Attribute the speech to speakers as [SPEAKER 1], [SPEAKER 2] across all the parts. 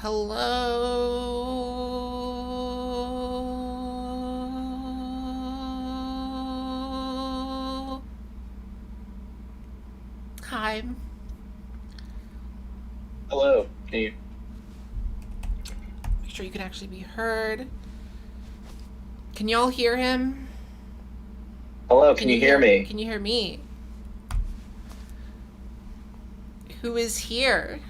[SPEAKER 1] Hello. Hi.
[SPEAKER 2] Hello. Can you?
[SPEAKER 1] Make sure you can actually be heard. Can y'all hear him?
[SPEAKER 2] Hello. Can you hear me?
[SPEAKER 1] Can you hear me? Who is here?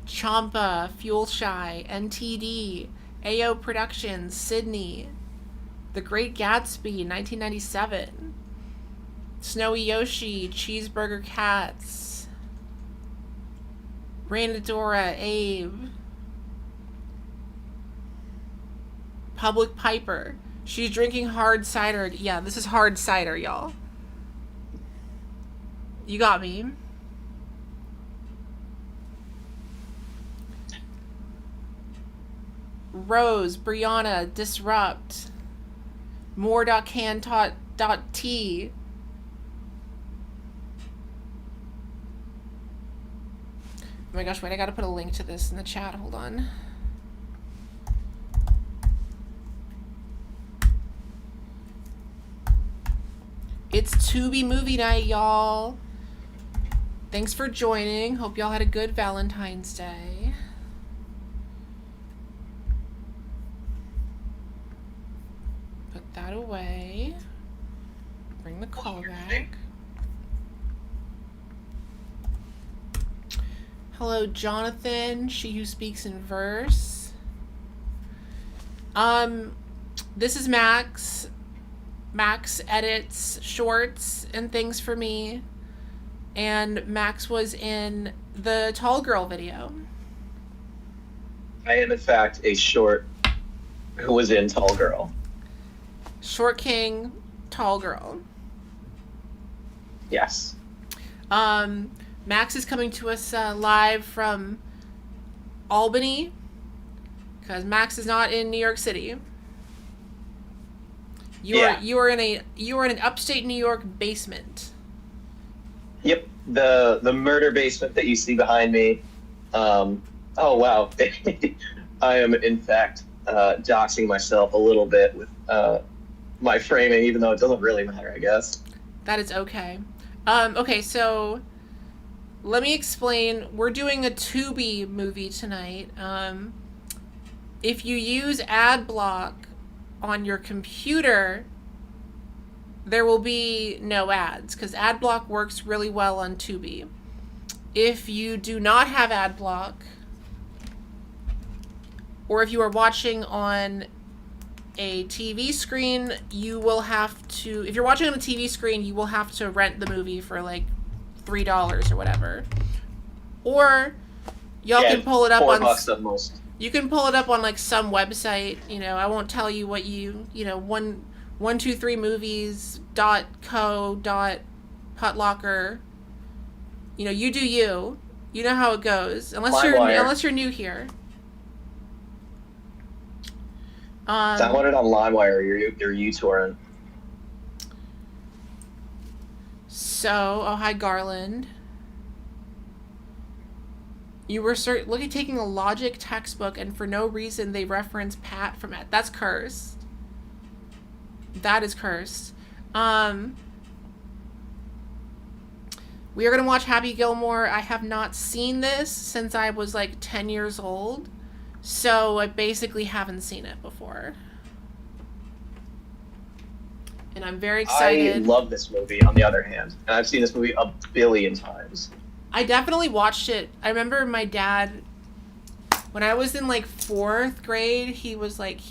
[SPEAKER 1] Champa, Fuel Shy, NTD, AO Productions, Sydney, The Great Gatsby, 1997, Snowy Yoshi, Cheeseburger Cats, Rainadora, Abe, Public Piper. She's drinking hard cider. Yeah, this is hard cider, y'all. You got me. Rose, Brianna, Disrupt, More.can.t. Oh my gosh, wait, I gotta put a link to this in the chat. Hold on. It's Tubi movie night, y'all. Thanks for joining. Hope y'all had a good Valentine's Day. Put that away. Bring the call back. Hello, Jonathan, she who speaks in verse. This is Max. Max edits shorts and things for me. And Max was in the Tall Girl video.
[SPEAKER 2] I am, in fact, a short who was in Tall Girl.
[SPEAKER 1] Short King, Tall Girl.
[SPEAKER 2] Yes.
[SPEAKER 1] Max is coming to us live from Albany, because Max is not in New York City. You are in an upstate New York basement.
[SPEAKER 2] Yep. The murder basement that you see behind me. Oh wow. I am, in fact, doxing myself a little bit with my framing, even though it doesn't really matter, I guess.
[SPEAKER 1] That is okay. Okay, so let me explain. We're doing a Tubi movie tonight. If you use ad block on your computer, there will be no ads, because ad block works really well on Tubi. If you do not have ad block, or if you are watching on a TV screen, you will have to, if you're watching on a TV screen, you will have to rent the movie for like $3 or whatever. Or y'all can pull it up on
[SPEAKER 2] $4 at most.
[SPEAKER 1] You can pull it up on like some website. I won't tell you what 123movies.co.putlocker. You do you. You know how it goes. Unless you're new here.
[SPEAKER 2] Download it on LimeWire or your uTorrent.
[SPEAKER 1] So, hi Garland. You were taking a logic textbook, and for no reason they reference Pat from it. That's cursed. That is cursed. We are gonna watch Happy Gilmore. I have not seen this since I was like 10 years old, so I basically haven't seen it before. And I'm very excited.
[SPEAKER 2] I love this movie, on the other hand, and I've seen this movie a billion times.
[SPEAKER 1] I definitely watched it. I remember my dad, when I was in like 4th grade, he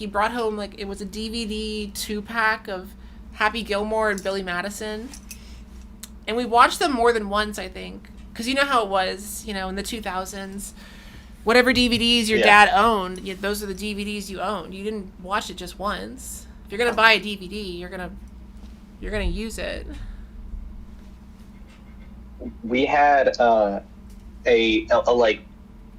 [SPEAKER 1] brought home it was a DVD 2-pack of Happy Gilmore and Billy Madison. And we watched them more than once, I think. Because you know how it was, in the 2000s. Whatever DVDs your dad owned, those are the DVDs you owned. You didn't watch it just once. If you're going to buy a DVD, you're going to use it.
[SPEAKER 2] We had a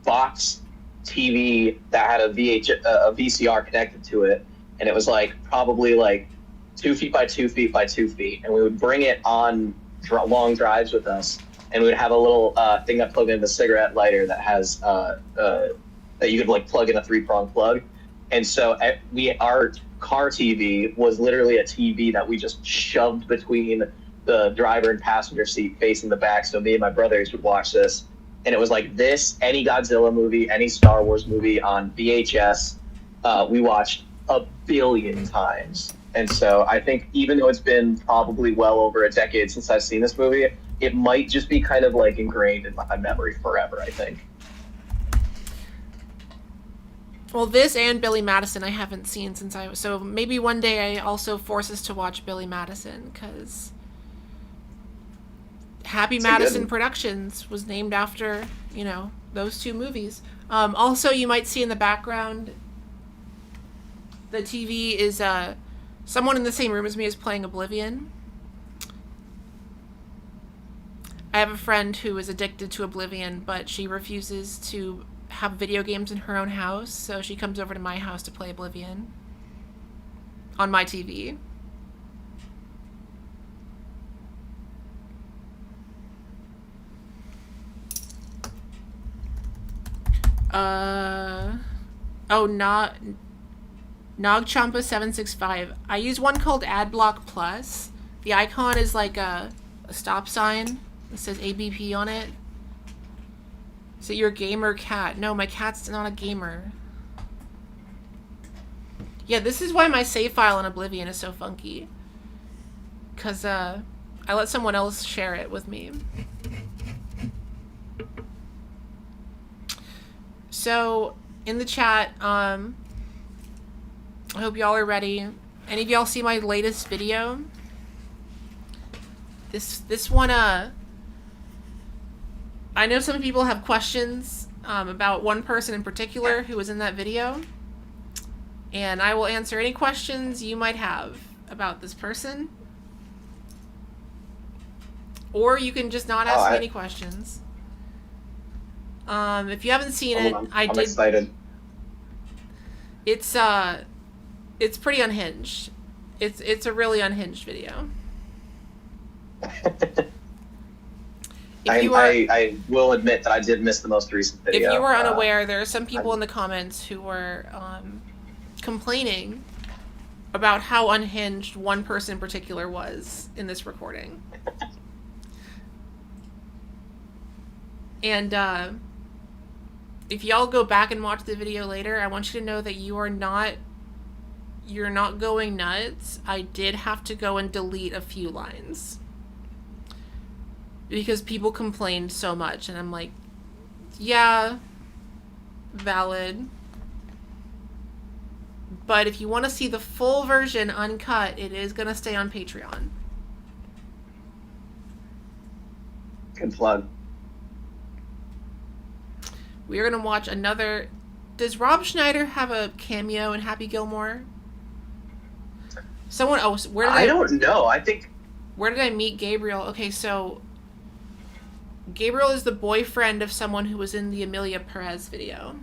[SPEAKER 2] box TV that had a VCR connected to it, and it was probably 2 feet by 2 feet by 2 feet, and we would bring it on long drives with us, and we'd have a little thing that plugged into the cigarette lighter that has that you could like plug in a 3-prong plug. And so our car TV was literally a TV that we just shoved between the driver and passenger seat facing the back. So me and my brothers would watch this. And it was like this, any Godzilla movie, any Star Wars movie on VHS, we watched a billion times. And so I think even though it's been probably well over a decade since I've seen this movie, it might just be kind of like ingrained in my memory forever, I think.
[SPEAKER 1] Well, this and Billy Madison I haven't seen since I was... So maybe one day I also force us to watch Billy Madison, because Happy Madison Productions was named after, you know, those two movies. Also, you might see in the background, the TV is someone in the same room as me is playing Oblivion. I have a friend who is addicted to Oblivion, but she refuses to have video games in her own house, so she comes over to my house to play Oblivion on my TV. Nogchampa765. I use one called AdBlock Plus. The icon is like a stop sign. It says ABP on it. Is it your gamer cat? No, my cat's not a gamer. Yeah, this is why my save file in Oblivion is so funky. Because I let someone else share it with me. So, in the chat, I hope y'all are ready. Any of y'all see my latest video? This one, I know some people have questions about one person in particular who was in that video. And I will answer any questions you might have about this person. Or you can just not ask me any questions. If you haven't seen it, I'm
[SPEAKER 2] excited.
[SPEAKER 1] It's pretty unhinged. It's a really unhinged video.
[SPEAKER 2] I will admit that I did miss the most recent video.
[SPEAKER 1] If you were unaware, there are some people in the comments who were complaining about how unhinged one person in particular was in this recording. And if y'all go back and watch the video later, I want you to know that you're not going nuts. I did have to go and delete a few lines because people complained so much, and I'm like, yeah, valid. But if you want to see the full version uncut, it is going to stay on Patreon.
[SPEAKER 2] Good plug.
[SPEAKER 1] We're going to watch another... Does Rob Schneider have a cameo in Happy Gilmore? Someone... Oh, where did
[SPEAKER 2] I don't know. I think...
[SPEAKER 1] Where did I meet Gabriel? Okay, so... Gabriel is the boyfriend of someone who was in the Amelia Perez video.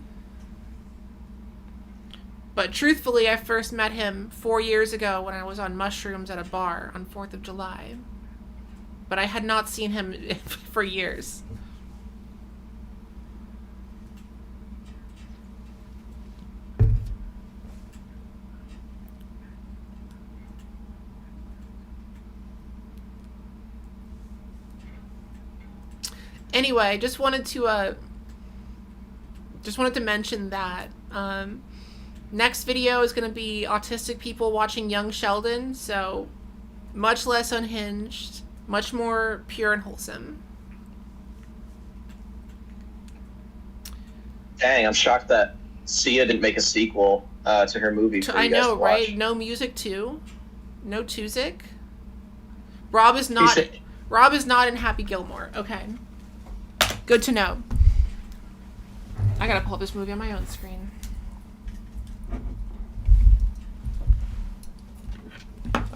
[SPEAKER 1] But truthfully, I first met him 4 years ago when I was on mushrooms at a bar on 4th of July. But I had not seen him for years. Anyway, just wanted to mention that next video is going to be autistic people watching Young Sheldon, so much less unhinged, much more pure and wholesome.
[SPEAKER 2] Dang, I'm shocked that Sia didn't make a sequel to her movie.
[SPEAKER 1] I know, right? No music too. No Tuzik. Rob is not in Happy Gilmore. Okay. Good to know. I gotta pull up this movie on my own screen.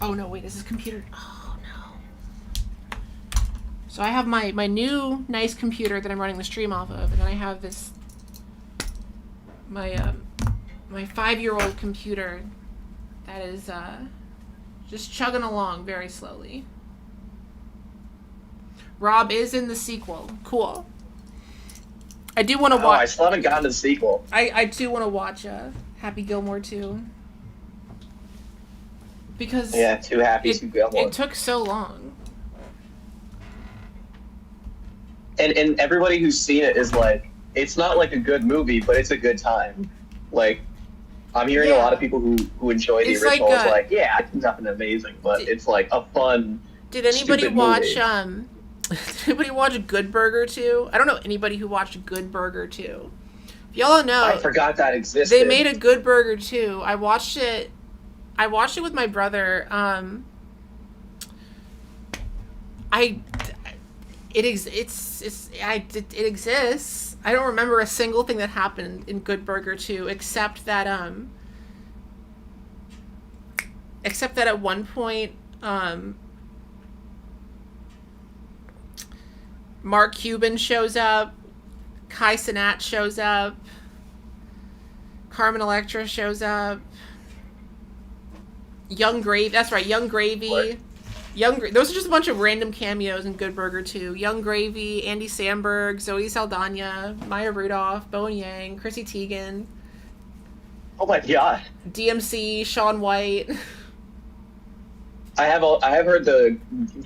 [SPEAKER 1] Oh no, wait, is this computer? Oh no. So I have my new nice computer that I'm running the stream off of, and then I have this my 5-year-old computer that is just chugging along very slowly. Rob is in the sequel. Cool. I do want to
[SPEAKER 2] Oh, I
[SPEAKER 1] watch.
[SPEAKER 2] still haven't gotten to the sequel.
[SPEAKER 1] I do want to watch Happy Gilmore 2. Because
[SPEAKER 2] Yeah, too happy to Gilmore.
[SPEAKER 1] it took so long.
[SPEAKER 2] And everybody who's seen it is like, it's not like a good movie, but it's a good time. Like, I'm hearing a lot of people who enjoy the original. It's like, yeah, it's nothing amazing, but it's like a fun.
[SPEAKER 1] Did anybody watch
[SPEAKER 2] movie.
[SPEAKER 1] Did anybody watch Good Burger 2? I don't know anybody who watched Good Burger 2. If y'all know,
[SPEAKER 2] I forgot that existed.
[SPEAKER 1] They made a Good Burger 2. I watched it with my brother. It exists. I don't remember a single thing that happened in Good Burger 2 except that at one point Mark Cuban shows up, Kai Cenat shows up, Carmen Electra shows up, Young Gravy. That's right, Young Gravy.
[SPEAKER 2] What?
[SPEAKER 1] Those are just a bunch of random cameos in Good Burger 2. Young Gravy, Andy Samberg, Zoe Saldana, Maya Rudolph, Bowen Yang, Chrissy Teigen.
[SPEAKER 2] Oh my god.
[SPEAKER 1] DMC, Shaun White.
[SPEAKER 2] I have heard the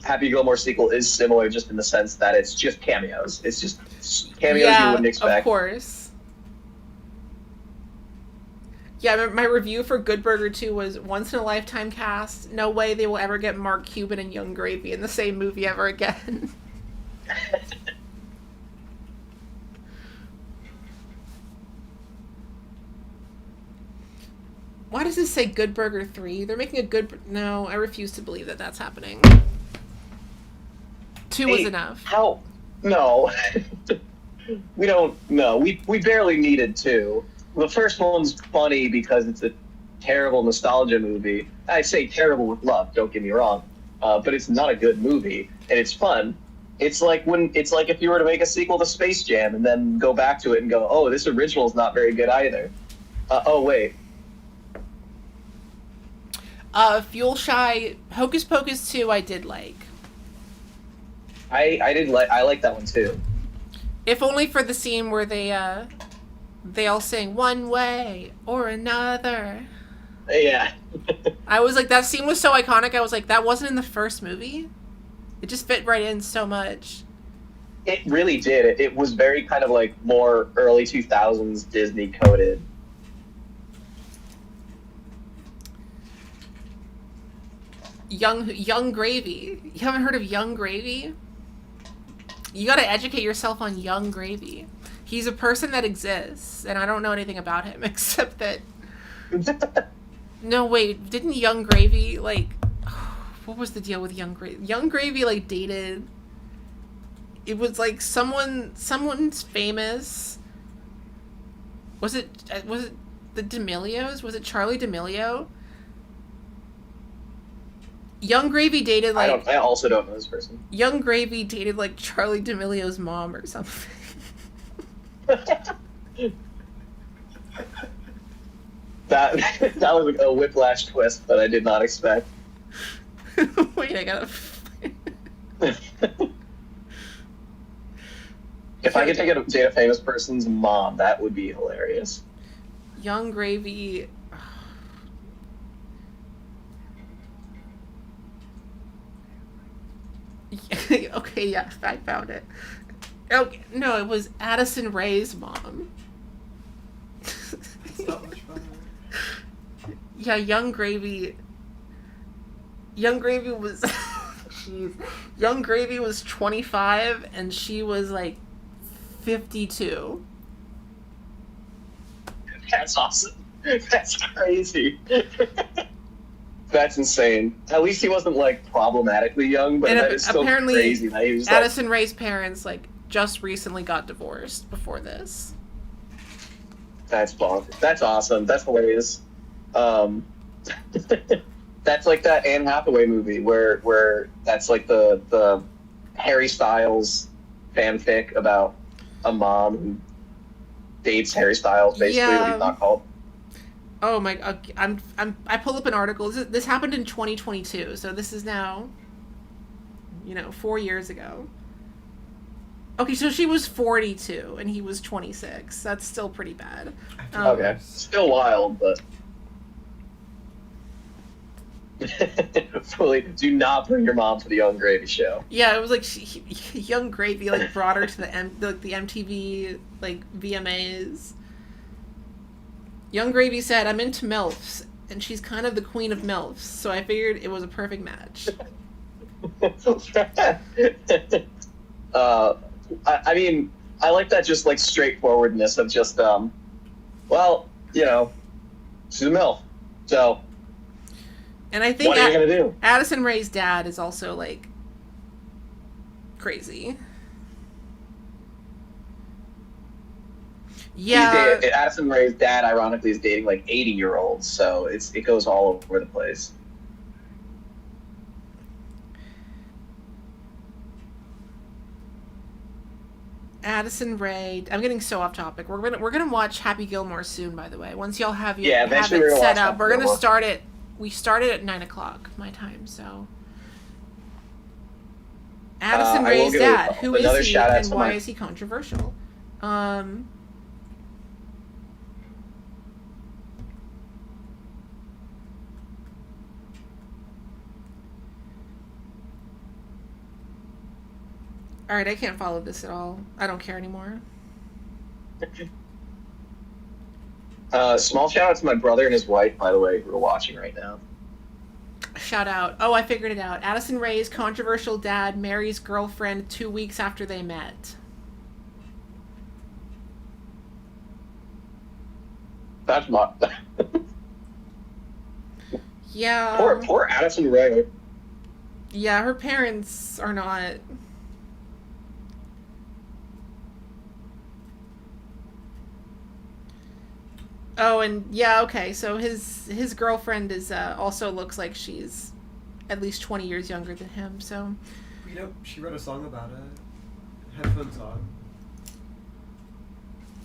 [SPEAKER 2] Happy Gilmore sequel is similar, just in the sense that it's just cameos. It's just cameos you wouldn't expect.
[SPEAKER 1] Of course. Yeah, my review for Good Burger 2 was once in a lifetime cast. No way they will ever get Mark Cuban and Young Gravy in the same movie ever again. Why does this say Good Burger 3? They're making a good... No, I refuse to believe that that's happening. 2 was enough.
[SPEAKER 2] How? No. We don't... No, we barely needed 2. The first one's funny because it's a terrible nostalgia movie. I say terrible with love, don't get me wrong. But it's not a good movie, and it's fun. It's like if you were to make a sequel to Space Jam and then go back to it and go, oh, this original's not very good either. Oh, wait.
[SPEAKER 1] Fuel Shy, Hocus Pocus 2 I did like.
[SPEAKER 2] I like that one too.
[SPEAKER 1] If only for the scene where they all sing one way or another.
[SPEAKER 2] Yeah.
[SPEAKER 1] I was like, that scene was so iconic. I was like, that wasn't in the first movie. It just fit right in so much.
[SPEAKER 2] It really did. It was very kind of like more early 2000s Disney coded.
[SPEAKER 1] Young Gravy. You haven't heard of Young Gravy? You got to educate yourself on Young Gravy. He's a person that exists, and I don't know anything about him except that... No, wait, didn't Young Gravy, like... What was the deal with Young Gravy? Young Gravy, like, dated... It was, like, someone's famous... Was it the D'Amelios? Was it Charlie D'Amelio? Young Gravy dated, like...
[SPEAKER 2] I also don't know this person.
[SPEAKER 1] Young Gravy dated, like, Charlie D'Amelio's mom or something.
[SPEAKER 2] That was like a whiplash twist that I did not expect.
[SPEAKER 1] Wait, I gotta...
[SPEAKER 2] If I could take a date a famous person's mom, that would be hilarious.
[SPEAKER 1] Young Gravy... Okay, yeah, I found it. Okay, no, it was Addison Rae's mom.
[SPEAKER 3] It's not much fun.
[SPEAKER 1] Yeah, Young Gravy was... Jeez. Young Gravy was 25, and she was, like, 52.
[SPEAKER 2] That's awesome. That's crazy. That's insane. At least he wasn't, like, problematically young, but that is still crazy that he was, like...
[SPEAKER 1] Addison Rae's parents, like, just recently got divorced before this.
[SPEAKER 2] That's bonkers. That's awesome. That's hilarious. That's like that Anne Hathaway movie where that's like the Harry Styles fanfic about a mom who dates Harry Styles, basically, what he's not called.
[SPEAKER 1] Oh my! I pulled up an article. This happened in 2022, so this is now, 4 years ago. Okay, so she was 42 and he was 26. That's still pretty bad.
[SPEAKER 2] Okay, still wild, but fully do not bring your mom to the Young Gravy show.
[SPEAKER 1] Yeah, it was like Young Gravy like brought her to the MTV like VMAs. Young Gravy said, "I'm into MILFs, and she's kind of the queen of MILFs, so I figured it was a perfect match."
[SPEAKER 2] I mean, I like that just like straightforwardness of just, well, you know, she's a MILF, so
[SPEAKER 1] and I think
[SPEAKER 2] what are you gonna do?
[SPEAKER 1] Addison Rae's dad is also like crazy. Yeah,
[SPEAKER 2] Addison Rae's dad, ironically, is dating like 80-year-olds, so it goes all over the place.
[SPEAKER 1] Addison Rae. I'm getting so off topic. We're gonna watch Happy Gilmore soon. By the way, once y'all have it set up, we're gonna start it. We started at 9:00 my time. So Addison Rae's dad. Who is he and why is he controversial? All right, I can't follow this at all. I don't care anymore.
[SPEAKER 2] Small shout out to my brother and his wife, by the way, who are watching right now.
[SPEAKER 1] Shout out. Oh, I figured it out. Addison Rae's controversial dad marries girlfriend 2 weeks after they met.
[SPEAKER 2] That's not.
[SPEAKER 1] Yeah.
[SPEAKER 2] Poor Addison Rae.
[SPEAKER 1] Yeah, her parents are not. Oh, and yeah, okay. So his girlfriend is also looks like she's at least 20 years younger than him. So
[SPEAKER 3] you know, she wrote a song about it. Headphones on.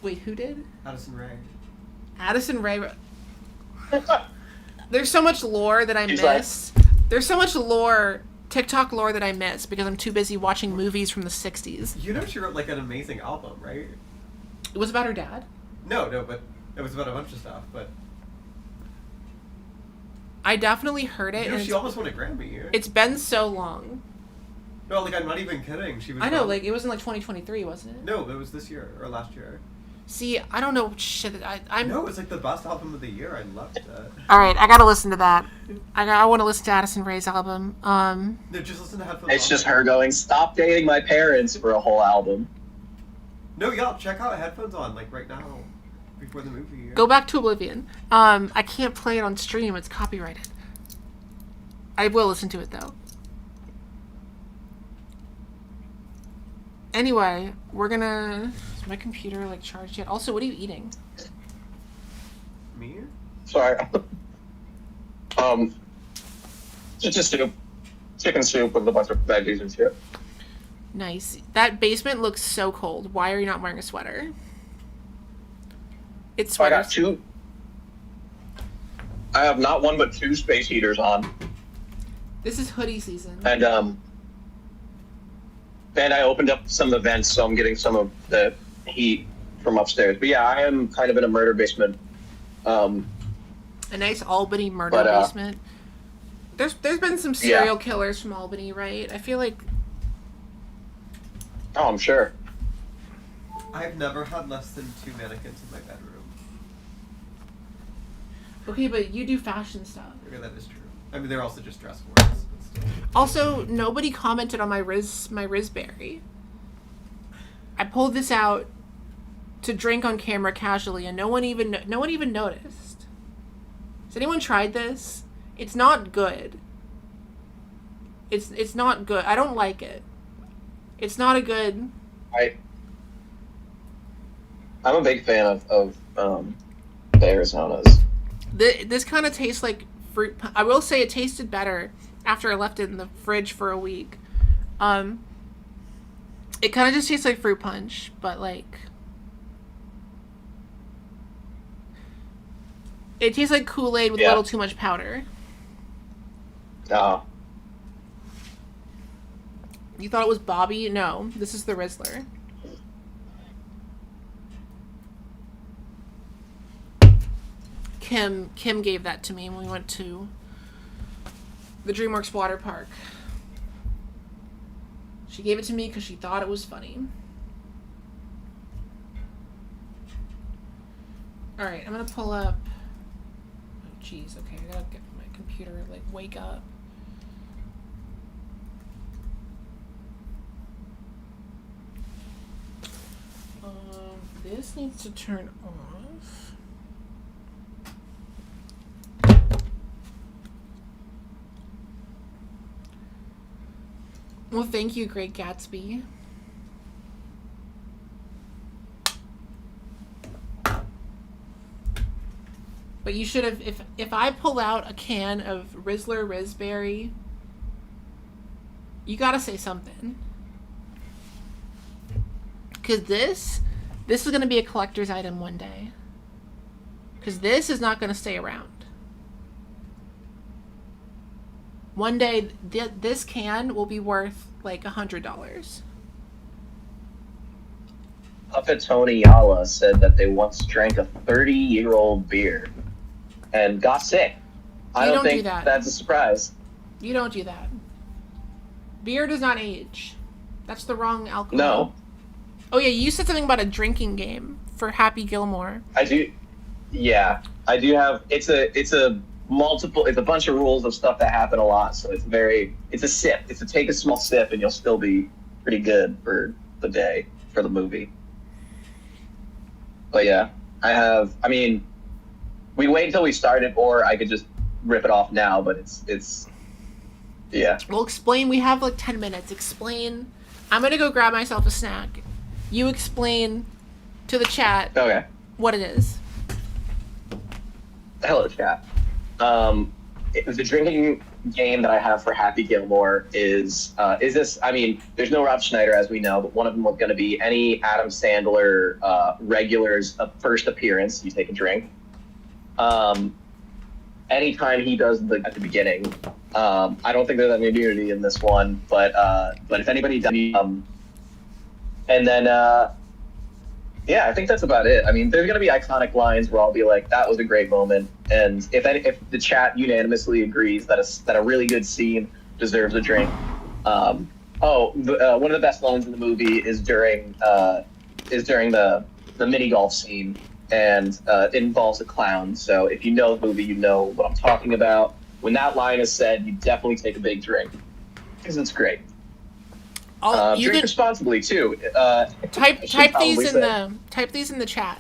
[SPEAKER 1] Wait, who did?
[SPEAKER 3] Addison Rae.
[SPEAKER 1] Addison Rae. There's so much lore that I missed. There's so much lore, TikTok lore that I missed because I'm too busy watching movies from the 60s.
[SPEAKER 3] You know she wrote like an amazing album, right?
[SPEAKER 1] It was about her dad?
[SPEAKER 3] No, but it was about a bunch of stuff, but
[SPEAKER 1] I definitely heard it.
[SPEAKER 3] You know, she almost won a Grammy.
[SPEAKER 1] It's been so long.
[SPEAKER 3] No, like I'm not even kidding. She was.
[SPEAKER 1] I know, like it was in like 2023, wasn't it?
[SPEAKER 3] No, it was this year or last year.
[SPEAKER 1] See, I don't know shit. I'm.
[SPEAKER 3] No, it was like the best album of the year. I loved it.
[SPEAKER 1] All right, I gotta listen to that. I want to listen to Addison Rae's album.
[SPEAKER 3] No, just listen to Headphones.
[SPEAKER 2] It's just her going, "Stop dating my parents" for a whole album.
[SPEAKER 3] No, y'all check out Headphones On like right now, before the movie.
[SPEAKER 1] Go back to Oblivion. I can't play it on stream. It's copyrighted. I will listen to it though. Anyway, we're gonna. Is my computer like charged yet? Also, what are you eating?
[SPEAKER 3] Me?
[SPEAKER 2] Sorry. Just soup. Chicken soup with a bunch of veggies and shit.
[SPEAKER 1] Nice. That basement looks so cold. Why are you not wearing a sweater? It's sweaters.
[SPEAKER 2] I got two. I have not one but two space heaters on.
[SPEAKER 1] This is hoodie season.
[SPEAKER 2] And I opened up some of the vents, so I'm getting some of the heat from upstairs. But yeah, I am kind of in a murder basement.
[SPEAKER 1] A nice Albany murder basement. There's been some serial killers from Albany, right? I feel like.
[SPEAKER 2] Oh, I'm sure.
[SPEAKER 3] I've never had less than 2 mannequins in my bedroom.
[SPEAKER 1] Okay, but you do fashion stuff.
[SPEAKER 3] Okay, that is true. I mean, they're also just dress for us.
[SPEAKER 1] Also, nobody commented on my Raspberry. I pulled this out to drink on camera casually, and no one even noticed. Has anyone tried this? It's not good. It's not good. I don't like it. It's not a good.
[SPEAKER 2] I'm a big fan of the Arizonas.
[SPEAKER 1] This kind of tastes like fruit. I will say it tasted better after I left it in the fridge for a week. It kind of just tastes like fruit punch, but like it tastes like Kool-Aid with a little too much powder. You thought it was Bobby? No, this is the Rizzler. Kim gave that to me when we went to the DreamWorks water park. She gave it to me because she thought it was funny. All right, I'm gonna pull up. Oh, jeez. Okay, I gotta get my computer like wake up. This needs to turn off. Well, thank you, Great Gatsby. But you should have, if I pull out a can of Rizzler Raspberry, you gotta say something. Because this is going to be a collector's item one day. Because this is not going to stay around. One day, this can will be worth like $100.
[SPEAKER 2] Puppet Tony Yala said that they once drank a 30-year-old beer and got sick. I don't think that's a surprise.
[SPEAKER 1] You don't do that. Beer does not age. That's the wrong alcohol.
[SPEAKER 2] No.
[SPEAKER 1] Oh yeah, you said something about a drinking game for Happy Gilmore.
[SPEAKER 2] I do. Yeah, I do have. It's a bunch of rules of stuff that happen a lot. So it's a sip. It's to take a small sip and you'll still be pretty good for the day, for the movie. But yeah, I mean, we wait until we start it, or I could just rip it off now. But it's yeah.
[SPEAKER 1] Well, explain. We have like 10 minutes. Explain. I'm gonna go grab myself a snack. You explain to the chat what it is.
[SPEAKER 2] Hello, chat. The drinking game that I have for Happy Gilmore is this? I mean, there's no Rob Schneider, as we know, but one of them was going to be any Adam Sandler regular's first appearance. You take a drink. Anytime he does at the beginning. I don't think there's any immunity in this one, but if anybody does. And then, yeah, I think that's about it. I mean, there's going to be iconic lines where I'll be like, that was a great moment. And if the chat unanimously agrees that a really good scene deserves a drink. One of the best lines in the movie is during the mini golf scene, and it involves a clown. So if you know the movie, you know what I'm talking about. When that line is said, you definitely take a big drink because it's great. Drink responsibly too.
[SPEAKER 1] Type these in the chat.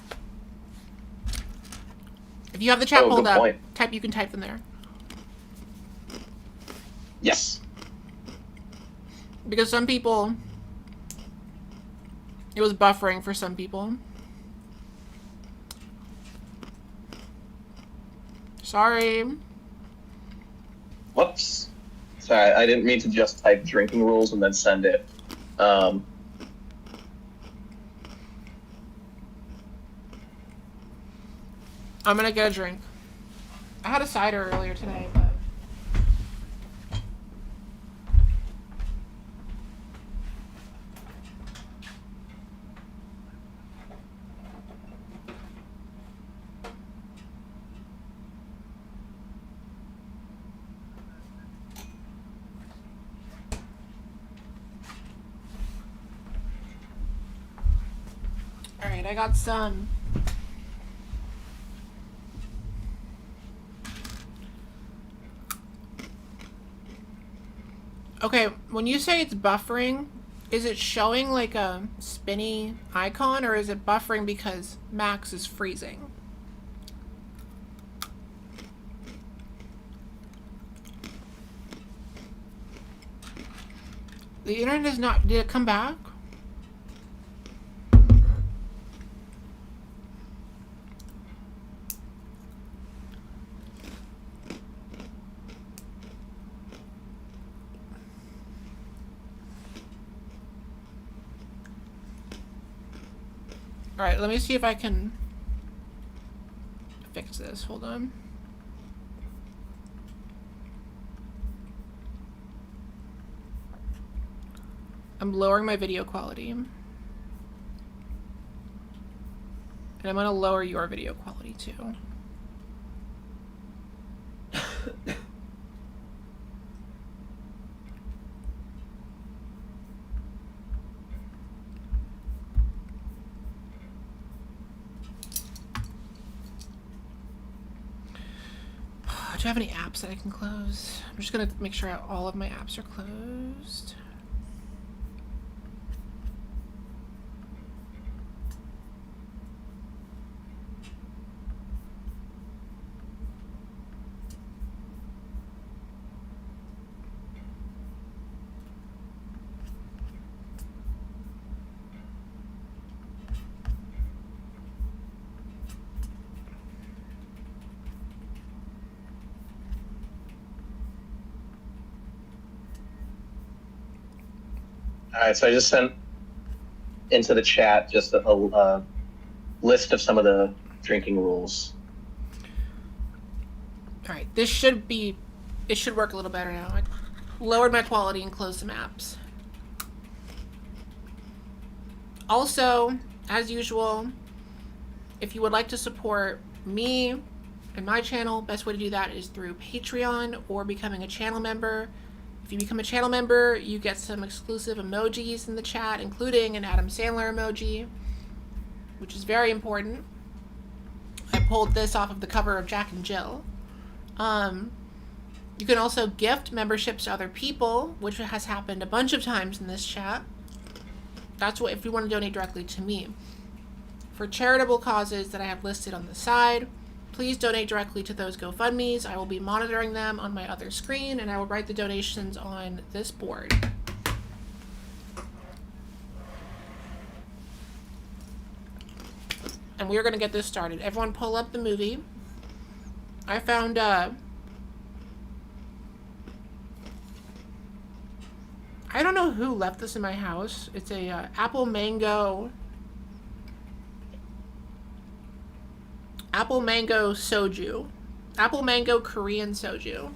[SPEAKER 1] If you have the chat pulled up, you can type them there.
[SPEAKER 2] Yes.
[SPEAKER 1] Because some people, it was buffering for some people. Sorry.
[SPEAKER 2] Whoops. Sorry, I didn't mean to just type drinking rules and then send it. I'm
[SPEAKER 1] gonna get a drink. I had a cider earlier today, but Alright, I got some. Okay, when you say it's buffering, is it showing like a spinny icon, or is it buffering because Max is freezing? The internet is not... Did it come back? Alright, let me see if I can fix this. Hold on. I'm lowering my video quality. And I'm going to lower your video quality too. Do I have any apps that I can close? I'm just gonna make sure all of my apps are closed.
[SPEAKER 2] All right, so I just sent into the chat just a list of some of the drinking rules.
[SPEAKER 1] All right, it should work a little better now. I lowered my quality and closed some apps. Also, as usual, if you would like to support me and my channel, best way to do that is through Patreon or becoming a channel member. If you become a channel member, you get some exclusive emojis in the chat, including an Adam Sandler emoji, which is very important. I pulled this off of the cover of Jack and Jill. You can also gift memberships to other people, which has happened a bunch of times in this chat. That's what if you want to donate directly to me. For charitable causes that I have listed on the side, please donate directly to those GoFundMes. I will be monitoring them on my other screen, and I will write the donations on this board. And we are going to get this started. Everyone pull up the movie. I found, I don't know who left this in my house. It's a apple mango soju. Apple mango Korean soju.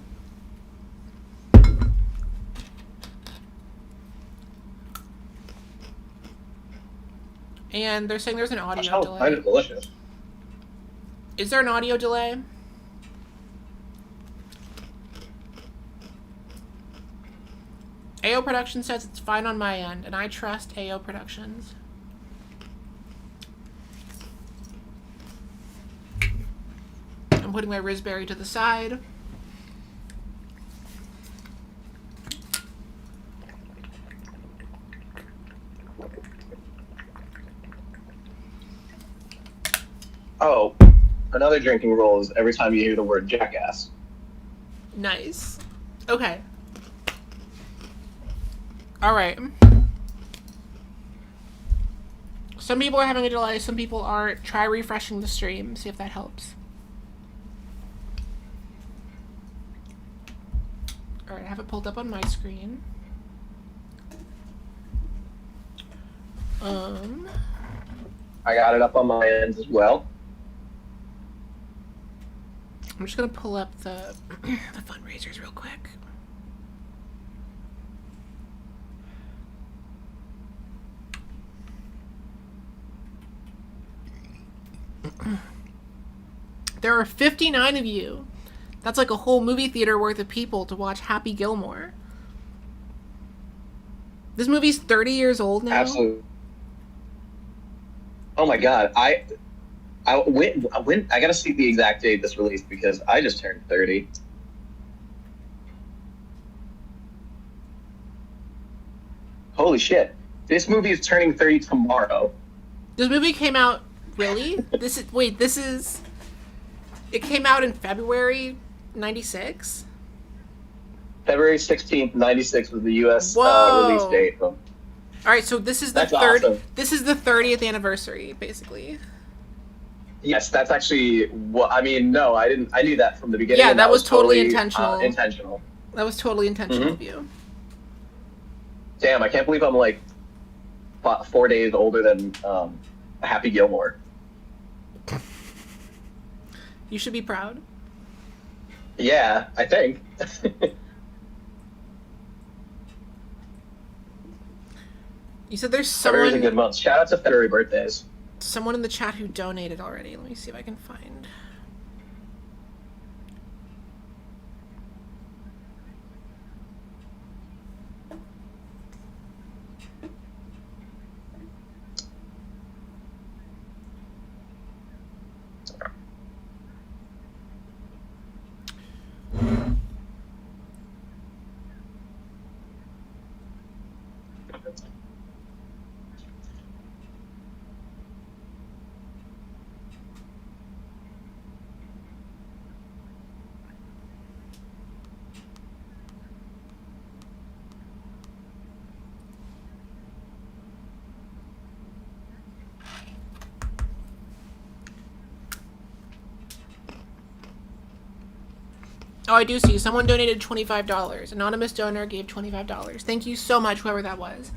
[SPEAKER 1] And they're saying there's an audio delay.
[SPEAKER 2] Kind of delicious.
[SPEAKER 1] Is there an audio delay? AO Productions says it's fine on my end, and I trust AO Productions. I'm putting my raspberry to the side.
[SPEAKER 2] Oh, another drinking rule is every time you hear the word jackass.
[SPEAKER 1] Nice. Okay. All right. Some people are having a delay, some people aren't. Try refreshing the stream, see if that helps. All right, I have it pulled up on my screen.
[SPEAKER 2] I got it up on my end as well.
[SPEAKER 1] I'm just gonna pull up the the fundraisers real quick. There are 59 of you. That's like a whole movie theater worth of people to watch Happy Gilmore. This movie's 30 years old now.
[SPEAKER 2] Absolutely. Oh my god, I gotta see the exact date this released because I just turned 30. Holy shit. This movie is turning 30 tomorrow.
[SPEAKER 1] This movie came out, really? It came out in February 96?
[SPEAKER 2] February 16th, 96 was the US release date.
[SPEAKER 1] All right, so this is
[SPEAKER 2] awesome.
[SPEAKER 1] This is the 30th anniversary, basically.
[SPEAKER 2] Yes, that's actually what I mean. No, I didn't. I knew that from the beginning.
[SPEAKER 1] Yeah, that was totally intentional.
[SPEAKER 2] Intentional.
[SPEAKER 1] That was totally intentional of you.
[SPEAKER 2] Damn, I can't believe I'm like 4 days older than Happy Gilmore.
[SPEAKER 1] You should be proud.
[SPEAKER 2] Yeah, I think.
[SPEAKER 1] You said there's someone.
[SPEAKER 2] February's a good month. Shout out to February birthdays.
[SPEAKER 1] Someone in the chat who donated already. Let me see if I can find. Oh, I do see. Someone donated $25. Anonymous donor gave $25. Thank you so much, whoever that was.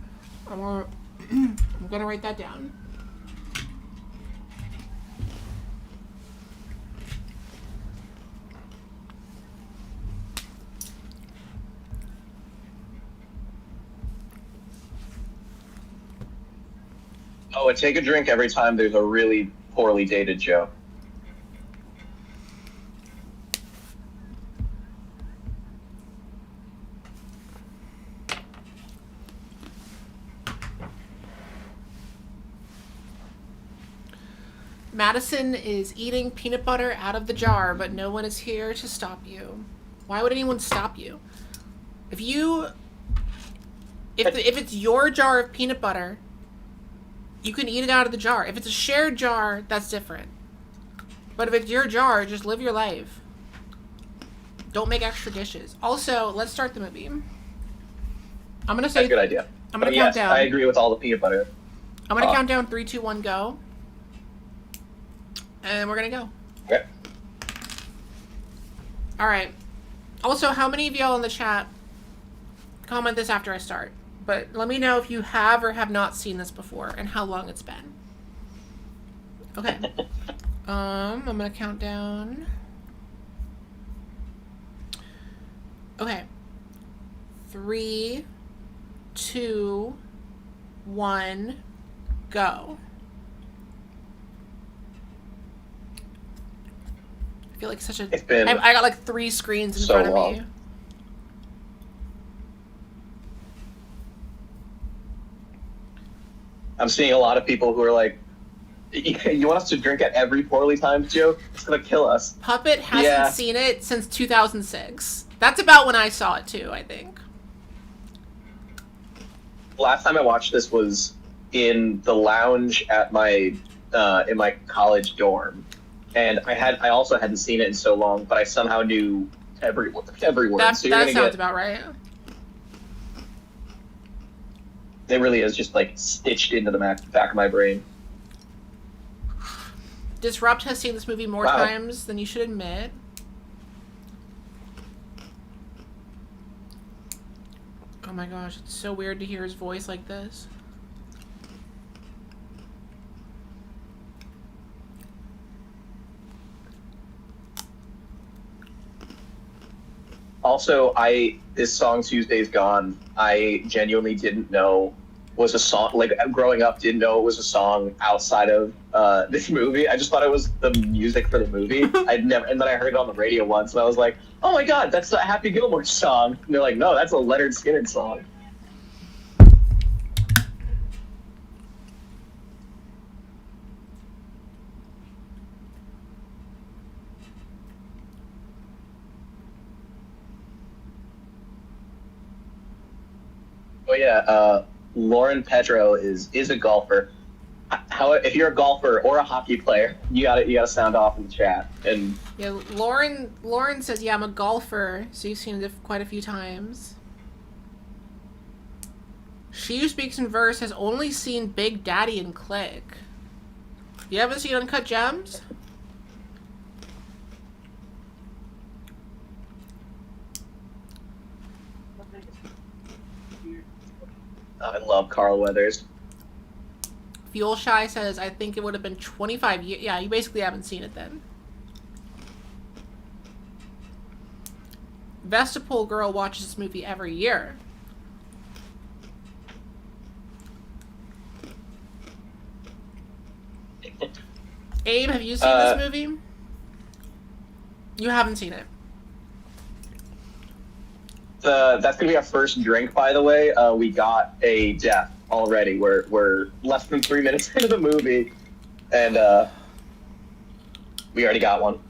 [SPEAKER 1] I'm gonna write that down.
[SPEAKER 2] Oh, and take a drink every time there's a really poorly dated joke.
[SPEAKER 1] Madison is eating peanut butter out of the jar, but no one is here to stop you. Why would anyone stop you? If it's your jar of peanut butter, you can eat it out of the jar. If it's a shared jar, that's different. But if it's your jar, just live your life. Don't make extra dishes. Also, let's start the movie. I'm gonna say
[SPEAKER 2] That's a good idea.
[SPEAKER 1] I'm gonna
[SPEAKER 2] Yes,
[SPEAKER 1] count down.
[SPEAKER 2] I agree with all the peanut butter.
[SPEAKER 1] I'm gonna count down 3, 2, 1, go. And we're gonna go.
[SPEAKER 2] Okay.
[SPEAKER 1] Alright. Also, how many of y'all in the chat comment this after I start? But let me know if you have or have not seen this before and how long it's been. Okay. I'm gonna count down. Okay. 3, 2, 1, go. I feel like such a...
[SPEAKER 2] It's been
[SPEAKER 1] I got like 3 screens in
[SPEAKER 2] so
[SPEAKER 1] front of
[SPEAKER 2] long.
[SPEAKER 1] me.
[SPEAKER 2] I'm seeing a lot of people who are like, you want us to drink at every poorly timed joke? It's gonna kill us.
[SPEAKER 1] Puppet hasn't
[SPEAKER 2] Yeah.
[SPEAKER 1] seen it since 2006. That's about when I saw it too, I think.
[SPEAKER 2] Last time I watched this was in the lounge at my in my college dorm, and I also hadn't seen it in so long, but I somehow knew every word.
[SPEAKER 1] That
[SPEAKER 2] So you're gonna
[SPEAKER 1] sounds
[SPEAKER 2] get.
[SPEAKER 1] about right.
[SPEAKER 2] It really is just like stitched into the back of my brain.
[SPEAKER 1] Disrupt has seen this movie more
[SPEAKER 2] Wow.
[SPEAKER 1] times than you should admit. Oh my gosh, it's so weird to hear his voice like this.
[SPEAKER 2] Also, this song Tuesday's Gone, I genuinely didn't know was a song, like growing up, didn't know it was a song outside of this movie. I just thought it was the music for the movie. And then I heard it on the radio once, and I was like, oh my god, that's a Happy Gilmore song. And they're like, no, that's a Leonard Skinner song. Oh yeah, Lauren Pedro is a golfer. How if you're a golfer or a hockey player, you gotta sound off in the chat. And
[SPEAKER 1] Yeah, Lauren says, yeah, I'm a golfer, so you've seen it quite a few times. She Who Speaks in Verse has only seen Big Daddy and Click. You haven't seen Uncut Gems?
[SPEAKER 2] I love Carl Weathers.
[SPEAKER 1] Fuel Shy says, I think it would have been 25 years. Yeah, you basically haven't seen it then. Vestipole Girl watches this movie every year. Abe, have you seen this movie? You haven't seen it.
[SPEAKER 2] That's gonna be our first drink, by the way. We got a death already. We're less than 3 minutes into the movie, and we already got one.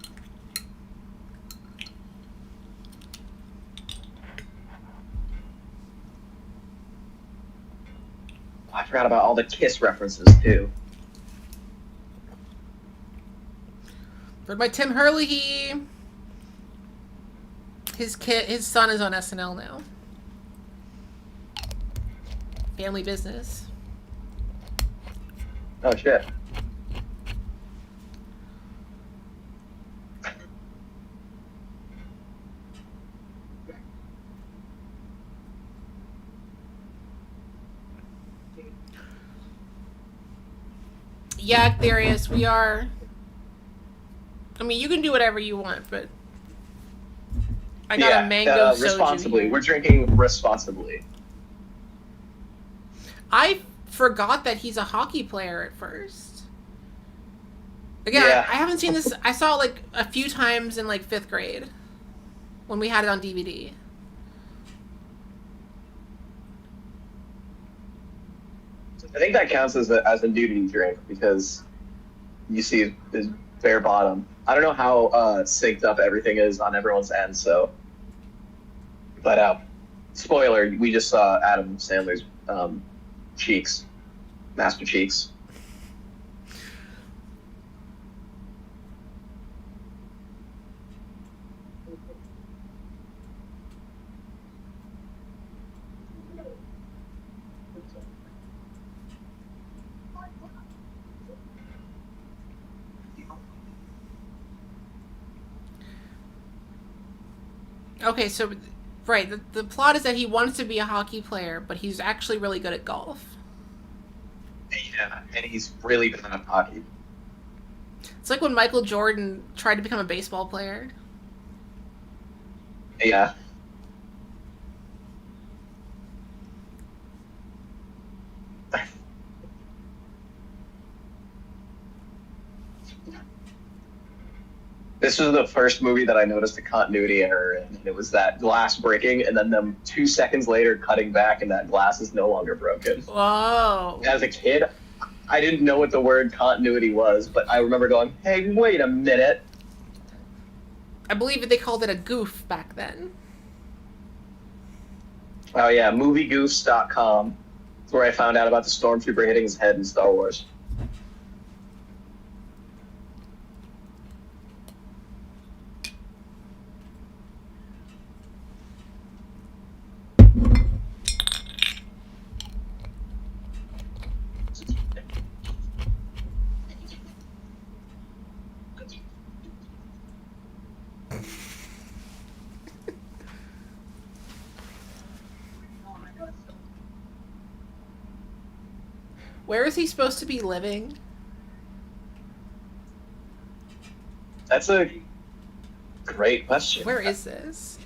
[SPEAKER 2] I forgot about all the Kiss references too.
[SPEAKER 1] Read by Tim Herlihy. His son is on SNL now. Family Business.
[SPEAKER 2] Oh shit.
[SPEAKER 1] Yeah, Darius, we are. I mean, you can do whatever you want, but I got a mango soju
[SPEAKER 2] responsibly.
[SPEAKER 1] here.
[SPEAKER 2] We're drinking responsibly.
[SPEAKER 1] I forgot that he's a hockey player at first. Again,
[SPEAKER 2] Yeah.
[SPEAKER 1] I haven't seen this. I saw it like a few times in like 5th grade when we had it on DVD.
[SPEAKER 2] I think that counts as a nudity drink because you see his bare bottom. I don't know how synced up everything is on everyone's end, so. But spoiler, we just saw Adam Sandler's cheeks, master cheeks.
[SPEAKER 1] Okay, so, right, the plot is that he wants to be a hockey player, but he's actually really good at golf.
[SPEAKER 2] Yeah, and he's really good at hockey.
[SPEAKER 1] It's like when Michael Jordan tried to become a baseball player.
[SPEAKER 2] Yeah. This was the first movie that I noticed a continuity error in. And it was that glass breaking, and then them 2 seconds later cutting back, and that glass is no longer broken.
[SPEAKER 1] Whoa.
[SPEAKER 2] As a kid, I didn't know what the word continuity was, but I remember going, hey, wait a minute.
[SPEAKER 1] I believe they called it a goof back then.
[SPEAKER 2] Oh, yeah, moviegoofs.com. That's where I found out about the stormtrooper hitting his head in Star Wars.
[SPEAKER 1] Where is he supposed to be living?
[SPEAKER 2] That's a great question.
[SPEAKER 1] Where is this?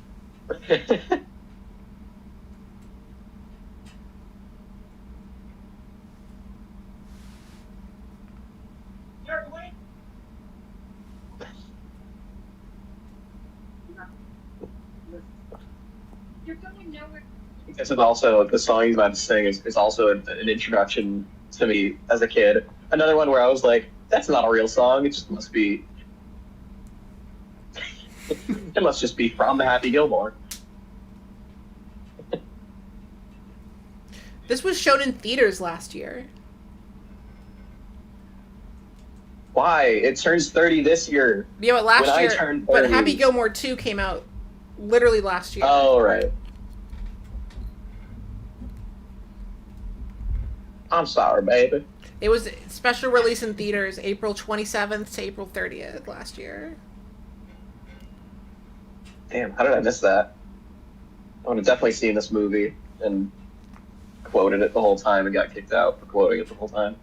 [SPEAKER 2] This is also, the song he's about to sing is also an introduction to me as a kid. Another one where I was like, that's not a real song, it just must be... it must just be from the Happy Gilmore.
[SPEAKER 1] This was shown in theaters last year.
[SPEAKER 2] Why? It turns 30 this year.
[SPEAKER 1] Yeah, but last
[SPEAKER 2] When
[SPEAKER 1] year.
[SPEAKER 2] I turned
[SPEAKER 1] But
[SPEAKER 2] 30.
[SPEAKER 1] Happy Gilmore 2 came out literally last year.
[SPEAKER 2] Oh, right. I'm sorry, baby.
[SPEAKER 1] It was special release in theaters April 27th to April 30th last year.
[SPEAKER 2] Damn, how did I miss that? I would have definitely seen this movie and quoted it the whole time and got kicked out for quoting it the whole time.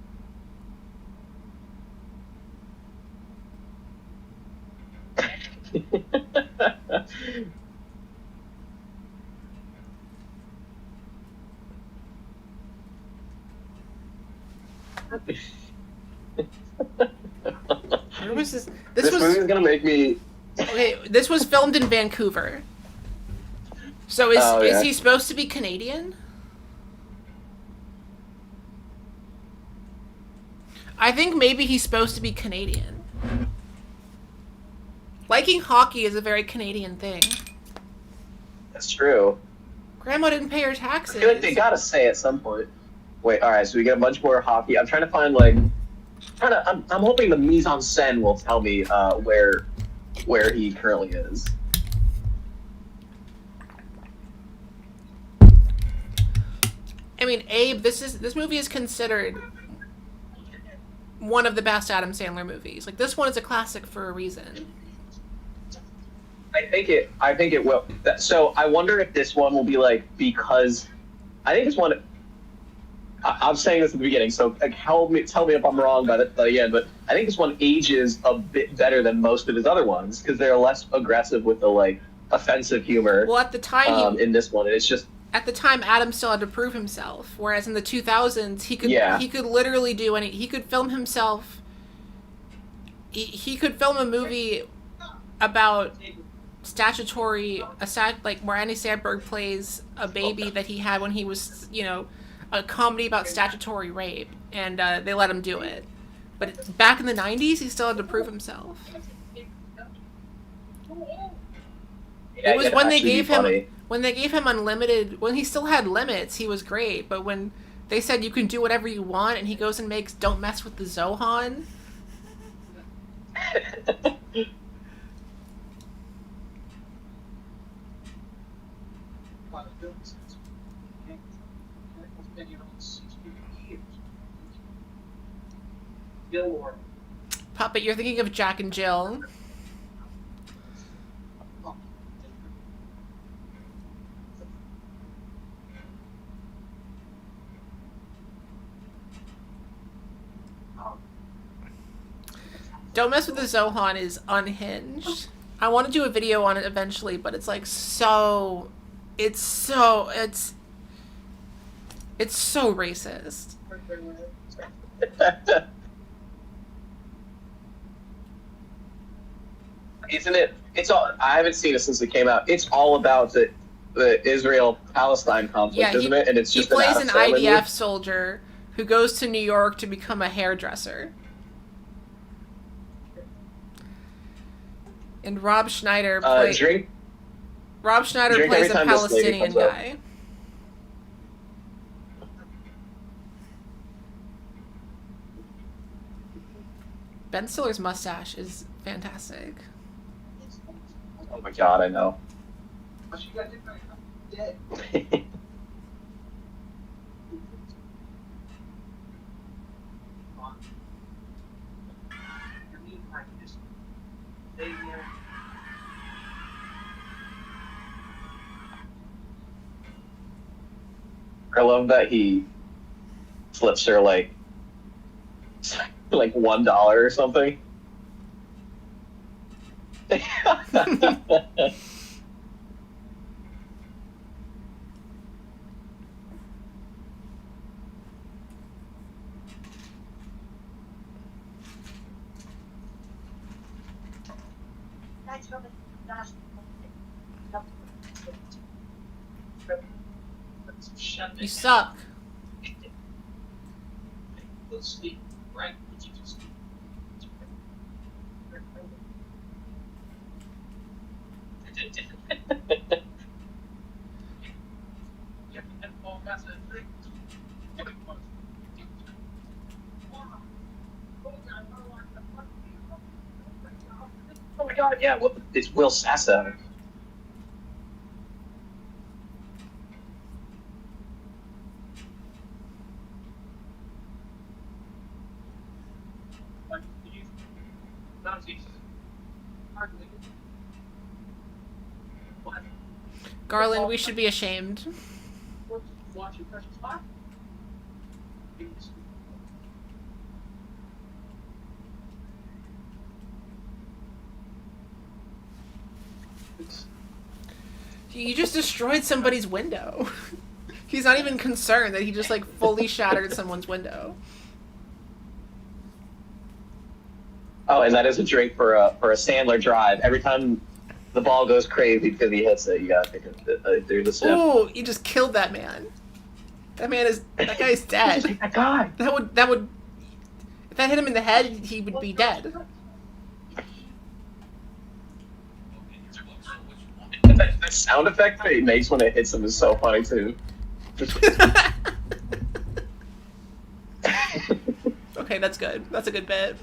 [SPEAKER 1] Where was this?
[SPEAKER 2] This movie is gonna make me.
[SPEAKER 1] Okay, this was filmed in Vancouver. So is he supposed to be Canadian? I think maybe he's supposed to be Canadian. Liking hockey is a very Canadian thing.
[SPEAKER 2] That's true.
[SPEAKER 1] Grandma didn't pay her
[SPEAKER 2] I
[SPEAKER 1] taxes.
[SPEAKER 2] feel like they gotta say at some point. Wait, all right. So we get a bunch more hockey. I'm trying to find like. I'm hoping the mise en scène will tell me where he currently is.
[SPEAKER 1] I mean, Abe, this movie is considered one of the best Adam Sandler movies. Like, this one is a classic for a reason.
[SPEAKER 2] I think it will. So I wonder if this one will be like, because I think this one. I'm saying this at the beginning, so like, tell me if I'm wrong by the end. But I think this one ages a bit better than most of his other ones because they're less aggressive with the like offensive humor.
[SPEAKER 1] Well, at the time,
[SPEAKER 2] in this one, and it's just
[SPEAKER 1] at the time, Adam still had to prove himself. Whereas in the 2000s, he could literally do any. He could film himself. He could film a movie about like where Andy Samberg plays a baby that he had when he was, a comedy about statutory rape, and they let him do it. But back in the 90s, he still had to prove himself. It was when they gave him unlimited, when he still had limits, he was great. But when they said you can do whatever you want, and he goes and makes "Don't Mess with the Zohan."
[SPEAKER 4] Gilmore.
[SPEAKER 1] Puppet, you're thinking of Jack and Jill. Don't Mess with the Zohan is unhinged. I want to do a video on it eventually, but it's like it's so racist.
[SPEAKER 2] Isn't it? It's all. I haven't seen it since it came out. It's all about the Israel-Palestine conflict, isn't it? And it's just
[SPEAKER 1] he plays an IDF soldier who goes to New York to become a hairdresser. And Rob Schneider plays a Palestinian guy. Ben Stiller's mustache is fantastic.
[SPEAKER 2] Oh my god, I know. I love that he flips her like $1 or something.
[SPEAKER 1] You suck.
[SPEAKER 4] Right.
[SPEAKER 2] Oh my god, yeah, it's Will Sasso.
[SPEAKER 1] Garland, we should be ashamed. You just destroyed somebody's window. He's not even concerned that he just like fully shattered someone's window.
[SPEAKER 2] Oh, and that is a drink for a Sandler drive. Every time the ball goes crazy because he hits it, you gotta take it through the sip.
[SPEAKER 1] Oh, you just killed that man. That guy's dead.
[SPEAKER 2] Like that guy.
[SPEAKER 1] That would if that hit him in the head, he would be dead.
[SPEAKER 2] The sound effect that he makes when it hits him is so funny too.
[SPEAKER 1] Okay, that's good. That's a good bit.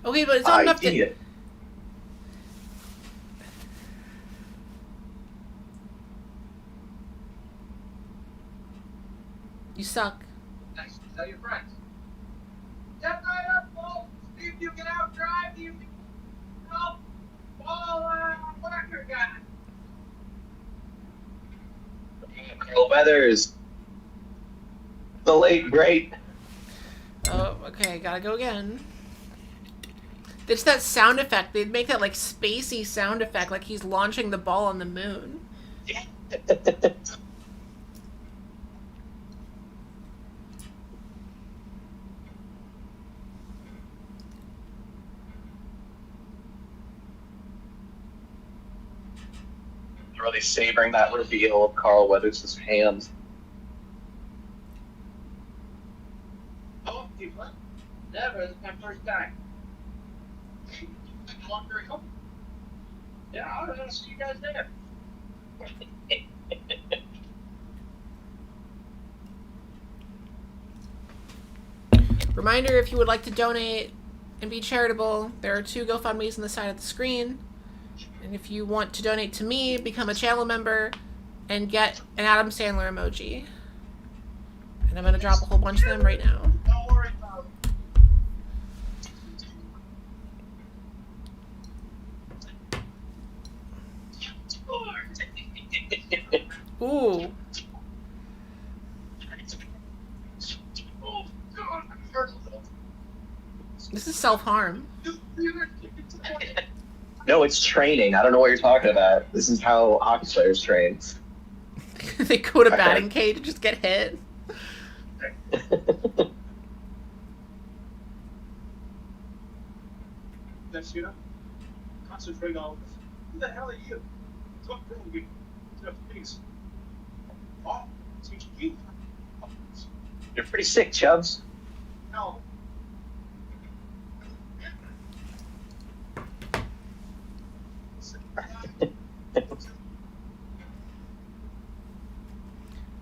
[SPEAKER 1] Okay, but it's not enough to... You suck.
[SPEAKER 4] Nice. Tell your friends. Step right up, folks. See if you can outdrive the whacker guy.
[SPEAKER 2] Carl Weathers. The late great.
[SPEAKER 1] Oh, okay, gotta go again. It's that sound effect. They'd make that like spacey sound effect, like he's launching the ball on the moon.
[SPEAKER 2] Really savoring that reveal of Carl Weathers' hands.
[SPEAKER 4] Oh, you what? Never. This is my first time. Want very home? Yeah, I'll see you guys there.
[SPEAKER 1] Reminder, if you would like to donate and be charitable, there are 2 GoFundMes on the side of the screen. And if you want to donate to me, become a channel member and get an Adam Sandler emoji. And I'm going to drop a whole bunch of them right now.
[SPEAKER 4] Don't worry about it.
[SPEAKER 1] Ooh.
[SPEAKER 4] Oh, God, I'm hurt a little.
[SPEAKER 1] This is self-harm.
[SPEAKER 2] No, it's training. I don't know what you're talking about. This is how hockey players train.
[SPEAKER 1] They go to batting cage and just get hit.
[SPEAKER 4] That's you know. Concentrate on this. Who the hell are you? Talk to me. Please. Oh, teach you.
[SPEAKER 2] You're pretty sick, Chubbs.
[SPEAKER 4] No.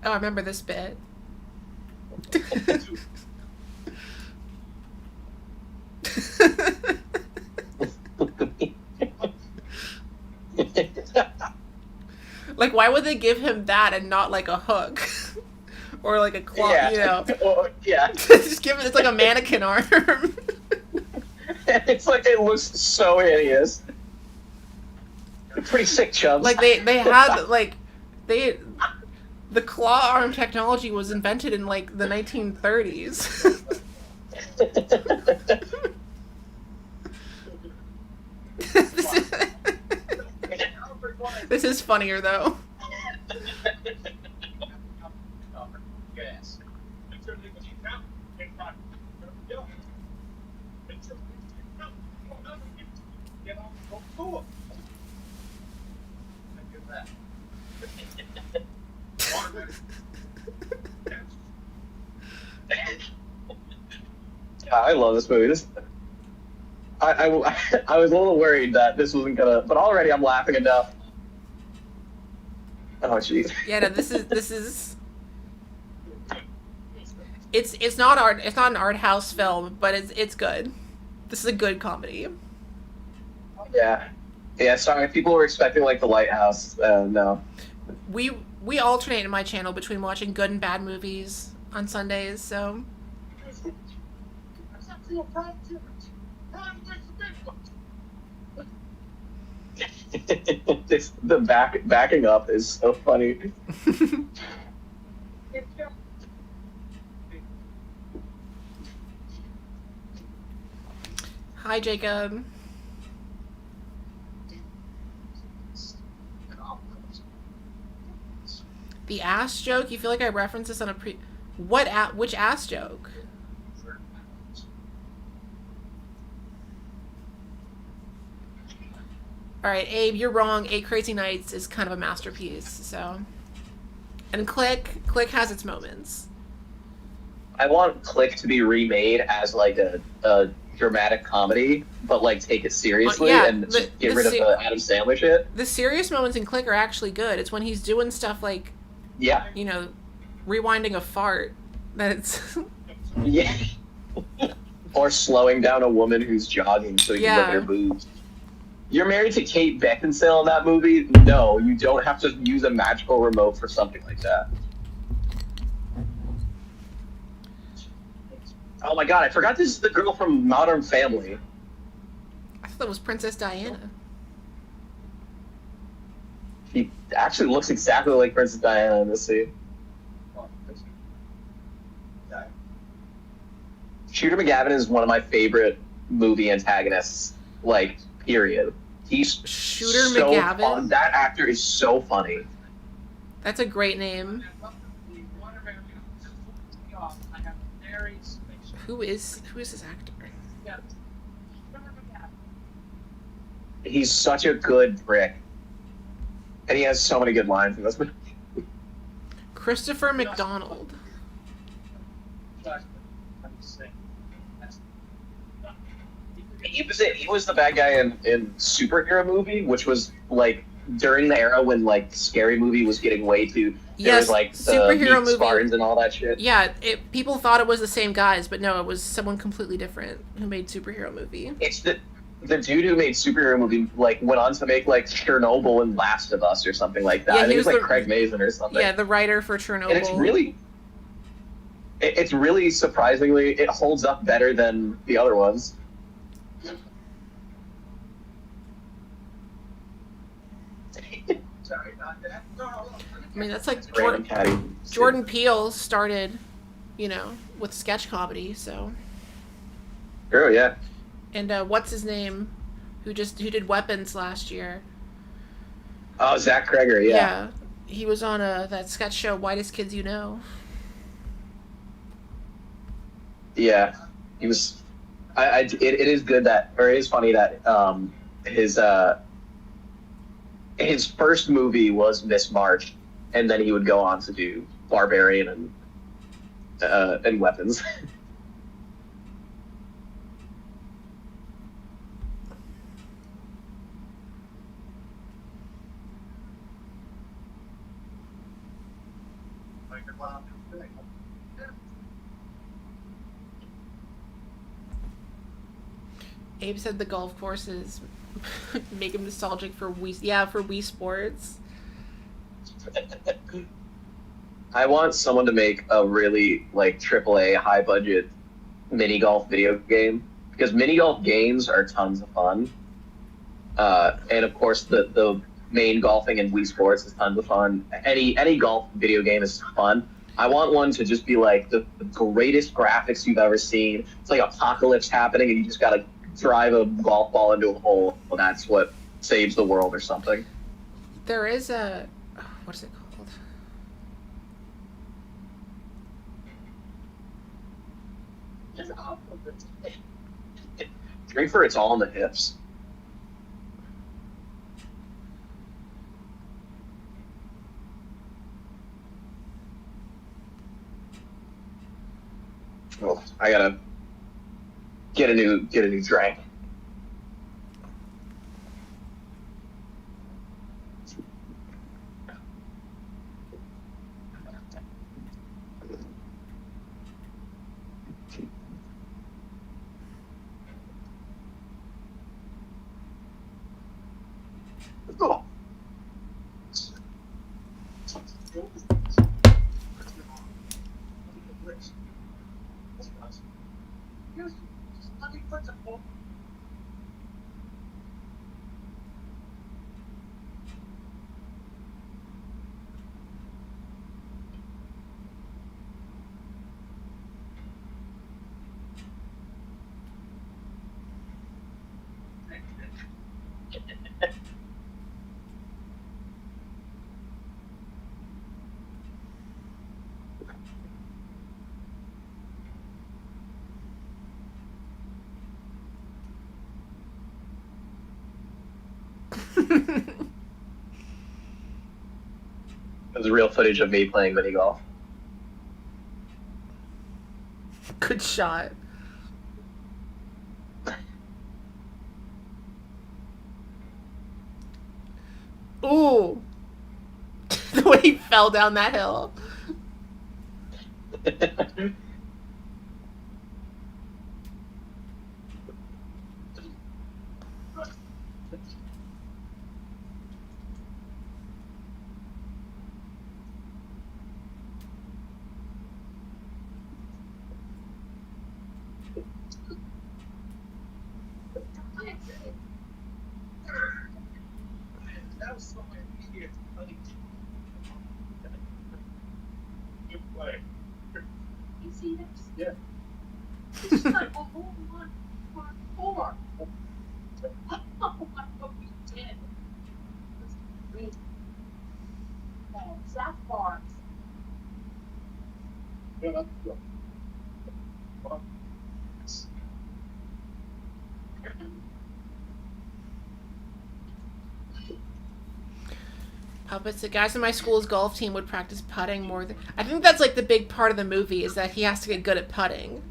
[SPEAKER 1] Oh, I remember this bit. Like, why would they give him that and not like a hook or like a claw?
[SPEAKER 2] Yeah.
[SPEAKER 1] You know,
[SPEAKER 2] Oh, yeah.
[SPEAKER 1] just give it. It's like a mannequin arm.
[SPEAKER 2] It's like it looks so hideous. You're pretty sick, Chubbs.
[SPEAKER 1] Like they had like they the claw arm technology was invented in like the 1930s. This is funnier though.
[SPEAKER 4] Yes.
[SPEAKER 2] Yeah, I love this movie. I was a little worried that this wasn't gonna, but already I'm laughing enough. Oh jeez.
[SPEAKER 1] Yeah, no, this is. It's not art. It's not an art house film, but it's good. This is a good comedy.
[SPEAKER 2] Yeah. Yeah, sorry, people were expecting like The Lighthouse. No.
[SPEAKER 1] We alternate in my channel between watching good and bad movies on Sundays, so.
[SPEAKER 2] The backing up is so funny.
[SPEAKER 1] Hi, Jacob. The ass joke? You feel like I referenced this on a which ass joke? Alright, Abe, you're wrong. 8 Crazy Nights is kind of a masterpiece, so. And Click has its moments.
[SPEAKER 2] I want Click to be remade as like a dramatic comedy, but like take it seriously and just get rid of the Adam Sandler shit.
[SPEAKER 1] The serious moments in Click are actually good. It's when he's doing stuff like,
[SPEAKER 2] yeah,
[SPEAKER 1] you know, rewinding a fart that it's.
[SPEAKER 2] Yeah. Or slowing down a woman who's jogging so you can look at her boobs. You're married to Kate Beckinsale in that movie? No, you don't have to use a magical remote for something like that. Oh my god, I forgot this is the girl from Modern Family.
[SPEAKER 1] I thought that was Princess Diana.
[SPEAKER 2] She actually looks exactly like Princess Diana in this scene. Shooter McGavin is one of my favorite movie antagonists, like, period. He's
[SPEAKER 1] Shooter
[SPEAKER 2] so
[SPEAKER 1] McGavin?
[SPEAKER 2] fun. That actor is so funny.
[SPEAKER 1] That's a great name. Who is this actor?
[SPEAKER 2] He's such a good prick. And he has so many good lines in this movie.
[SPEAKER 1] Christopher McDonald.
[SPEAKER 2] He was the bad guy in Superhero Movie, which was like during the era when like Scary Movie was getting way too. There
[SPEAKER 1] Yes,
[SPEAKER 2] was like the
[SPEAKER 1] Superhero
[SPEAKER 2] meat
[SPEAKER 1] Movie.
[SPEAKER 2] Spartans and all that shit.
[SPEAKER 1] Yeah, people thought it was the same guys, but no, it was someone completely different who made Superhero Movie.
[SPEAKER 2] It's the dude who made Superhero Movie like went on to make like Chernobyl and Last of Us or something like that.
[SPEAKER 1] Yeah,
[SPEAKER 2] I think
[SPEAKER 1] he
[SPEAKER 2] it was
[SPEAKER 1] was
[SPEAKER 2] like
[SPEAKER 1] the-
[SPEAKER 2] Craig Mazin or something.
[SPEAKER 1] Yeah, the writer for Chernobyl.
[SPEAKER 2] And it's really surprisingly, it holds up better than the other ones.
[SPEAKER 1] I mean, that's like
[SPEAKER 2] Random catty.
[SPEAKER 1] Jordan Peele started, with sketch comedy. So,
[SPEAKER 2] Oh yeah.
[SPEAKER 1] and what's his name, who did Weapons last year?
[SPEAKER 2] Oh, Zach Kreger. Yeah.
[SPEAKER 1] He was on that sketch show, Whitest Kids You Know.
[SPEAKER 2] Yeah, he was. It is good that, or it is funny that his first movie was Miss March, and then he would go on to do Barbarian and Weapons.
[SPEAKER 1] Abe said the golf courses make him nostalgic for Wii Sports.
[SPEAKER 2] I want someone to make a really like AAA high budget mini golf video game, because mini golf games are tons of fun. And of course the main golfing and Wii Sports is tons of fun. Any golf video game is fun. I want one to just be like the greatest graphics you've ever seen. It's like apocalypse happening and you just gotta drive a golf ball into a hole, and that's what saves the world or something.
[SPEAKER 1] There is what is it called?
[SPEAKER 2] Drink for It's All in the Hips. Oh, I gotta get a new drink. Oh. It was real footage of me playing mini golf.
[SPEAKER 1] Good shot. Ooh. The way he fell down that hill.
[SPEAKER 4] That was so immediate. Good play.
[SPEAKER 5] You see this?
[SPEAKER 4] Yeah.
[SPEAKER 5] It's like a whole lot more. Oh, what we did. It's great. Zach Barnes.
[SPEAKER 4] Yeah, that's good. Well,
[SPEAKER 1] Puppets. The guys in my school's golf team would practice putting more than. I think that's like the big part of the movie is that he has to get good at putting.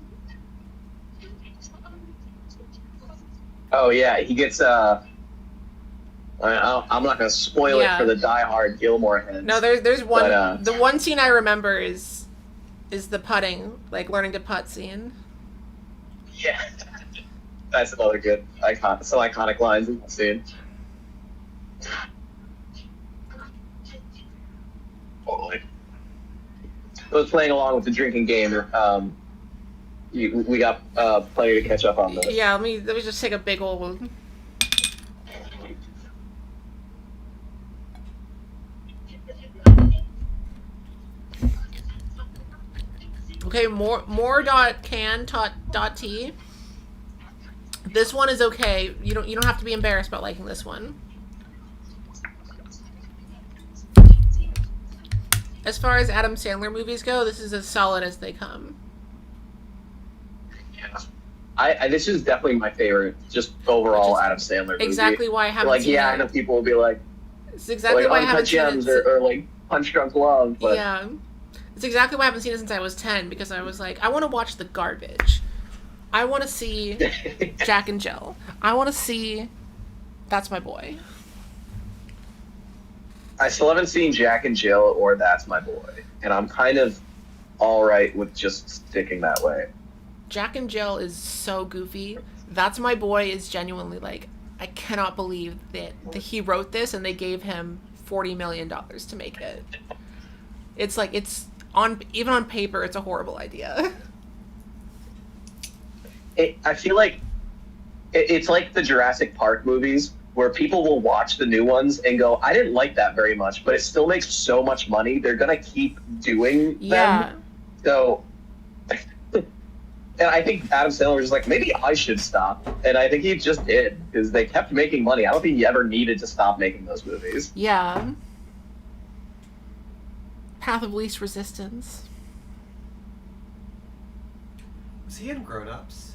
[SPEAKER 2] Oh yeah, he gets I'm not gonna spoil it for the diehard Gilmore heads.
[SPEAKER 1] No, there's one.
[SPEAKER 2] But,
[SPEAKER 1] the one scene I remember is the putting, like learning to putt scene.
[SPEAKER 2] Yeah, that's another good iconic lines in the scene. Totally. I was playing along with the drinking game. We got plenty to catch up on this.
[SPEAKER 1] Yeah, let me just take a big old. Okay, more dot can dot t. This one is okay. You don't have to be embarrassed about liking this one. As far as Adam Sandler movies go, this is as solid as they come.
[SPEAKER 2] Yeah. This is definitely my favorite, just overall Adam Sandler movie.
[SPEAKER 1] Exactly why I haven't seen it.
[SPEAKER 2] I know people will be like,
[SPEAKER 1] it's exactly why I haven't seen
[SPEAKER 2] it. Or like Punch Drunk Love. But...
[SPEAKER 1] Yeah. It's exactly why I haven't seen it since I was 10, because I was like, I want to watch the garbage. I want to see Jack and Jill. I want to see That's My Boy.
[SPEAKER 2] I still haven't seen Jack and Jill or That's My Boy, and I'm kind of all right with just sticking that way.
[SPEAKER 1] Jack and Jill is so goofy. That's My Boy is genuinely like, I cannot believe that he wrote this and they gave him $40 million to make it. It's like, even on paper, it's a horrible idea.
[SPEAKER 2] I feel like it's like the Jurassic Park movies, where people will watch the new ones and go, I didn't like that very much, but it still makes so much money, they're going to keep doing them. So, and I think Adam Sandler was like, maybe I should stop. And I think he just did, because they kept making money. I don't think he ever needed to stop making those movies.
[SPEAKER 1] Yeah. Path of Least Resistance.
[SPEAKER 3] Was he in Grown Ups?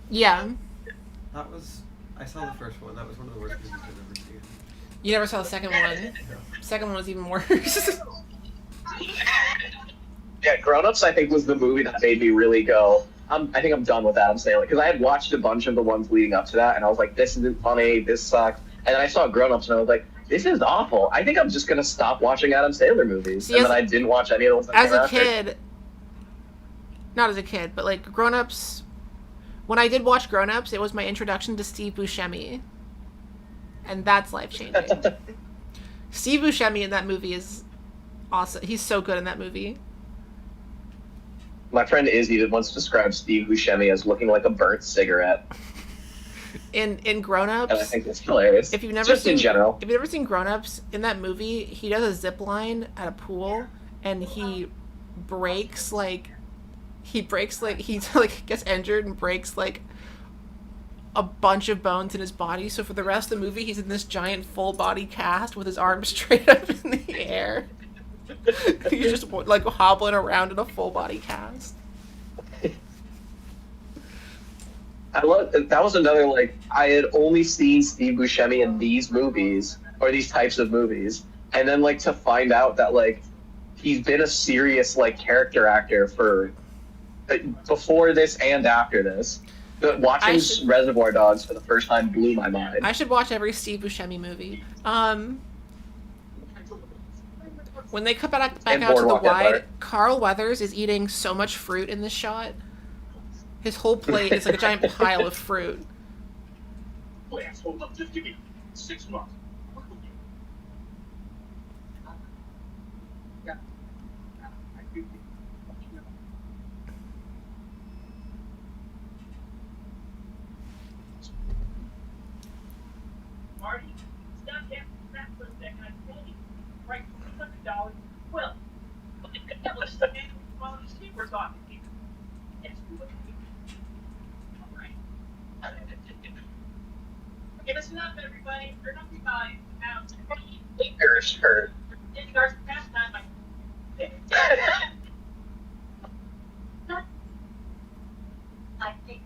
[SPEAKER 1] Yeah.
[SPEAKER 3] I saw the first one. That was one of the worst movies I've ever seen.
[SPEAKER 1] You never saw the second one?
[SPEAKER 3] No.
[SPEAKER 1] Second one was even worse.
[SPEAKER 2] Yeah, Grown Ups, I think, was the movie that made me really go, I think I'm done with Adam Sandler. Because I had watched a bunch of the ones leading up to that, and I was like, this isn't funny, this sucks. And then I saw Grown Ups, and I was like, this is awful. I think I'm just going to stop watching Adam Sandler movies.
[SPEAKER 1] See,
[SPEAKER 2] and then I didn't watch any of the ones that
[SPEAKER 1] as
[SPEAKER 2] came
[SPEAKER 1] a
[SPEAKER 2] after.
[SPEAKER 1] kid, not as a kid, but like Grown Ups, when I did watch Grown Ups, it was my introduction to Steve Buscemi. And that's life-changing. Steve Buscemi in that movie is awesome. He's so good in that movie.
[SPEAKER 2] My friend Izzy once described Steve Buscemi as looking like a burnt cigarette.
[SPEAKER 1] In Grown Ups,
[SPEAKER 2] And I think that's hilarious.
[SPEAKER 1] If you've never
[SPEAKER 2] just
[SPEAKER 1] seen,
[SPEAKER 2] in general.
[SPEAKER 1] If you've never seen Grown Ups, in that movie, he does a zip line at a pool, and he breaks like he gets injured and breaks like a bunch of bones in his body. So for the rest of the movie, he's in this giant full body cast with his arms straight up in the air. He's just like hobbling around in a full body cast.
[SPEAKER 2] I love that. Was another, like, I had only seen Steve Buscemi in these movies or these types of movies, and then like to find out that like he's been a serious like character actor for before this and after this. But watching Reservoir Dogs for the first time blew my mind.
[SPEAKER 1] I should watch every Steve Buscemi movie. When they come back out to the wide, Carl Weathers is eating so much fruit in this shot. His whole plate is like a giant pile of fruit.
[SPEAKER 4] Oh, asshole, look, just give me 6 months.
[SPEAKER 5] talking to you. Yes, we would. All right. Okay, listen up, everybody. Turn up your volume. Now,
[SPEAKER 2] Fingers hurt.
[SPEAKER 5] getting ours past time. I think.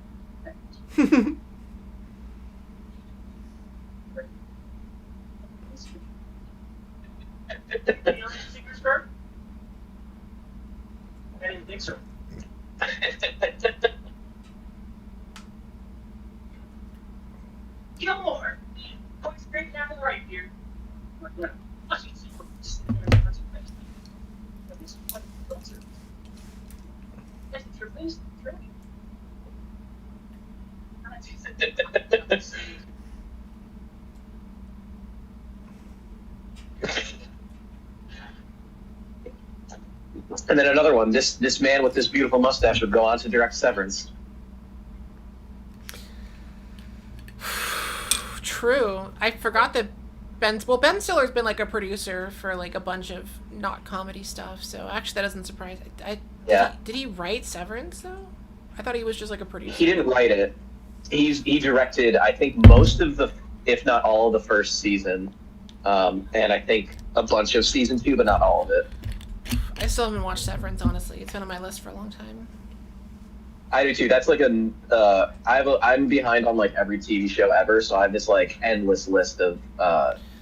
[SPEAKER 5] Any other singers hurt? I didn't think so. Gilmore! Going straight down to the right here.
[SPEAKER 2] And then another one. This man with this beautiful mustache would go on to direct Severance.
[SPEAKER 1] True. I forgot that Ben Stiller's been like a producer for like a bunch of not comedy stuff, so actually that doesn't surprise me.
[SPEAKER 2] Yeah.
[SPEAKER 1] Did he write Severance though? I thought he was just like a producer.
[SPEAKER 2] He didn't write it. He directed, I think, most of the, if not all of the first season, and I think a bunch of season 2, but not all of it.
[SPEAKER 1] I still haven't watched Severance, honestly. It's been on my list for a long time.
[SPEAKER 2] I do too. That's like I'm behind on like every TV show ever, so I have this like endless list of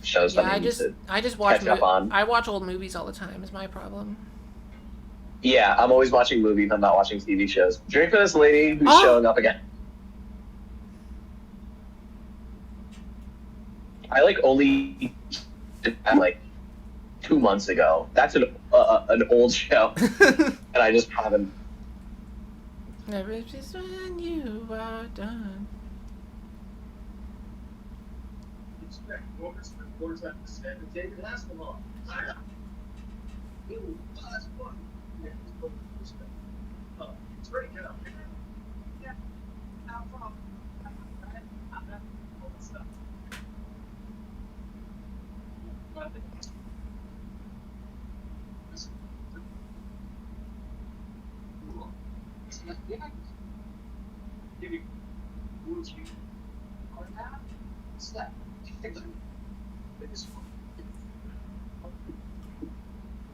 [SPEAKER 2] shows that I need to
[SPEAKER 1] I just watch
[SPEAKER 2] catch up on.
[SPEAKER 1] I watch old movies all the time. Is my problem.
[SPEAKER 2] Yeah, I'm always watching movies. I'm not watching TV shows. Drink for this lady who's showing up again. I like only like 2 months ago. That's an old show, and I just haven't.
[SPEAKER 1] Never just when you are done.
[SPEAKER 4] Expect Morris reports that the standard David Hasselhoff. Ooh, that's fun. Yeah, it's both respect. It's ready now. Yeah. How from? I'm not all that stuff. Nothing. Listen. Yeah. Give you would you or not? Step. Biggest one.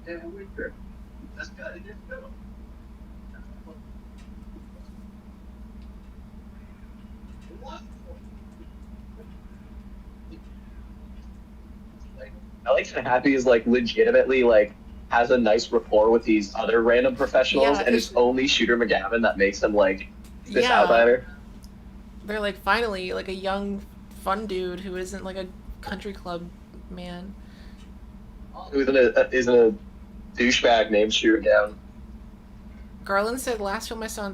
[SPEAKER 4] And we're good. That's good. It didn't go.
[SPEAKER 2] I like that Happy is like legitimately like has a nice rapport with these other random professionals,
[SPEAKER 1] Yeah,
[SPEAKER 2] and it's only Shooter McGavin that makes him like this
[SPEAKER 1] Yeah.
[SPEAKER 2] outsider.
[SPEAKER 1] They're like finally like a young, fun dude who isn't like a country club man.
[SPEAKER 2] Who isn't a douchebag named Shooter McGavin.
[SPEAKER 1] Garland said last film I saw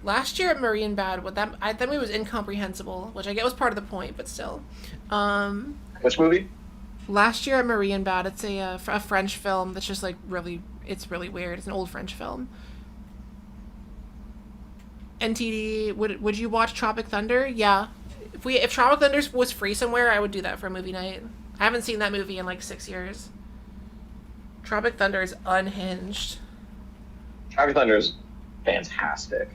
[SPEAKER 1] last year at Marienbad. That movie was incomprehensible, which I get was part of the point, but still.
[SPEAKER 2] Which movie?
[SPEAKER 1] Last year at Marienbad, it's a French film that's just like it's really weird. It's an old French film. NTD, would you watch Tropic Thunder? Yeah. If Tropic Thunder was free somewhere, I would do that for a movie night. I haven't seen that movie in like 6 years. Tropic Thunder is unhinged.
[SPEAKER 2] Tropic Thunder is fantastic.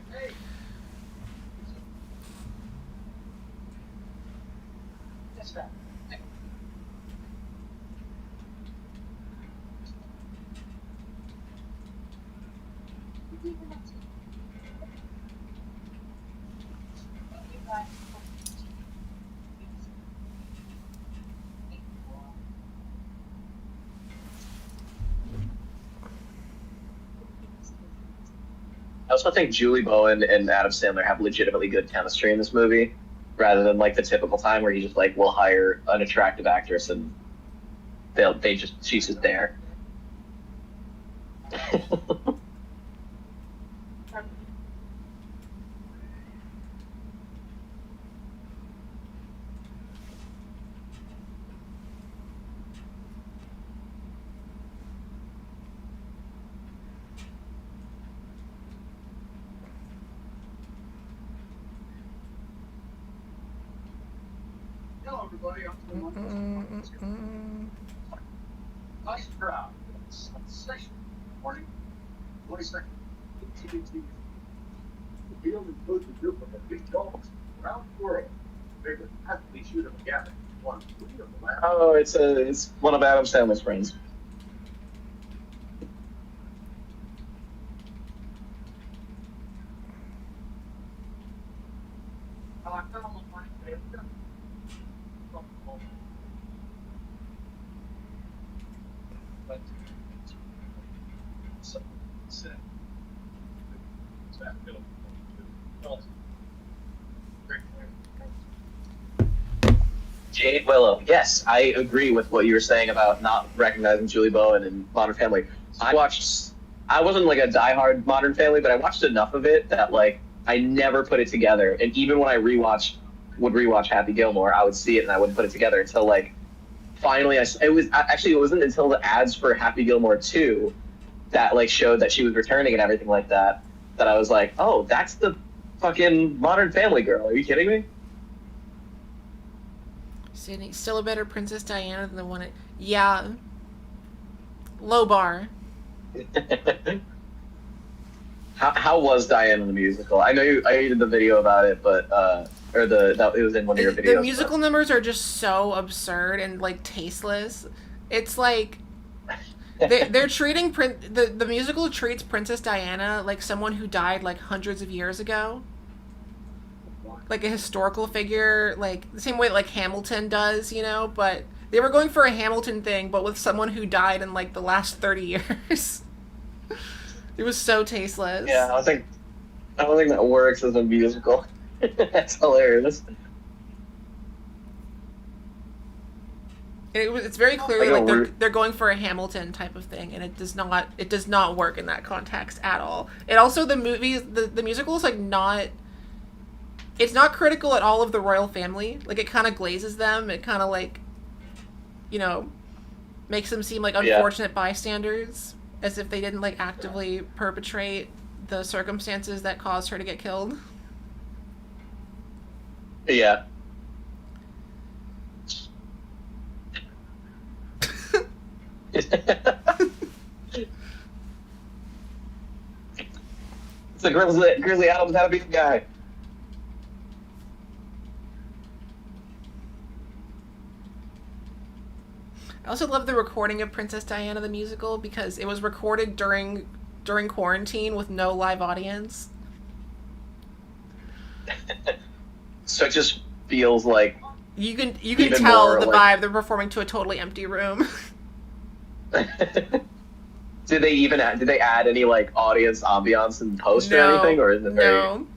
[SPEAKER 5] That's right.
[SPEAKER 2] I also think Julie Bowen and Adam Sandler have legitimately good chemistry in this movie, rather than like the typical time where you just like will hire an attractive actress and she's just there.
[SPEAKER 4] Hello, everybody. I'm nice crowd. Session. Morning. 22nd. TNT. The field includes a group of big dogs around the world. They could happily shoot them together. One three of the last.
[SPEAKER 2] Oh, it's one of Adam Sandler's friends. Jade Willow. Yes, I agree with what you were saying about not recognizing Julie Bowen in Modern Family. I wasn't like a diehard Modern Family, but I watched enough of it that like I never put it together. And even when I would rewatch Happy Gilmore, I would see it and I wouldn't put it together until like finally it wasn't until the ads for Happy Gilmore 2 that like showed that she was returning and everything like that I was like, oh, that's the fucking Modern Family girl. Are you kidding me?
[SPEAKER 1] Sydney, still a better Princess Diana than the one yeah. Low bar.
[SPEAKER 2] How was Diana the musical? I know you did the video about it, but it was in one of your videos.
[SPEAKER 1] The musical numbers are just so absurd and like tasteless. It's like they're treating the musical treats Princess Diana like someone who died like hundreds of years ago. Like a historical figure, like the same way like Hamilton does, you know, but they were going for a Hamilton thing, but with someone who died in like the last 30 years. It was so tasteless.
[SPEAKER 2] Yeah, I don't think that works as a musical. That's hilarious.
[SPEAKER 1] It's very clearly like they're going for a Hamilton type of thing, and it does not work in that context at all. It also the musical is like not. It's not critical at all of the royal family. Like, it kind of glazes them. It kind of, like, you know, makes them seem like unfortunate bystanders, as if they didn't, like, actively perpetrate the circumstances that caused her to get killed.
[SPEAKER 2] Yeah. It's a Grizzly Adams had to be the guy.
[SPEAKER 1] I also love the recording of Princess Diana the musical because it was recorded during quarantine with no live audience.
[SPEAKER 2] So it just feels like
[SPEAKER 1] you can tell the vibe. They're performing to a totally empty room.
[SPEAKER 2] Did they add any like audience ambiance in post or anything, or is it very...
[SPEAKER 1] No,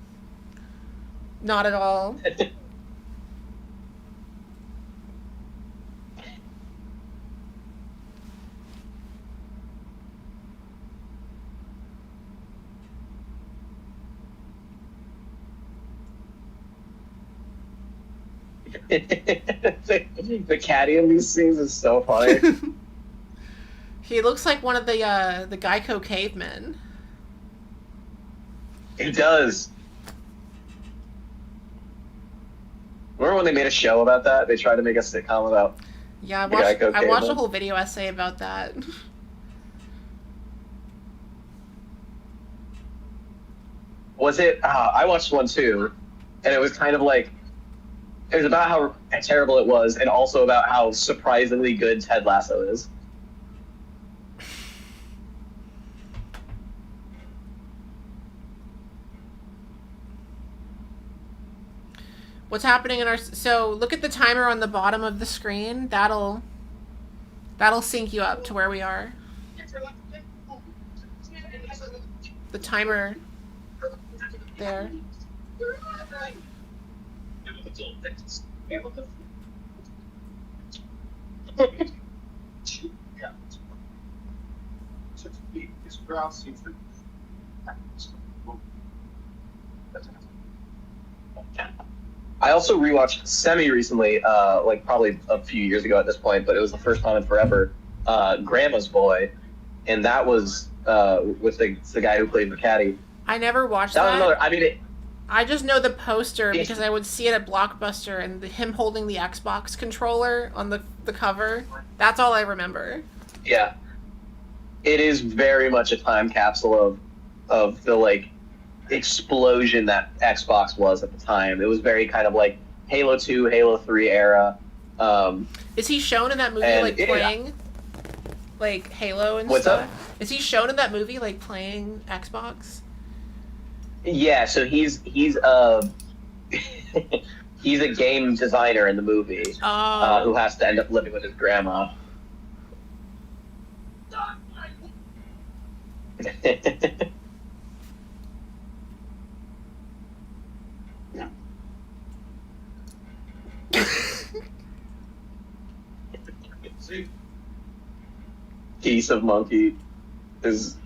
[SPEAKER 1] not at all.
[SPEAKER 2] The caddy in these scenes is so funny.
[SPEAKER 1] He looks like one of the Geico cavemen.
[SPEAKER 2] He does. Remember when they made a show about that? They tried to make a sitcom about.
[SPEAKER 1] Yeah, I watched a whole video essay about that.
[SPEAKER 2] Was it? I watched one too, and it was kind of like. It was about how terrible it was, and also about how surprisingly good Ted Lasso is.
[SPEAKER 1] What's happening in our... So, look at the timer on the bottom of the screen. That'll sync you up to where we are. The timer there.
[SPEAKER 4] This crowd seems to.
[SPEAKER 2] I also rewatched Semi recently, like probably a few years ago at this point, but it was the first time in forever. Grandma's Boy, and that was with the guy who played the caddy.
[SPEAKER 1] I never watched that.
[SPEAKER 2] That was another. I mean,
[SPEAKER 1] I just know the poster because I would see it at Blockbuster and him holding the Xbox controller on the cover. That's all I remember.
[SPEAKER 2] Yeah. It is very much a time capsule of of the like explosion that Xbox was at the time. It was very kind of like Halo 2, Halo 3 era.
[SPEAKER 1] Is he shown in that movie
[SPEAKER 2] And
[SPEAKER 1] like
[SPEAKER 2] it-
[SPEAKER 1] playing like Halo and
[SPEAKER 2] What's
[SPEAKER 1] stuff?
[SPEAKER 2] up?
[SPEAKER 1] Is he shown in that movie like playing Xbox?
[SPEAKER 2] Yeah, so he's he's a game designer in the movie
[SPEAKER 1] Oh.
[SPEAKER 2] who has to end up living with his grandma.
[SPEAKER 4] See,
[SPEAKER 2] Piece of monkey is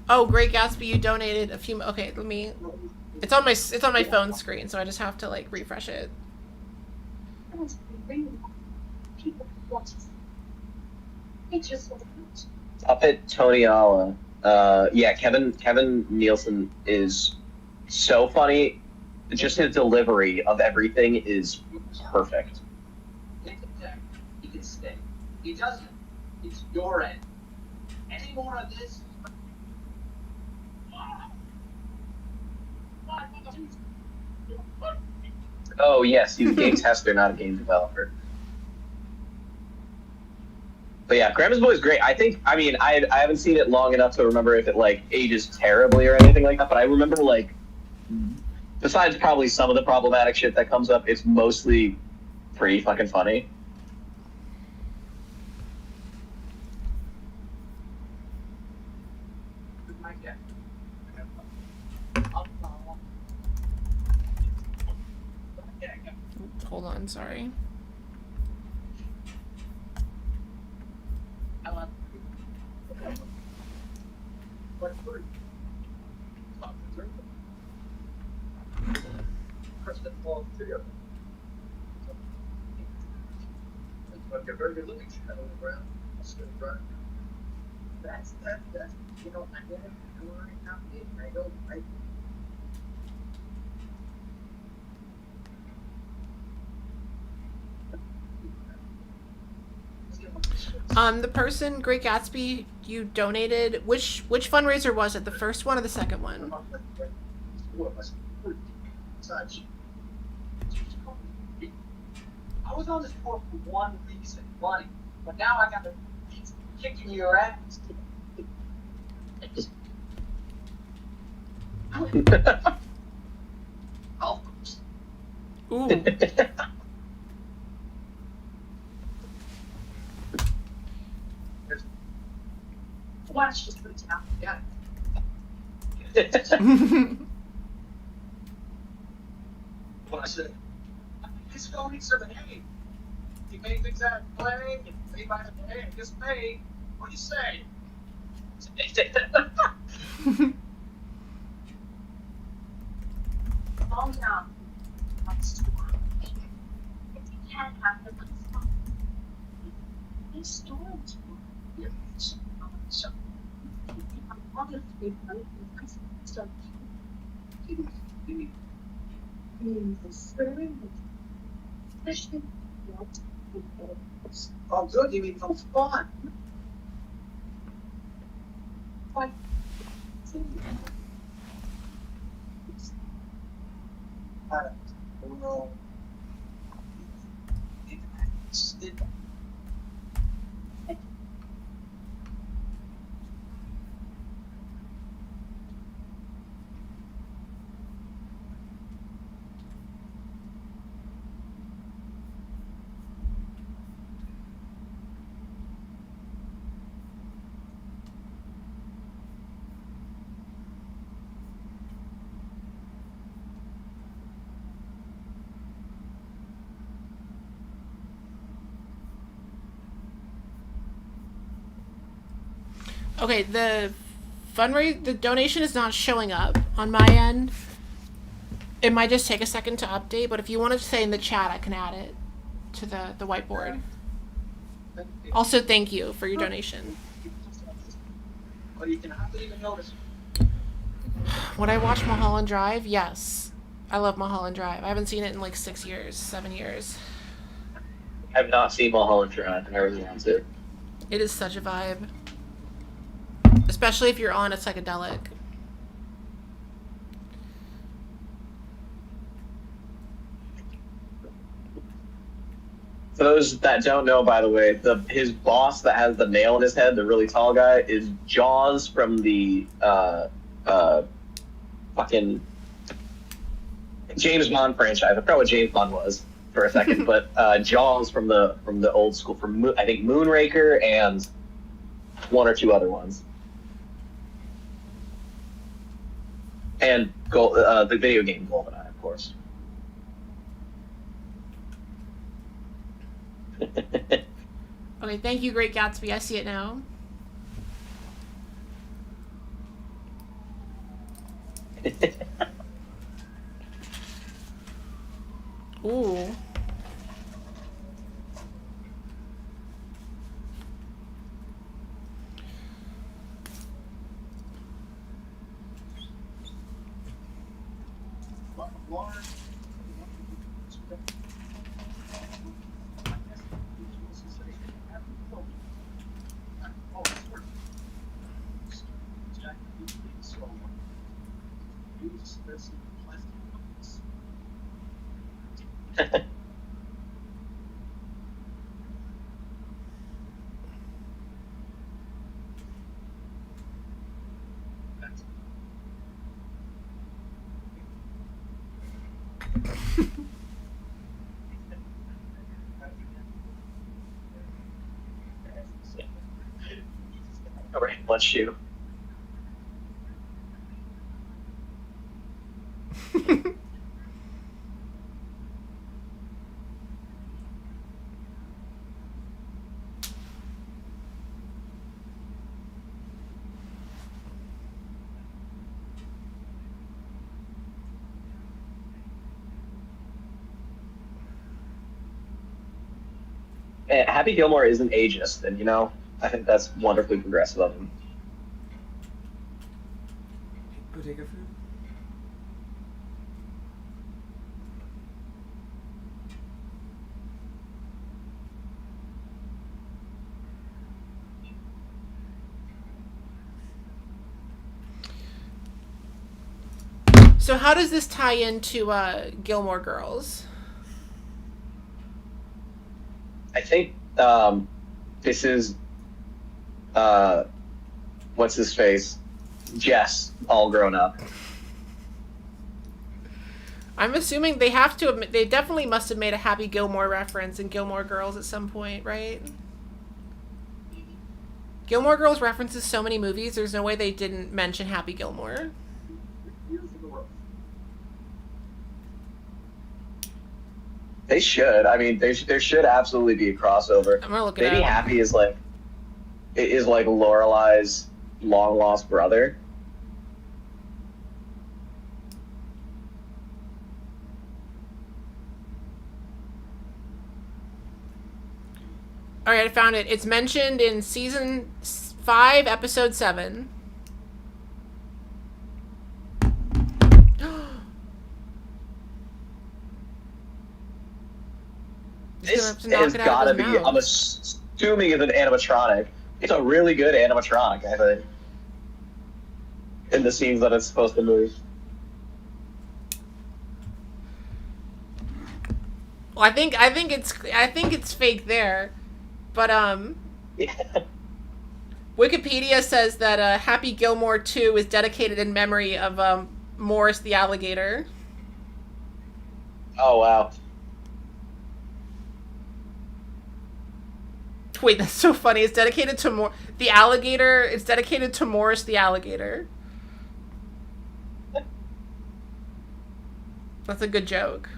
[SPEAKER 1] Oh, Great Gatsby, you donated a few. Okay, let me. It's on my phone screen, so I just have to like refresh it.
[SPEAKER 2] up at Tony Alla. Yeah, Kevin Nielsen is so funny. Just his delivery of everything is perfect.
[SPEAKER 4] he can stay. He doesn't. It's your end. Any more of this?
[SPEAKER 2] Oh yes, he's a game tester, not a game developer. But yeah, Grandma's Boy is great. I haven't seen it long enough to remember if it like ages terribly or anything like that. But I remember like, besides probably some of the problematic shit that comes up, it's mostly pretty fucking funny.
[SPEAKER 1] Hold on, sorry.
[SPEAKER 4] But you're very good looking. Shadow on the ground. That's you know, I get it. I'm already happy. I don't
[SPEAKER 1] The person Great Gatsby, you donated. Which fundraiser was it? The first one or the second one?
[SPEAKER 4] Touch. I was on this tour for one reason, money. But now I got to kicking your ass. Golf course.
[SPEAKER 1] Ooh.
[SPEAKER 4] Watch just put it down. Yeah. What I said. Just go eat some hay. You make things out of play, and pay by the day, and just pay. What do you say?
[SPEAKER 5] Calm down. You can't have the response. These storms.
[SPEAKER 4] Yeah. So, oh, good. You mean from fun? Like, I don't know.
[SPEAKER 1] Okay, the donation is not showing up on my end. It might just take a second to update, but if you want to say in the chat, I can add it to the whiteboard. Also, thank you for your donation.
[SPEAKER 4] Well, you can hardly even notice.
[SPEAKER 1] Would I watch Mulholland Drive? Yes. I love Mulholland Drive. I haven't seen it in like 6 years, 7 years.
[SPEAKER 2] I've not seen Mulholland Drive, and I really want to.
[SPEAKER 1] It is such a vibe. Especially if you're on a psychedelic.
[SPEAKER 2] For those that don't know, by the way, his boss that has the nail in his head, the really tall guy, is Jaws from the fucking James Bond franchise. I forgot what James Bond was for a second, but Jaws from the old school, from I think Moonraker and one or two other ones, and the video game GoldenEye, of course.
[SPEAKER 1] Okay, thank you, Great Gatsby. I see it now. Ooh.
[SPEAKER 2] All right, let's shoot. Happy Gilmore isn't ageist, and I think that's wonderfully progressive of him.
[SPEAKER 3] Bodega food?
[SPEAKER 1] So how does this tie into Gilmore Girls?
[SPEAKER 2] I think this is what's his face? Jess, all grown up.
[SPEAKER 1] I'm assuming they have to. They definitely must have made a Happy Gilmore reference in Gilmore Girls at some point, right? Gilmore Girls references so many movies. There's no way they didn't mention Happy Gilmore.
[SPEAKER 2] They should. I mean, there should absolutely be a crossover.
[SPEAKER 1] I'm gonna look it
[SPEAKER 2] Maybe
[SPEAKER 1] up.
[SPEAKER 2] Happy is like Lorelai's long lost brother.
[SPEAKER 1] All right, I found it. It's mentioned in season 5, episode 7.
[SPEAKER 2] This has got to be, I'm assuming, it's an animatronic. It's a really good animatronic, I think, in the scenes that it's supposed to move.
[SPEAKER 1] Well, I think it's fake there, but
[SPEAKER 2] Yeah.
[SPEAKER 1] Wikipedia says that Happy Gilmore 2 is dedicated in memory of Morris the alligator.
[SPEAKER 2] Oh, wow.
[SPEAKER 1] Wait, that's so funny. It's dedicated to the alligator. It's dedicated to Morris the alligator. That's a good joke.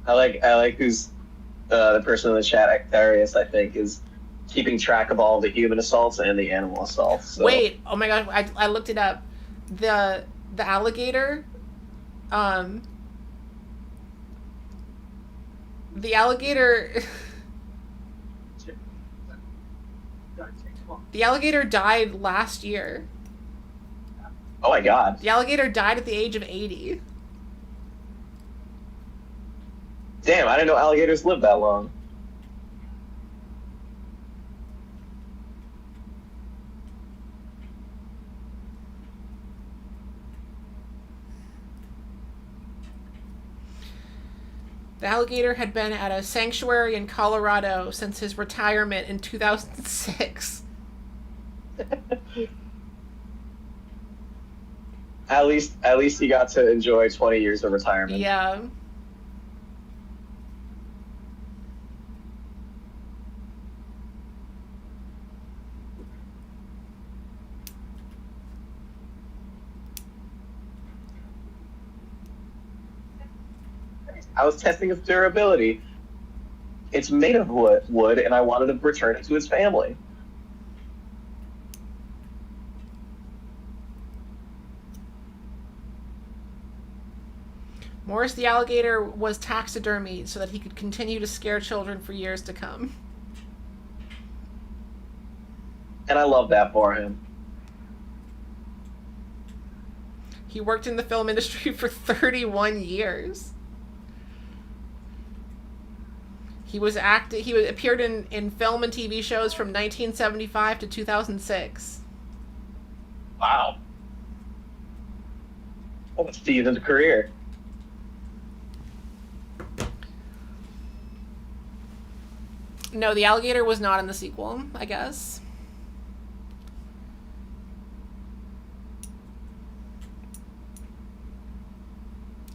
[SPEAKER 2] I like who's the person in the chat, Darius, I think, is keeping track of all the human assaults and the animal assaults. So.
[SPEAKER 1] Wait, oh my gosh, I looked it up. The alligator, the alligator. The alligator died last year.
[SPEAKER 2] Oh my god.
[SPEAKER 1] The alligator died at the age of 80.
[SPEAKER 2] Damn, I didn't know alligators lived that long.
[SPEAKER 1] The alligator had been at a sanctuary in Colorado since his retirement in 2006.
[SPEAKER 2] At least he got to enjoy 20 years of retirement.
[SPEAKER 1] Yeah.
[SPEAKER 2] I was testing its durability. It's made of wood, and I wanted to return it to its family.
[SPEAKER 1] Morris the alligator was taxidermied so that he could continue to scare children for years to come.
[SPEAKER 2] And I love that for him.
[SPEAKER 1] He worked in the film industry for 31 years. He appeared in film and TV shows from 1975 to 2006.
[SPEAKER 2] Wow. Almost seasoned career.
[SPEAKER 1] No, the alligator was not in the sequel, I guess.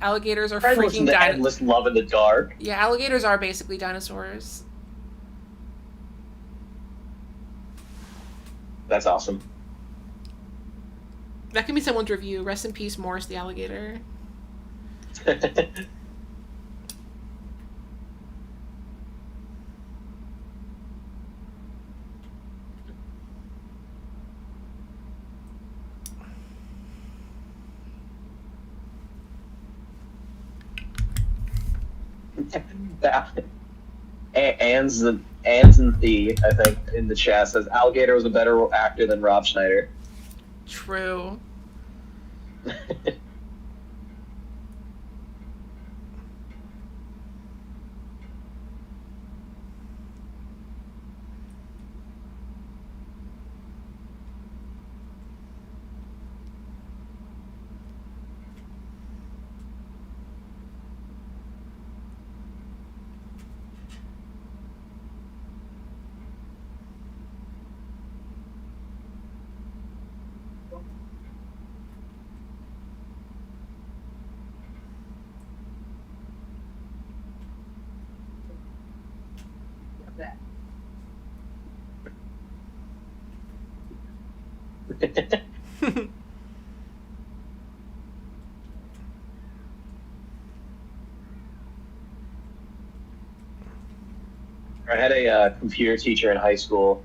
[SPEAKER 1] Alligators are freaking
[SPEAKER 2] dinosaurs. Endless love in the dark.
[SPEAKER 1] Yeah, alligators are basically dinosaurs.
[SPEAKER 2] That's awesome.
[SPEAKER 1] That can be someone's review. Rest in peace, Morris the alligator.
[SPEAKER 2] Anson The, I think, in the chat says alligator was a better actor than Rob Schneider.
[SPEAKER 1] True.
[SPEAKER 5] That.
[SPEAKER 2] I had a computer teacher in high school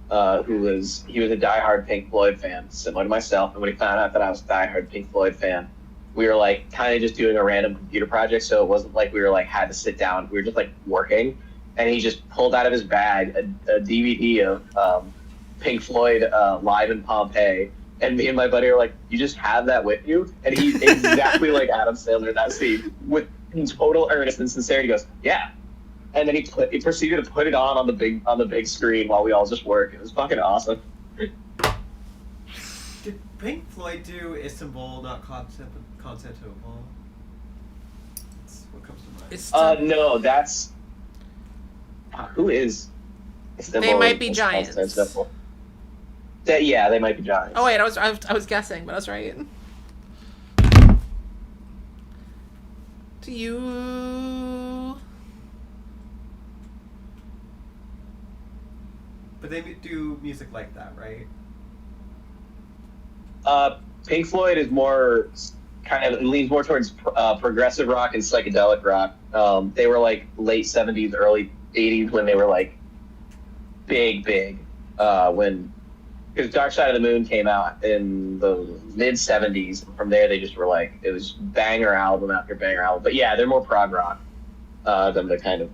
[SPEAKER 2] he was a diehard Pink Floyd fan, similar to myself. And when he found out that I was a diehard Pink Floyd fan, we were like kind of just doing a random computer project. So it wasn't like we were like had to sit down. We were just like working, and he just pulled out of his bag a DVD of Pink Floyd live in Pompeii. And me and my buddy are like, "You just have that with you?" And he's exactly like Adam Sandler in that scene, with in total earnest and sincerity. He goes, "Yeah." And then he proceeded to put it on the big screen while we all just work. It was fucking awesome.
[SPEAKER 3] Did Pink Floyd do Istanbul, not Constantinople? That's what comes to mind.
[SPEAKER 2] No, that's who is Istanbul?
[SPEAKER 1] They might be giants.
[SPEAKER 2] Yeah, they might be giants.
[SPEAKER 1] Oh wait, I was guessing, but I was right. To you.
[SPEAKER 3] But they do music like that, right?
[SPEAKER 2] Pink Floyd is more it leans more towards progressive rock and psychedelic rock. They were like late 70s, early 80s when they were like big, because Dark Side of the Moon came out in the mid 70s. From there, they just were like, it was banger album after banger album. But yeah, they're more prog rock than the kind of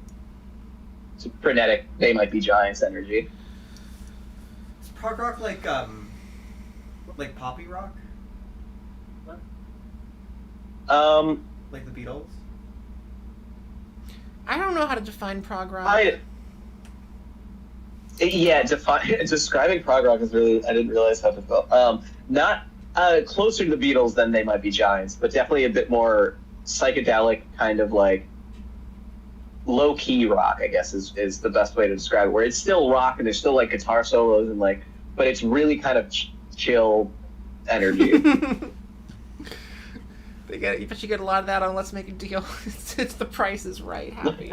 [SPEAKER 2] frenetic, they might be giants energy.
[SPEAKER 3] prog rock like poppy rock? Like the Beatles?
[SPEAKER 1] I don't know how to define prog rock.
[SPEAKER 2] Describing prog rock is really, I didn't realize how difficult. Not closer to the Beatles than They Might Be Giants, but definitely a bit more psychedelic, kind of like low key rock, I guess is the best way to describe it. Where it's still rock and there's still like guitar solos and like, but it's really kind of chill energy.
[SPEAKER 1] But you get a lot of that on Let's Make a Deal. It's The Price is Right happy.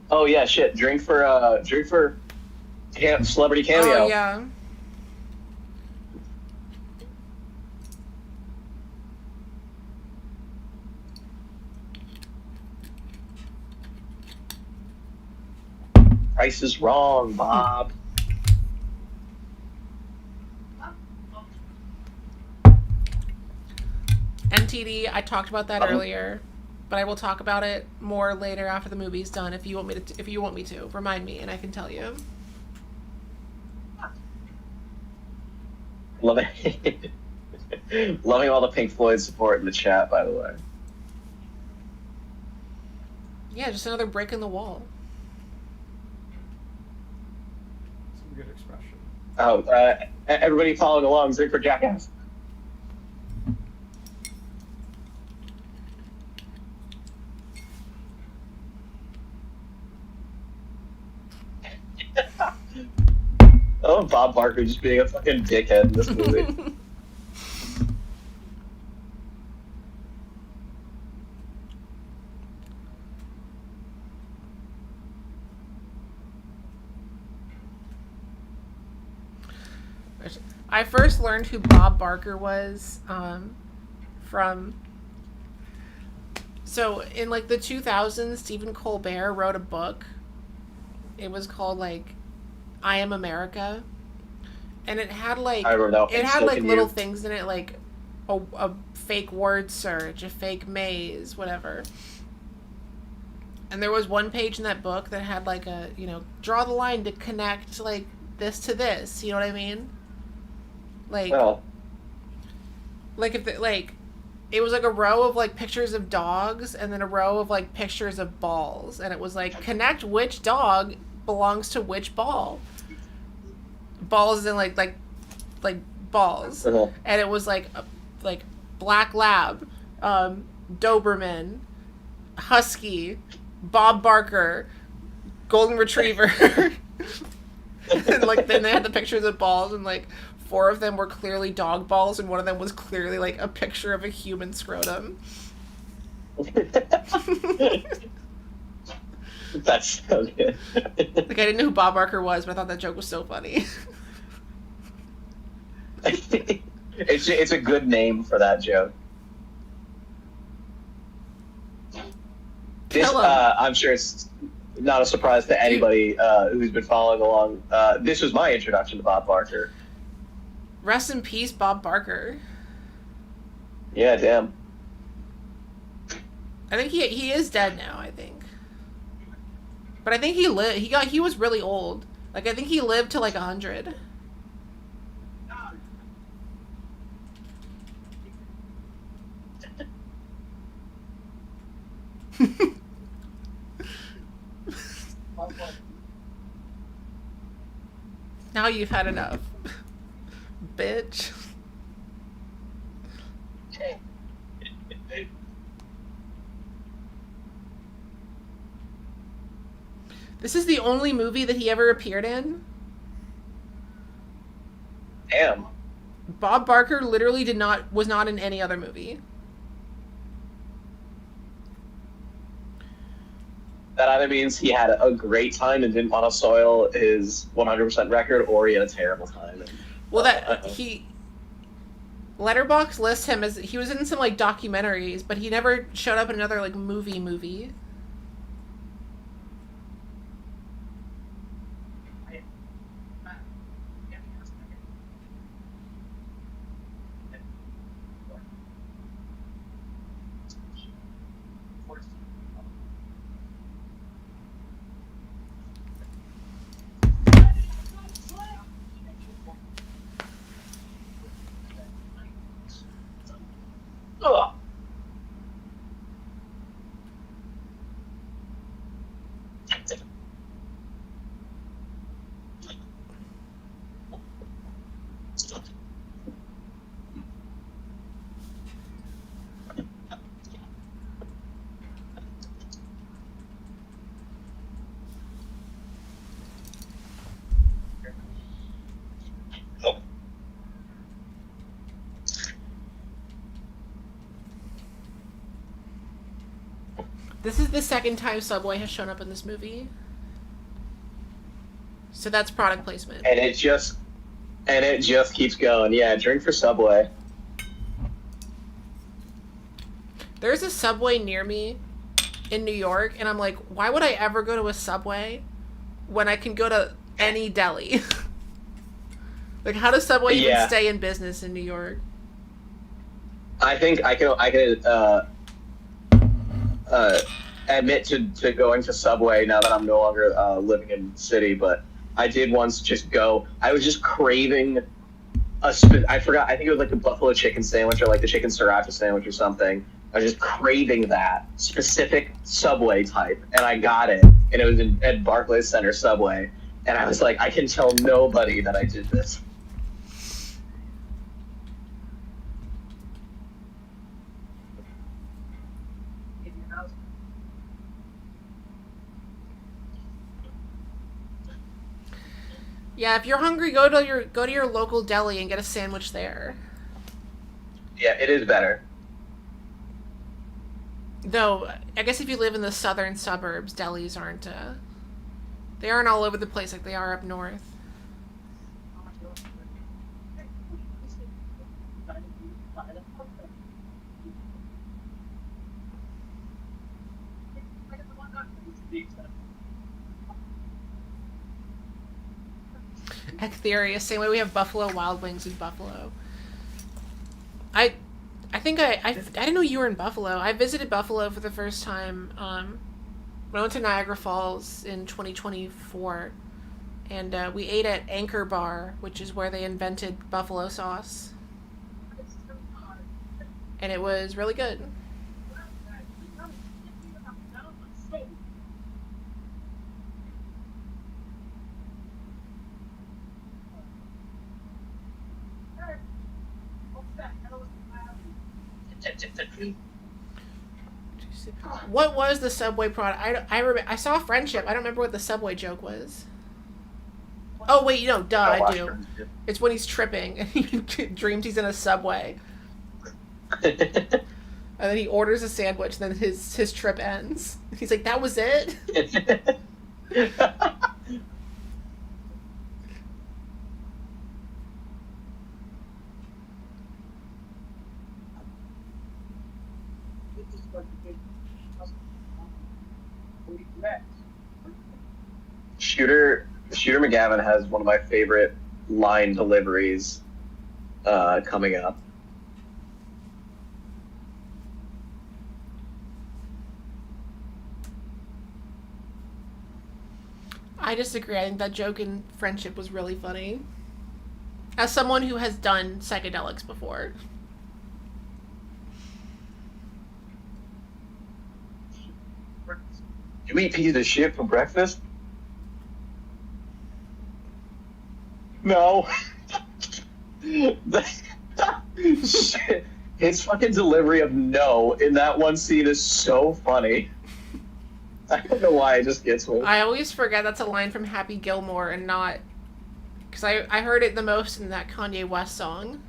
[SPEAKER 2] Oh yeah, shit! Drink for celebrity cameo.
[SPEAKER 1] Oh yeah.
[SPEAKER 2] Price is wrong, Bob.
[SPEAKER 1] NTD, I talked about that earlier, but I will talk about it more later after the movie's done. If you want me to, remind me, and I can tell you.
[SPEAKER 2] Loving all the Pink Floyd support in the chat, by the way.
[SPEAKER 1] Yeah, just another break in the wall.
[SPEAKER 3] Some good expression.
[SPEAKER 2] Oh, everybody following along, drink for Jackass. Oh, Bob Barker just being a fucking dickhead in this movie.
[SPEAKER 1] I first learned who Bob Barker was from... So, in, like, the 2000s, Stephen Colbert wrote a book. It was called, like, I Am America. And it had, like...
[SPEAKER 2] I don't know.
[SPEAKER 1] It had, like, little things in it, like a fake word search, a fake maze, whatever. And there was one page in that book that had, like, a, you know, draw the line to connect, like, this to this. You know what I mean? Like...
[SPEAKER 2] Well.
[SPEAKER 1] Like, if... like... It was like a row of like pictures of dogs and then a row of like pictures of balls. And it was like, connect which dog belongs to which ball. Balls in like balls.
[SPEAKER 2] Uh-huh.
[SPEAKER 1] And it was like Black Lab, Doberman, Husky, Bob Barker, Golden Retriever. And like then they had the pictures of balls and like 4 of them were clearly dog balls, and one of them was clearly, like, a picture of a human scrotum.
[SPEAKER 2] That's so good.
[SPEAKER 1] Like, I didn't know who Bob Barker was, but I thought that joke was so funny.
[SPEAKER 2] It's a good name for that joke. This, I'm sure it's not a surprise to anybody who's been following along. This was my introduction to Bob Barker.
[SPEAKER 1] Rest in peace, Bob Barker.
[SPEAKER 2] Yeah, damn.
[SPEAKER 1] I think he is dead now, I think. But I think he was really old. Like, I think he lived to like 100. Now you've had enough. Bitch. This is the only movie that he ever appeared in?
[SPEAKER 2] Damn.
[SPEAKER 1] Bob Barker literally was not in any other movie.
[SPEAKER 2] That either means he had a great time and didn't want to soil his 100% record, or he had a terrible time.
[SPEAKER 1] Well, Letterboxd lists him as he was in some like documentaries, but he never showed up in another like movie. This is the second time Subway has shown up in this movie. So that's product placement.
[SPEAKER 2] And it just keeps going. Yeah, drink for Subway.
[SPEAKER 1] There's a Subway near me in New York, and I'm like, why would I ever go to a Subway when I can go to any deli? Like, how does Subway even stay in business in New York?
[SPEAKER 2] I think I can admit to going to Subway now that I'm no longer living in the city, but I did once just go. I was just craving I forgot. I think it was like a buffalo chicken sandwich or like the chicken sriracha sandwich or something. I was just craving that specific Subway type, and I got it, and it was at Barclays Center Subway, and I was like, I can tell nobody that I did this.
[SPEAKER 1] Yeah, if you're hungry, go to your local deli and get a sandwich there.
[SPEAKER 2] Yeah, it is better.
[SPEAKER 1] Though, I guess if you live in the southern suburbs, delis aren't they aren't all over the place like they are up north. Ectheria, same way we have Buffalo Wild Wings in Buffalo. I think I didn't know you were in Buffalo. I visited Buffalo for the first time when I went to Niagara Falls in 2024, and we ate at Anchor Bar, which is where they invented buffalo sauce, and it was really good. What was the Subway product? I saw Friendship. I don't remember what the Subway joke was. Oh wait, duh, I do. It's when he's tripping and he dreams he's in a Subway, and then he orders a sandwich. And then his trip ends. He's like, "That was it."
[SPEAKER 2] Shooter McGavin has one of my favorite line deliveries coming up.
[SPEAKER 1] I disagree. I think that joke in Friendship was really funny. As someone who has done psychedelics before.
[SPEAKER 2] You eat pieces of shit for breakfast? No. Shit. His fucking delivery of no in that one scene is so funny. I don't know why it just gets me.
[SPEAKER 1] I always forget that's a line from Happy Gilmore and not... Because I heard it the most in that Kanye West song.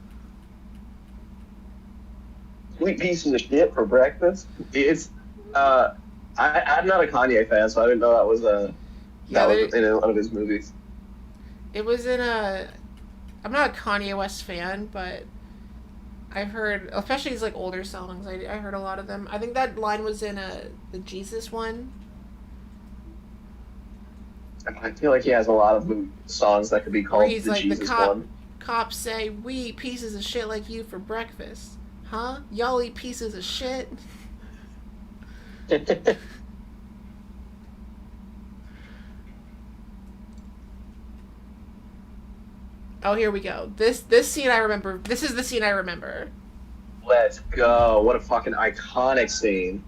[SPEAKER 2] You eat pieces of shit for breakfast? It's... I'm not a Kanye fan, so I didn't know that was in one of his movies.
[SPEAKER 1] It was in a... I'm not a Kanye West fan, but I've heard, especially his like older songs, I heard a lot of them. I think that line was in the Jesus one.
[SPEAKER 2] I feel like he has a lot of songs that could be called
[SPEAKER 1] he's
[SPEAKER 2] the
[SPEAKER 1] like,
[SPEAKER 2] Jesus
[SPEAKER 1] the
[SPEAKER 2] one.
[SPEAKER 1] Cops say, "We eat pieces of shit like you for breakfast. Huh? Y'all eat pieces of shit?" Oh, here we go. This scene I remember. This is the scene I remember.
[SPEAKER 2] Let's go. What a fucking iconic scene.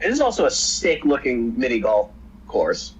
[SPEAKER 2] It is also a sick-looking mini golf course.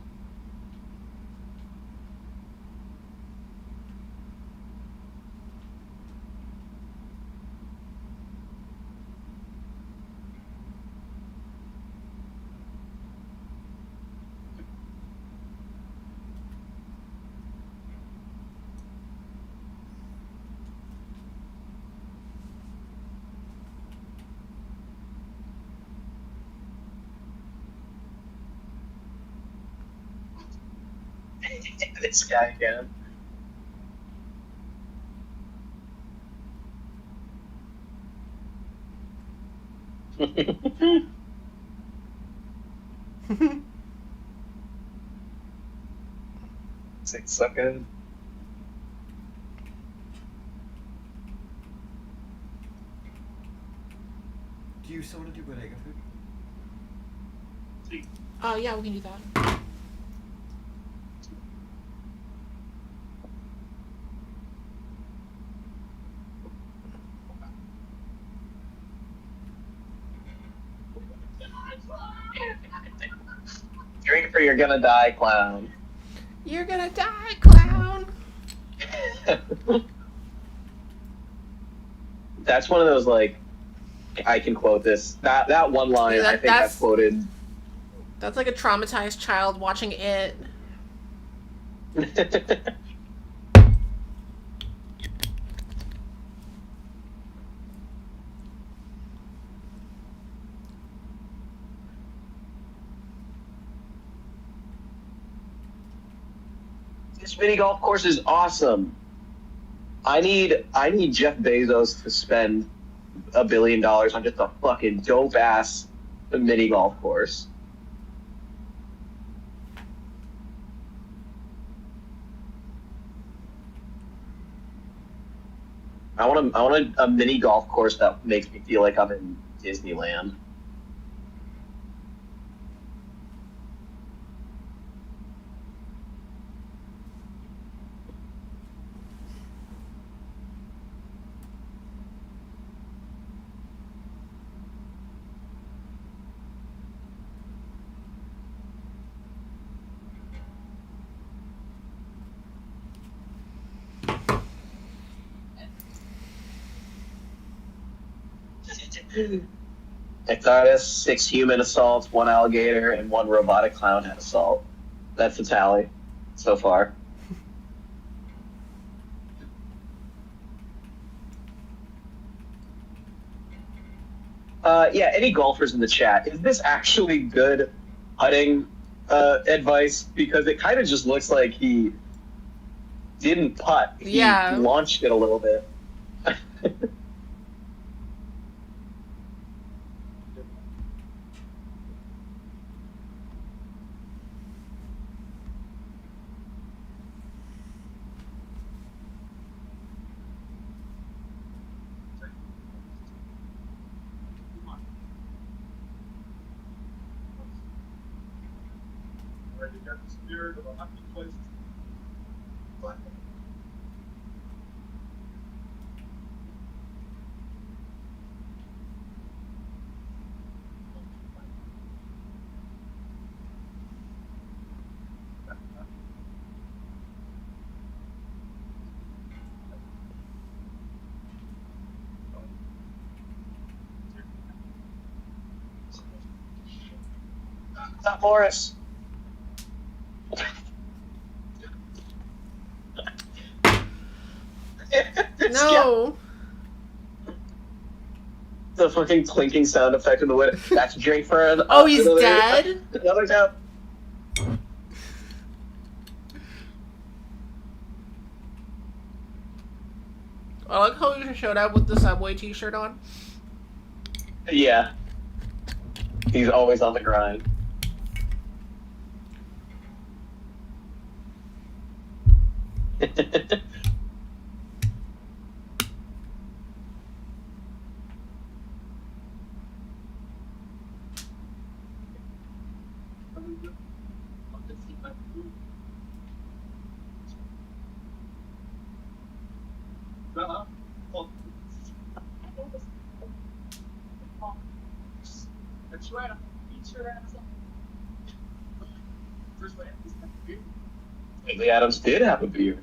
[SPEAKER 2] This guy again. It's so good.
[SPEAKER 3] Do you still want to do bodega food?
[SPEAKER 1] Oh, yeah, we can do that.
[SPEAKER 2] Drink or you're gonna die, clown.
[SPEAKER 1] You're gonna die, clown.
[SPEAKER 2] That's one of those, like, I can quote this. That one line,
[SPEAKER 1] Yeah,
[SPEAKER 2] I think I've quoted.
[SPEAKER 1] That's like a traumatized child watching it.
[SPEAKER 2] This mini golf course is awesome. I need Jeff Bezos to spend $1 billion on just a fucking dope ass mini golf course. I want a mini golf course that makes me feel like I'm in Disneyland. Exartis, 6 human assaults, 1 alligator, and 1 robotic clown head assault. That's the tally so far. Yeah, any golfers in the chat, is this actually good putting advice? Because it kind of just looks like he didn't putt. He launched it a little bit.
[SPEAKER 4] Already got the spirit of a happy place. But
[SPEAKER 2] What's up, Morris?
[SPEAKER 1] No.
[SPEAKER 2] The fucking clinking sound effect in the wind. That's a drink for an.
[SPEAKER 1] Oh, he's dead?
[SPEAKER 2] Another tap.
[SPEAKER 1] I like how you showed up with the Subway t-shirt on.
[SPEAKER 2] Yeah. He's always on the grind.
[SPEAKER 4] that's right. Beat your ass up. First man, he's got the beard.
[SPEAKER 2] Grizzly Adams did have a beard.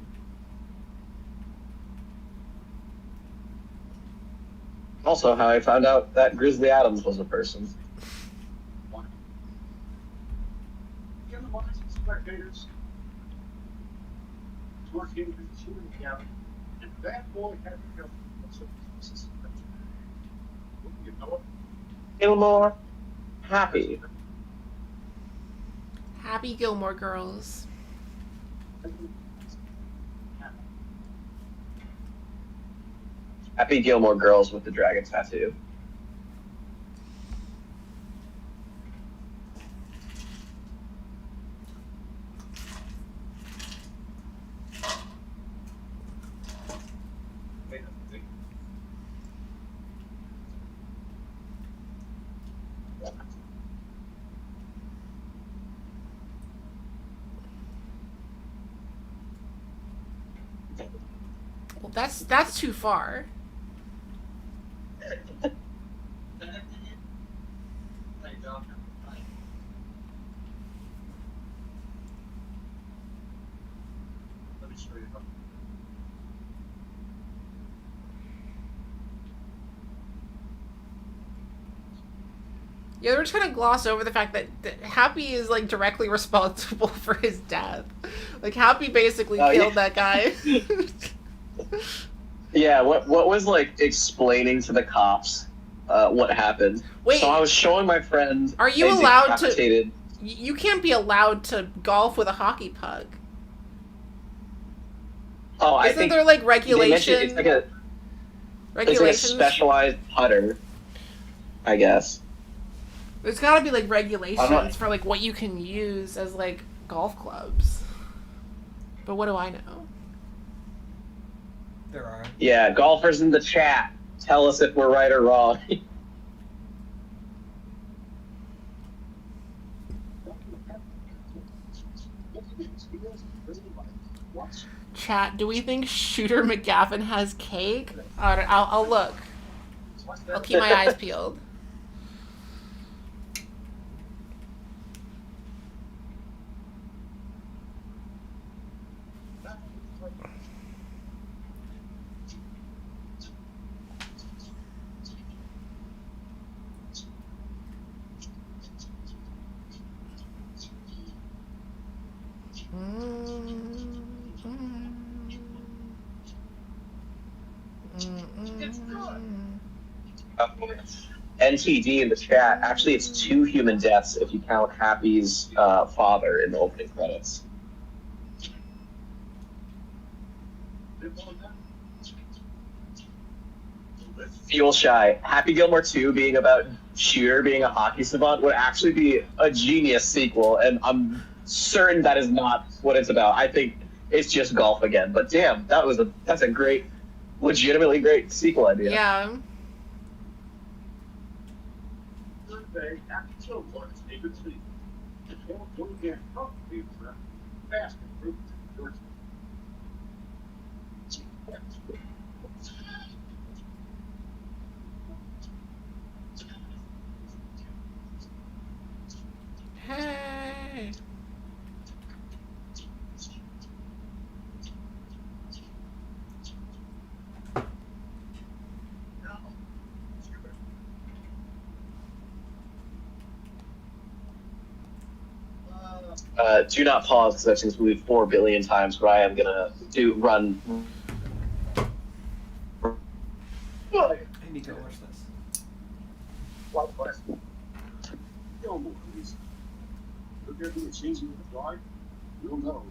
[SPEAKER 2] Also, how I found out that Grizzly Adams was a person.
[SPEAKER 4] You're the ones who spectators. Working with the children together. And that boy had to go. You know it?
[SPEAKER 2] Gilmore, happy.
[SPEAKER 1] Happy Gilmore Girls.
[SPEAKER 2] Happy Gilmore girls with the dragon tattoo.
[SPEAKER 1] Well, that's too far.
[SPEAKER 4] Let me show you.
[SPEAKER 1] Yeah, they're trying to gloss over the fact that Happy is like directly responsible for his death. Like Happy basically killed that guy.
[SPEAKER 2] Yeah, what was like explaining to the cops what happened.
[SPEAKER 1] Wait,
[SPEAKER 2] so I was showing my friend.
[SPEAKER 1] Are you allowed to? You can't be allowed to golf with a hockey puck.
[SPEAKER 2] Oh,
[SPEAKER 1] Isn't there like regulation?
[SPEAKER 2] It's like a specialized putter, I guess.
[SPEAKER 1] There's got to be like regulations for like what you can use as like golf clubs. But what do I know?
[SPEAKER 3] There are.
[SPEAKER 2] Yeah, golfers in the chat, tell us if we're right or wrong.
[SPEAKER 1] Chat, do we think Shooter McGavin has cake? I'll look. I'll keep my eyes peeled.
[SPEAKER 2] NTD in the chat. Actually, it's 2 human deaths if you count Happy's father in the opening credits. Fuel Shy. Happy Gilmore 2 being about Shooter being a hockey savant would actually be a genius sequel, and I'm certain that is not what it's about. I think it's just golf again. But damn, that's a great, legitimately great sequel idea.
[SPEAKER 1] Yeah. Hey.
[SPEAKER 2] Do not pause because I've seen this movie 4 billion times, but I am gonna run.
[SPEAKER 3] I need to watch this.
[SPEAKER 4] Gilmore, please. Look at the changing the guard. You'll know.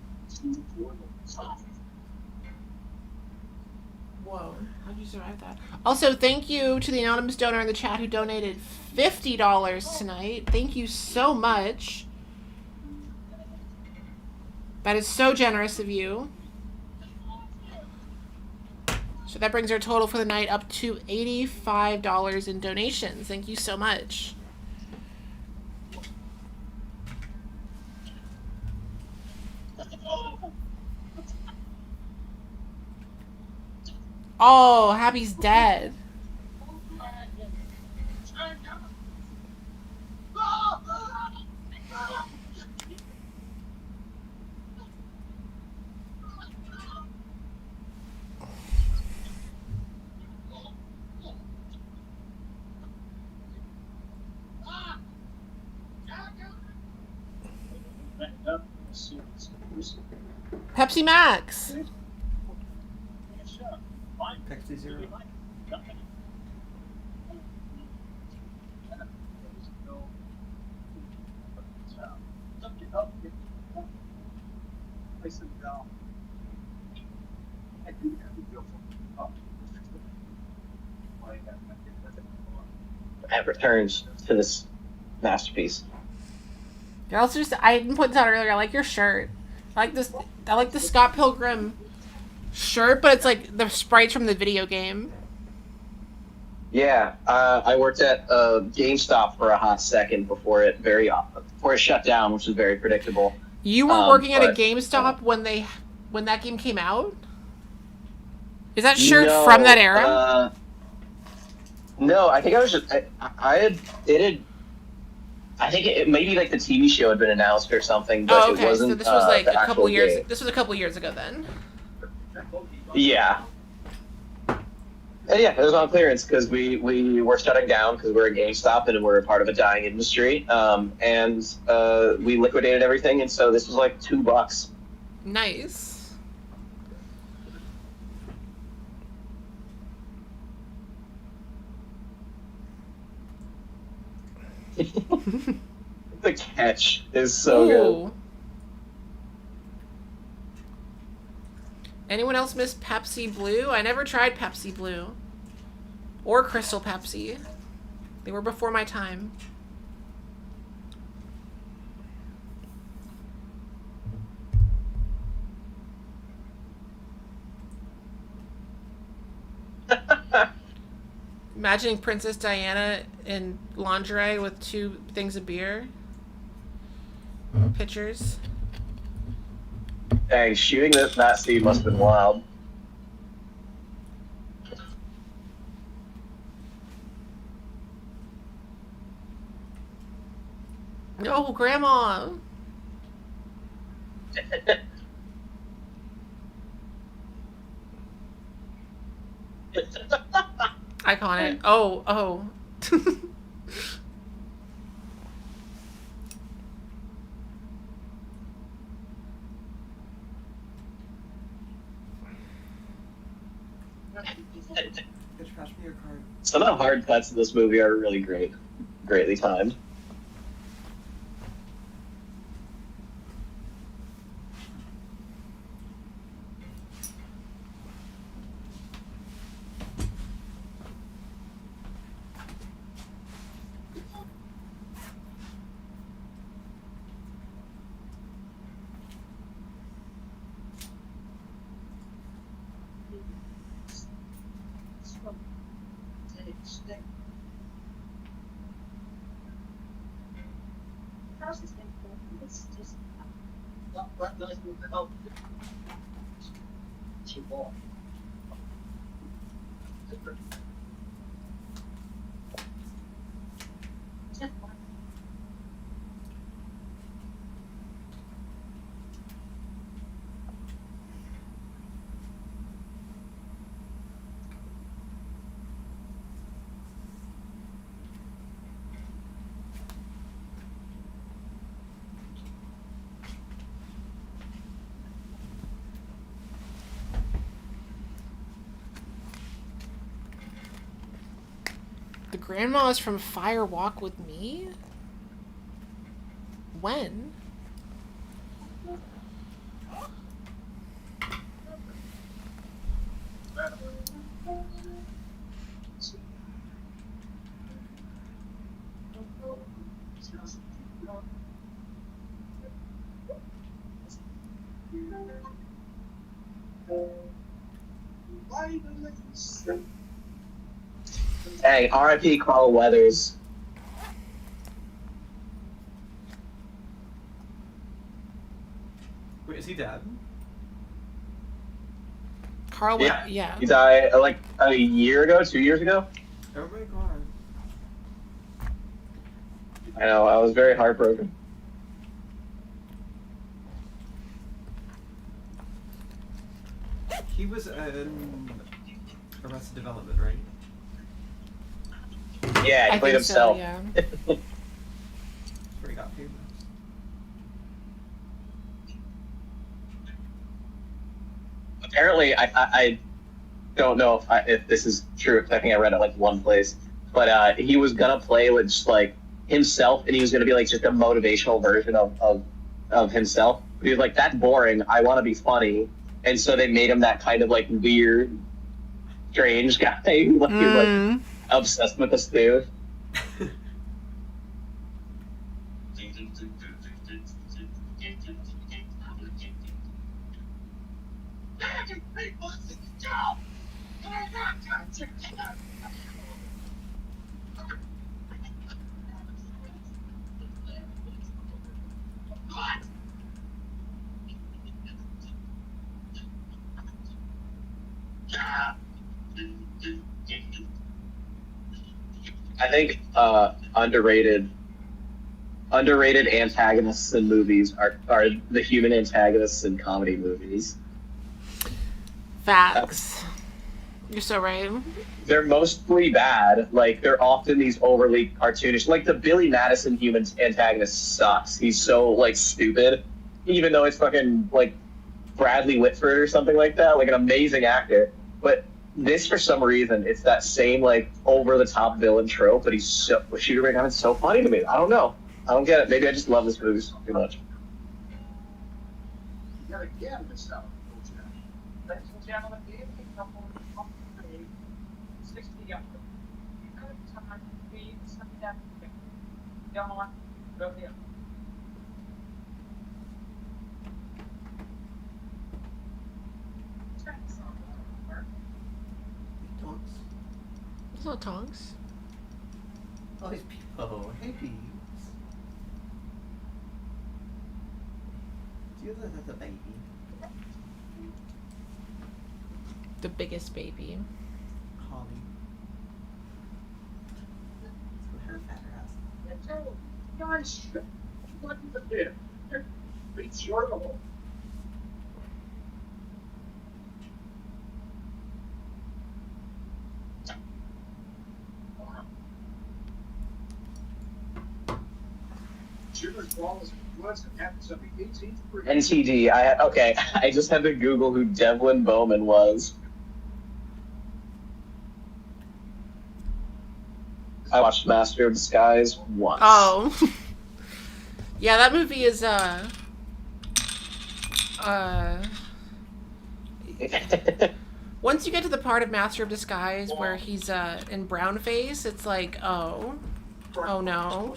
[SPEAKER 1] Whoa, how'd you survive that? Also, thank you to the anonymous donor in the chat who donated $50 tonight. Thank you so much. That is so generous of you. So that brings our total for the night up to $85 in donations. Thank you so much. Oh, Happy's dead. Pepsi Max.
[SPEAKER 3] Pepsi Zero.
[SPEAKER 2] have returned to this masterpiece.
[SPEAKER 1] I also I didn't put this out earlier. I like your shirt. I like this. I like the Scott Pilgrim shirt, but it's like the sprites from the video game.
[SPEAKER 2] Yeah, I worked at GameStop for a hot second before it shut down, which was very predictable.
[SPEAKER 1] You were working at a GameStop when that game came out? Is that shirt from that era?
[SPEAKER 2] No, I think I was just I think it maybe like the TV show had been announced or something, but it wasn't.
[SPEAKER 1] So this was like
[SPEAKER 2] the
[SPEAKER 1] a couple years.
[SPEAKER 2] game.
[SPEAKER 1] This was a couple years ago then.
[SPEAKER 2] Yeah. And yeah, it was on clearance because we were shutting down because we're a GameStop and we're a part of a dying industry. And we liquidated everything, and so this was like $2.
[SPEAKER 1] Nice.
[SPEAKER 2] The catch is so good.
[SPEAKER 1] Anyone else miss Pepsi Blue? I never tried Pepsi Blue. Or Crystal Pepsi. They were before my time. Imagining Princess Diana in lingerie with 2 things of beer. Pictures.
[SPEAKER 2] Dang, shooting that scene must have been wild.
[SPEAKER 1] Oh, Grandma! Iconic. Oh.
[SPEAKER 3] Pass me your card.
[SPEAKER 2] Some of the hard cuts in this movie are really greatly timed.
[SPEAKER 1] The grandma is from Fire Walk with Me? When?
[SPEAKER 2] Hey, R.I.P. Carl Weathers.
[SPEAKER 3] Wait, is he dead?
[SPEAKER 1] Carl, yeah.
[SPEAKER 2] He died like a year ago, 2 years ago.
[SPEAKER 3] Oh my god.
[SPEAKER 2] I know, I was very heartbroken.
[SPEAKER 3] He was in Arrested Development, right?
[SPEAKER 2] Yeah, he played himself.
[SPEAKER 1] So, yeah.
[SPEAKER 3] Where he got famous.
[SPEAKER 2] Apparently, I don't know if this is true. I think I read it like one place, but he was gonna play with just like himself, and he was gonna be like just a motivational version of himself. But he was like, "That's boring. I want to be funny," and so they made him that kind of like weird, strange guy who like, is like obsessed with the stew.
[SPEAKER 4] fucking people in the job! And I'm not going to care! What?
[SPEAKER 2] I think underrated antagonists in movies are the human antagonists in comedy movies.
[SPEAKER 1] Facts. You're so right.
[SPEAKER 2] They're mostly bad. Like, they're often these overly cartoonish. Like, the Billy Madison human antagonist sucks. He's so, like, stupid. Even though it's fucking, like, Bradley Whitford or something like that. Like, an amazing actor. But this, for some reason, it's that same, like, over-the-top villain trope, but he's so... Shooter McGowan's so funny to me. I don't know. I don't get it. Maybe I just love this movie too much.
[SPEAKER 4] You gotta get this out. Ladies and gentlemen, the evening couple of 60 up. You could time to be some depth. Don't want to go here.
[SPEAKER 3] Tonks.
[SPEAKER 1] There's no tongs.
[SPEAKER 3] Oh, these people. Oh, hey, peeps. Do you look like a baby?
[SPEAKER 1] The biggest baby.
[SPEAKER 3] Holly. Let's go her fatter house.
[SPEAKER 4] Guys, what the bit? It's your level. Shooter's ball is was and happens every 18th for
[SPEAKER 2] NTD. I just had to Google who Devlin Bowman was. I watched Master of Disguise once.
[SPEAKER 1] Oh. Yeah, that movie is, once you get to the part of Master of Disguise where he's, in brown face, it's like, oh no.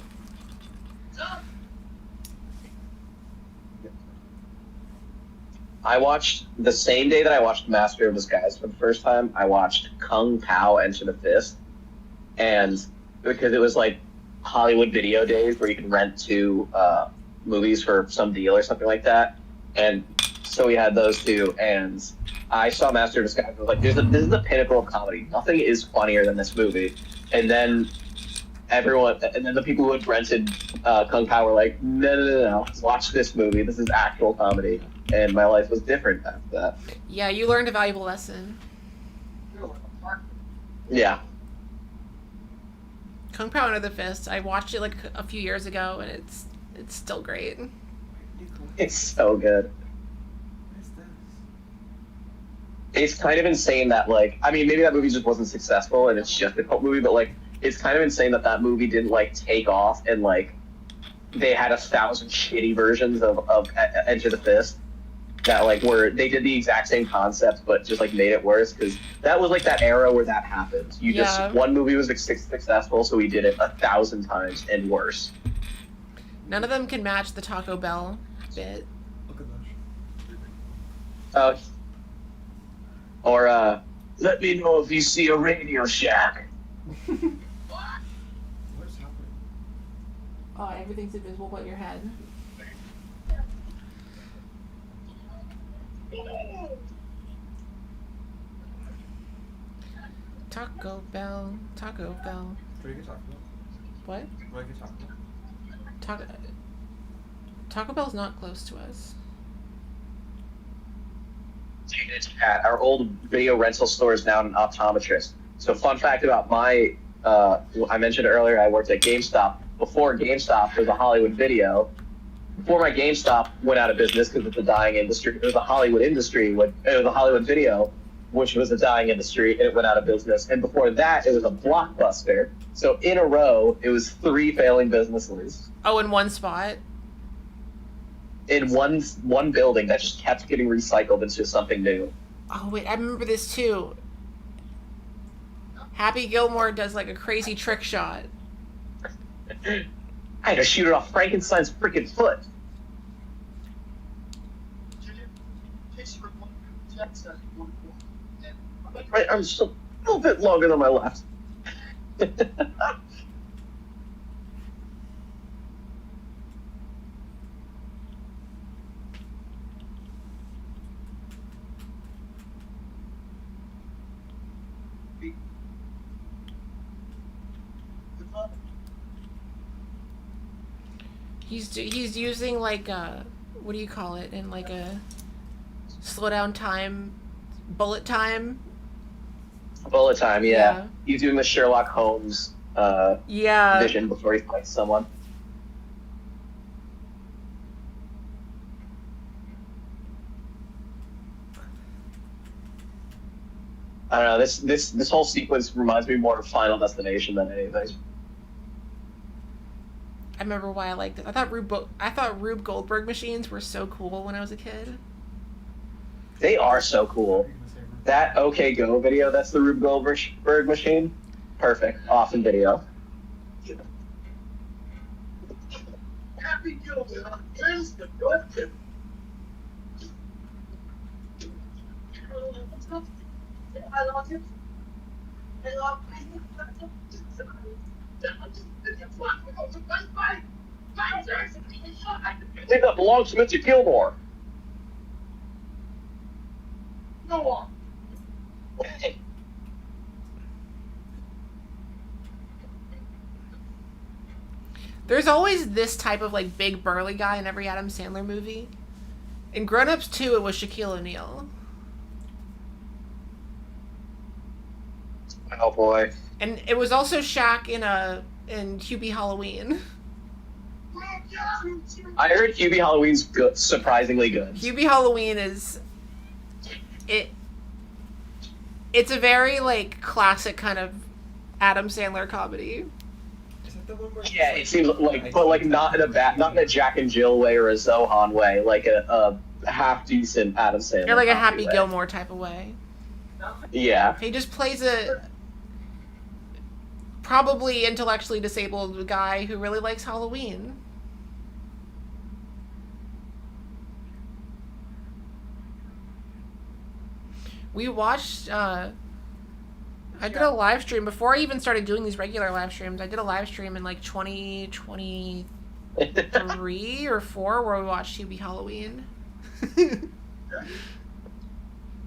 [SPEAKER 2] I watched the same day that I watched Master of Disguise for the first time. I watched Kung Pao Enter the Fist, and because it was like Hollywood video days where you can rent two movies for some deal or something like that, and so we had those two. And I saw Master of Disguise. I was like, "This is the pinnacle of comedy. Nothing is funnier than this movie." And then the people who had rented Kung Pao were like, no, watch this movie. This is actual comedy. And my life was different after that.
[SPEAKER 1] Yeah, you learned a valuable lesson.
[SPEAKER 2] Yeah.
[SPEAKER 1] Kung Pao Under the Fist. I watched it like a few years ago, and it's still great.
[SPEAKER 2] It's so good.
[SPEAKER 3] What is this?
[SPEAKER 2] It's kind of insane that, like, I mean, maybe that movie just wasn't successful and it's just a cult movie, but, like, it's kind of insane that movie didn't, like, take off and, like, they had 1,000 shitty versions of Enter the Fist that, like, they did the exact same concept but just, like, made it worse, because that was, like, that era where that happened. One movie was successful, so we did it 1,000 times and worse.
[SPEAKER 1] None of them can match the Taco Bell bit.
[SPEAKER 3] Look at that.
[SPEAKER 2] Or, let me know if you see a Radio Shack.
[SPEAKER 3] What's happening?
[SPEAKER 1] Oh, everything's invisible but your head. Taco Bell.
[SPEAKER 3] What are you talking about?
[SPEAKER 1] What?
[SPEAKER 3] What are you talking about?
[SPEAKER 1] Taco Bell's not close to us.
[SPEAKER 2] At our old video rental store is now an optometrist. So, fun fact about I mentioned earlier I worked at GameStop. Before GameStop, there was a Hollywood Video. Before my GameStop went out of business because it's a dying industry, there was a Hollywood Video, which was a dying industry, and it went out of business. And before that, it was a Blockbuster. So in a row, it was 3 failing businesses.
[SPEAKER 1] Oh, in one spot?
[SPEAKER 2] In one building that just kept getting recycled into something new.
[SPEAKER 1] Oh, wait, I remember this too. Happy Gilmore does like a crazy trick shot.
[SPEAKER 2] I had to shoot it off Frankenstein's freaking foot.
[SPEAKER 4] That's a wonderful.
[SPEAKER 2] Right, I'm just a little bit longer than my left.
[SPEAKER 1] He's using like a, what do you call it, in like a slow down time, bullet time.
[SPEAKER 2] Bullet time, yeah.
[SPEAKER 1] Yeah.
[SPEAKER 2] He's doing the Sherlock Holmes
[SPEAKER 1] Yeah.
[SPEAKER 2] vision before he fights someone. I don't know. This whole sequence reminds me more of Final Destination than anything.
[SPEAKER 1] I remember why I liked it. I thought Rube Goldberg machines were so cool when I was a kid.
[SPEAKER 2] They are so cool. That OK Go video, that's the Rube Goldberg machine. Perfect. Awesome video.
[SPEAKER 4] Happy Gilmore. Where's the doctor? I love it. I love
[SPEAKER 2] I think that belongs to Mr. Gilmore.
[SPEAKER 4] Go on.
[SPEAKER 1] There's always this type of like big burly guy in every Adam Sandler movie. In Grown Ups 2, it was Shaquille O'Neal.
[SPEAKER 2] Oh boy.
[SPEAKER 1] And it was also Shaq in Hubie Halloween.
[SPEAKER 2] I heard Hubie Halloween's good, surprisingly good.
[SPEAKER 1] Hubie Halloween is it's a very like classic kind of Adam Sandler comedy.
[SPEAKER 3] Is that the one where
[SPEAKER 2] Yeah, it seems like, but like not in a Jack and Jill way or a Zohan way, like a half decent Adam Sandler.
[SPEAKER 1] Or like a
[SPEAKER 2] comedy
[SPEAKER 1] Happy
[SPEAKER 2] way.
[SPEAKER 1] Gilmore type of way.
[SPEAKER 2] Yeah.
[SPEAKER 1] He just plays a probably intellectually disabled guy who really likes Halloween. We watched, I did a live stream before I even started doing these regular live streams. I did a live stream in like 2023 or 4 where we watched Hubie Halloween.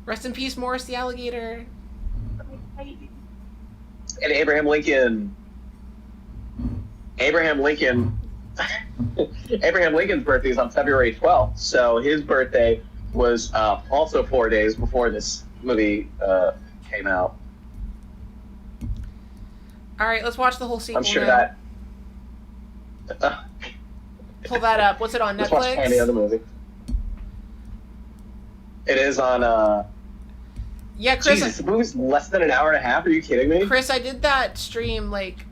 [SPEAKER 1] Rest in peace, Morris the alligator.
[SPEAKER 2] And Abraham Lincoln. Abraham Lincoln's birthday is on February 12th, so his birthday was also 4 days before this movie came out.
[SPEAKER 1] All right, let's watch the whole sequel.
[SPEAKER 2] I'm sure
[SPEAKER 1] now.
[SPEAKER 2] that.
[SPEAKER 1] Pull that up. What's it on,
[SPEAKER 2] Let's watch
[SPEAKER 1] Netflix?
[SPEAKER 2] any other movie. It is on.
[SPEAKER 1] Yeah, Chris.
[SPEAKER 2] Jesus, the movie's less than an hour and a half. Are you kidding me?
[SPEAKER 1] Chris, I did that stream like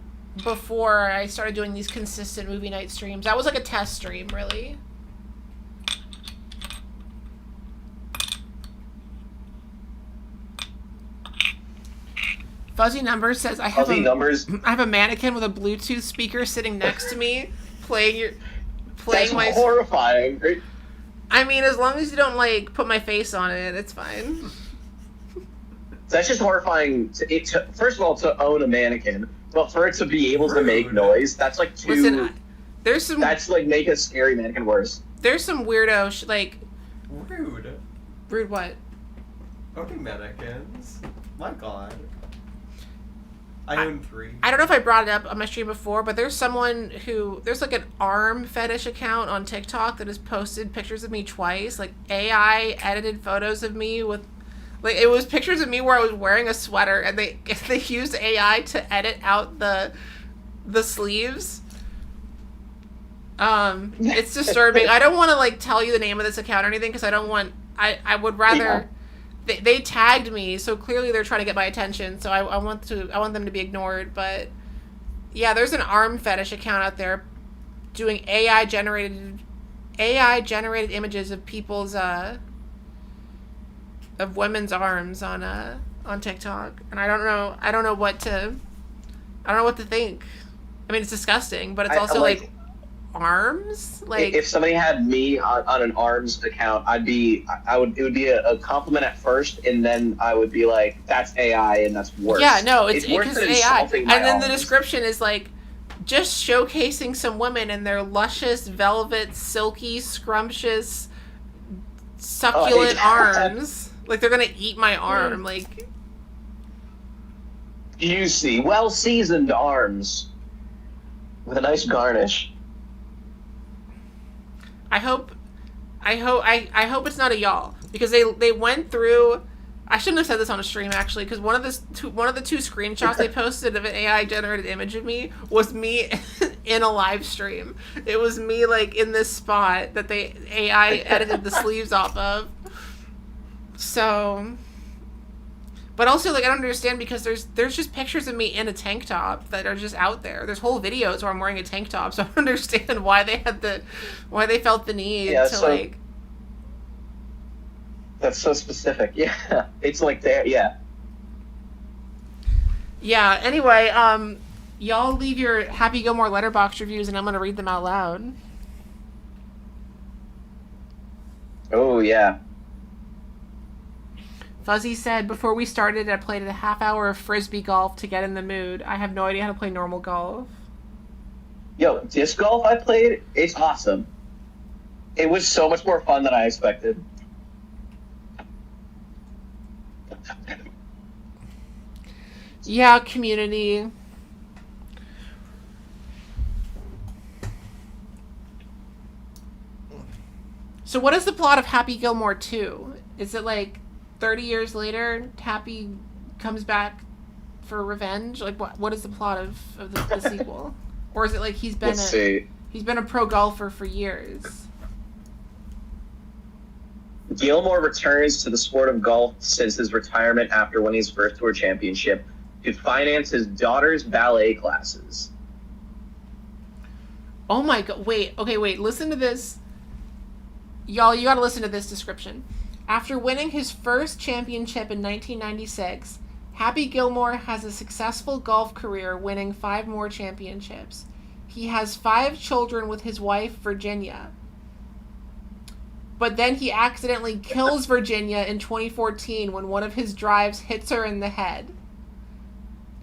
[SPEAKER 1] before I started doing these consistent movie night streams. That was like a test stream, really. Fuzzy Numbers says I have a mannequin with a Bluetooth speaker sitting next to me, playing
[SPEAKER 2] That's
[SPEAKER 1] my.
[SPEAKER 2] horrifying.
[SPEAKER 1] I mean, as long as you don't like put my face on it, it's fine.
[SPEAKER 2] That's just horrifying. First of all, to own a mannequin, but for it to be able to make noise, that's like too.
[SPEAKER 1] Listen, there's some.
[SPEAKER 2] That's like make a scary mannequin worse.
[SPEAKER 1] There's some weirdo like.
[SPEAKER 3] Rude.
[SPEAKER 1] Rude what?
[SPEAKER 3] Owning mannequins. My God. I own 3.
[SPEAKER 1] I don't know if I brought it up on my stream before, but there's like an arm fetish account on TikTok that has posted pictures of me twice, like AI edited photos of me with, like it was pictures of me where I was wearing a sweater and they used AI to edit out the sleeves. It's disturbing. I don't want to like tell you the name of this account or anything because I would rather. Yeah. They tagged me, so clearly they're trying to get my attention. So I want them to be ignored. But yeah, there's an arm fetish account out there doing AI generated images of people's of women's arms on TikTok, and I don't know what to think. I mean, it's disgusting, but it's also like arms. Like,
[SPEAKER 2] if somebody had me on an arms account, it would be a compliment at first, and then I would be like, that's AI, and that's worse.
[SPEAKER 1] yeah, no, it's
[SPEAKER 2] worse
[SPEAKER 1] because
[SPEAKER 2] than
[SPEAKER 1] AI.
[SPEAKER 2] insulting my
[SPEAKER 1] And then the
[SPEAKER 2] arms.
[SPEAKER 1] description is like, just showcasing some women in their luscious, velvet, silky, scrumptious, succulent arms. Like, they're gonna eat my arm. Like,
[SPEAKER 2] Juicy, well-seasoned arms with a nice garnish.
[SPEAKER 1] I hope it's not a y'all, because they went through. I shouldn't have said this on a stream, actually, because one of the two screenshots they posted of an AI generated image of me was me in a live stream. It was me, like, in this spot that they AI edited the sleeves off of. So, but also, like, I don't understand, because there's just pictures of me in a tank top that are just out there. There's whole videos where I'm wearing a tank top, so I don't understand why they felt the need to, like.
[SPEAKER 2] That's so specific. Yeah, it's like there. Yeah.
[SPEAKER 1] Yeah. Anyway, y'all leave your Happy Gilmore letterbox reviews, and I'm gonna read them out loud.
[SPEAKER 2] Oh yeah.
[SPEAKER 1] Fuzzy said, before we started, I played a half hour of frisbee golf to get in the mood. I have no idea how to play normal golf.
[SPEAKER 2] Yo, disc golf I played. It's awesome. It was so much more fun than I expected.
[SPEAKER 1] Yeah, community. So what is the plot of Happy Gilmore 2? Is it like 30 years later, Happy comes back for revenge? Like, what is the plot of the sequel? Or is it like he's been a pro golfer for years?
[SPEAKER 2] Gilmore returns to the sport of golf since his retirement after winning his first tour championship to finance his daughter's ballet classes.
[SPEAKER 1] Oh my god, wait, listen to this. Y'all, you gotta listen to this description. After winning his first championship in 1996, Happy Gilmore has a successful golf career, winning 5 more championships. He has 5 children with his wife, Virginia. But then he accidentally kills Virginia in 2014 when one of his drives hits her in the head.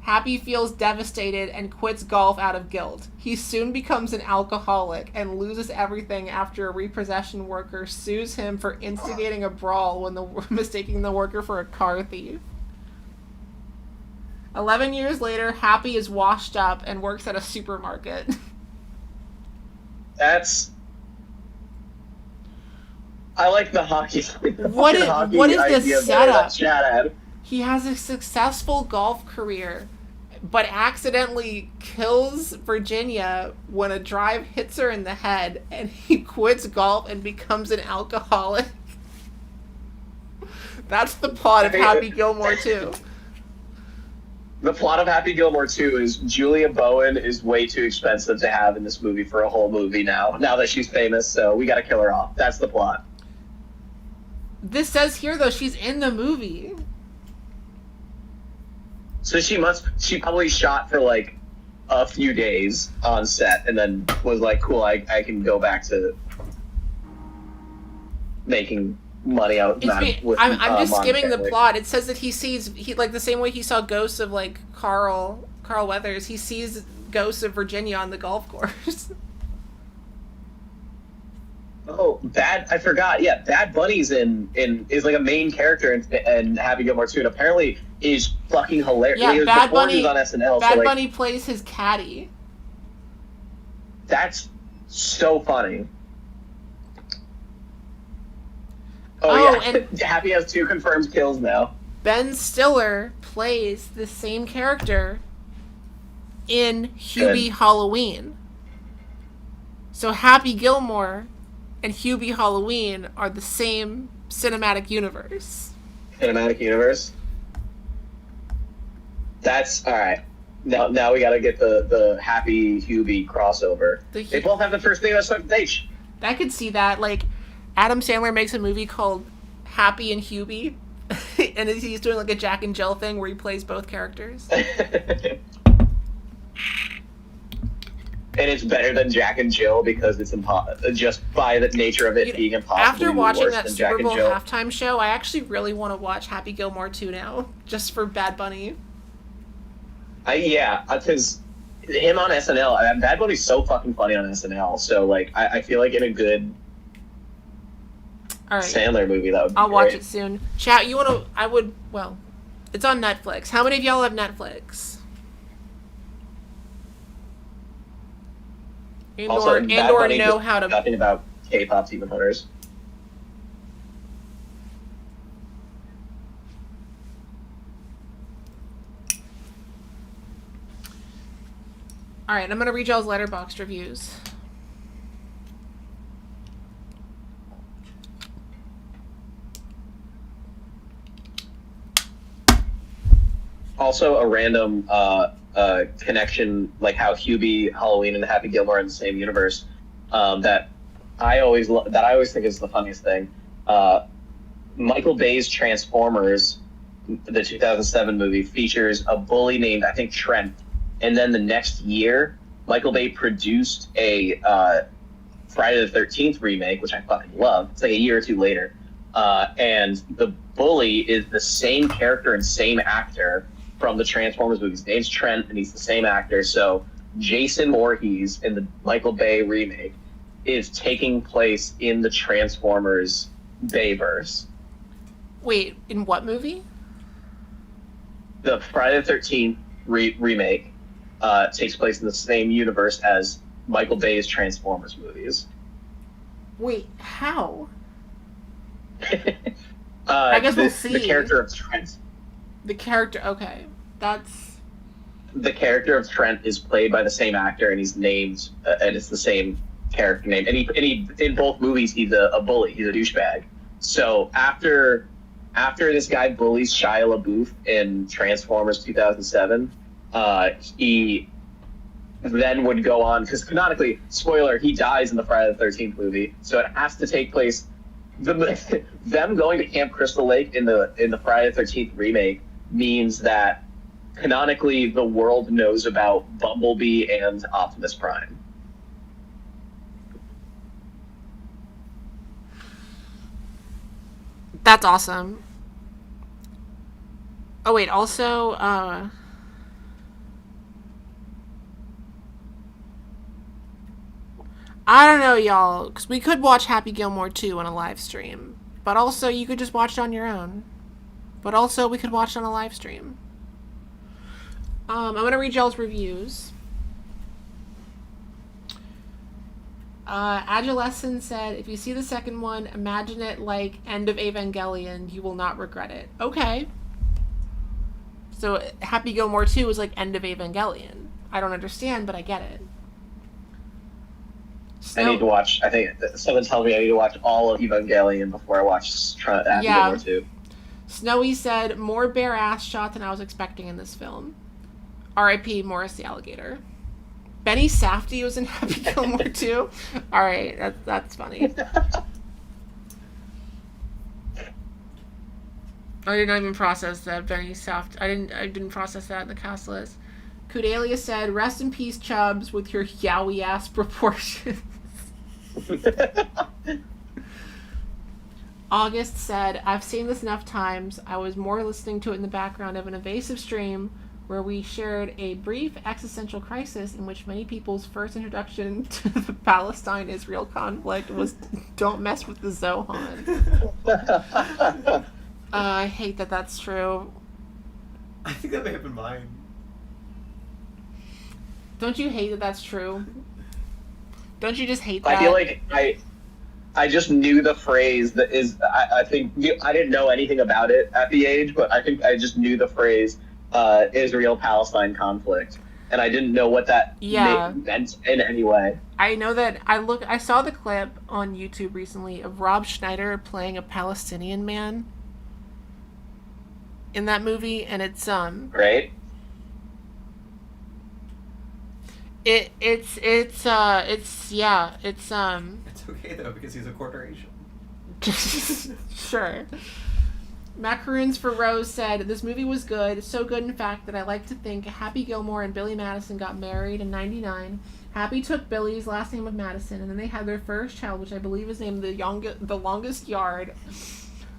[SPEAKER 1] Happy feels devastated and quits golf out of guilt. He soon becomes an alcoholic and loses everything after a repossession worker sues him for instigating a brawl when mistaking the worker for a car thief. 11 years later, Happy is washed up and works at a supermarket.
[SPEAKER 2] I like the hockey.
[SPEAKER 1] What is this setup?
[SPEAKER 2] Chad.
[SPEAKER 1] He has a successful golf career, but accidentally kills Virginia when a drive hits her in the head, and he quits golf and becomes an alcoholic. That's the plot of Happy Gilmore 2.
[SPEAKER 2] The plot of Happy Gilmore 2 is Julia Bowen is way too expensive to have in this movie for a whole movie now that she's famous, so we gotta kill her off. That's the plot.
[SPEAKER 1] This says here, though, she's in the movie.
[SPEAKER 2] So she probably shot for like a few days on set and then was like, cool, I can go back to making money out with
[SPEAKER 1] I'm just skimming the
[SPEAKER 2] family.
[SPEAKER 1] plot. It says that he like the same way he saw ghosts of like Carl Weathers, he sees ghosts of Virginia on the golf course.
[SPEAKER 2] Oh, I forgot. Yeah, Bad Bunny's is like a main character in Happy Gilmore 2, and apparently is fucking hilarious.
[SPEAKER 1] Yeah, Bad Bunny
[SPEAKER 2] on SNL.
[SPEAKER 1] Bad Bunny plays his caddy.
[SPEAKER 2] That's so funny. Oh yeah, and Happy has 2 confirmed kills now.
[SPEAKER 1] Ben Stiller plays the same character in Hubie Halloween. So Happy Gilmore and Hubie Halloween are the same cinematic universe. That's all right. Now we got to get the Happy Hubie crossover. They both have the first name that starts with H. I could see that. Like, Adam Sandler makes a movie called Happy and Hubie, and he's doing like a Jack and Jill thing where he plays both characters.
[SPEAKER 2] and it's better than Jack and Jill because it's just by the nature of it being impossible.
[SPEAKER 1] After watching
[SPEAKER 2] worse
[SPEAKER 1] that
[SPEAKER 2] than
[SPEAKER 1] Super
[SPEAKER 2] Jack
[SPEAKER 1] Bowl
[SPEAKER 2] and Jill.
[SPEAKER 1] halftime show, I actually really want to watch Happy Gilmore 2 now, just for Bad Bunny.
[SPEAKER 2] Because him on SNL, Bad Bunny's so fucking funny on SNL. So like, I feel like in a good Sandler movie that would be
[SPEAKER 1] I'll watch
[SPEAKER 2] great.
[SPEAKER 1] it soon. Chat, you want to? I would. Well, it's on Netflix. How many of y'all have Netflix?
[SPEAKER 2] Also, Bad Bunny
[SPEAKER 1] know
[SPEAKER 2] just
[SPEAKER 1] how to.
[SPEAKER 2] Nothing about K-pop Demon Hunters.
[SPEAKER 1] All right, I'm gonna read y'all's Letterboxd reviews.
[SPEAKER 2] Also, a random connection, like how Hubie, Halloween, and Happy Gilmore are in the same universe. That I always think is the funniest thing. Michael Bay's Transformers, the 2007 movie, features a bully named, I think, Trent. And then the next year, Michael Bay produced a Friday the 13th remake, which I fucking love. It's like a year or two later. And the bully is the same character and same actor from the Transformers movies. His name's Trent, and he's the same actor. So Jason Voorhees in the Michael Bay remake is taking place in the Transformers Bayverse.
[SPEAKER 1] Wait, in what movie?
[SPEAKER 2] The Friday the 13th remake takes place in the same universe as Michael Bay's Transformers movies.
[SPEAKER 1] Wait, how? I guess we'll see.
[SPEAKER 2] The character of Trent.
[SPEAKER 1] The character, okay. That's...
[SPEAKER 2] The character of Trent is played by the same actor, and he's named, and it's the same character name. And he in both movies, he's a bully. He's a douchebag. So after this guy bullies Shia LaBeouf in Transformers 2007, he then would go on, because canonically, spoiler, he dies in the Friday the 13th movie, so it has to take place. Them going to Camp Crystal Lake in the Friday the 13th remake means that canonically the world knows about Bumblebee and Optimus Prime.
[SPEAKER 1] That's awesome. Oh wait, also, I don't know, y'all, because we could watch Happy Gilmore 2 on a live stream, but also you could just watch it on your own. But also we could watch it on a live stream. I'm going to read y'all's reviews. Adolescent said, if you see the second one, imagine it like End of Evangelion. You will not regret it. Okay. So Happy Gilmore 2 is like End of Evangelion. I don't understand, but I get it.
[SPEAKER 2] I need to watch, I think someone tells me I need to watch all of Evangelion before I watch Happy Gilmore 2.
[SPEAKER 1] Snowy said, more bare ass shot than I was expecting in this film. R.I.P. Morris the Alligator. Benny Safdie was in Happy Gilmore 2? Alright, that's funny. I did not even process that, Benny Safdie. I didn't process that in the cast list. Kudelia said, rest in peace, Chubbs, with your yowie ass proportions. August said, I've seen this enough times. I was more listening to it in the background of an Evasive stream where we shared a brief existential crisis in which many people's first introduction to the Palestine-Israel conflict was don't mess with the Zohan. I hate that that's true.
[SPEAKER 3] I think that may have been mine.
[SPEAKER 1] Don't you hate that that's true? Don't you just hate that?
[SPEAKER 2] I feel like I just knew the phrase that is, I think, I didn't know anything about it at the age, but I think I just knew the phrase Israel-Palestine conflict, and I didn't know what that meant in any way.
[SPEAKER 1] I know that I saw the clip on YouTube recently of Rob Schneider playing a Palestinian man in that movie, and it's
[SPEAKER 2] Great.
[SPEAKER 1] It's
[SPEAKER 3] It's okay though because he's a corporation.
[SPEAKER 1] Sure. Macaroons for Rose said, this movie was good. So good, in fact, that I like to think Happy Gilmore and Billy Madison got married in 99. Happy took Billy's last name of Madison, and then they had their first child, which I believe is named The Longest Yard,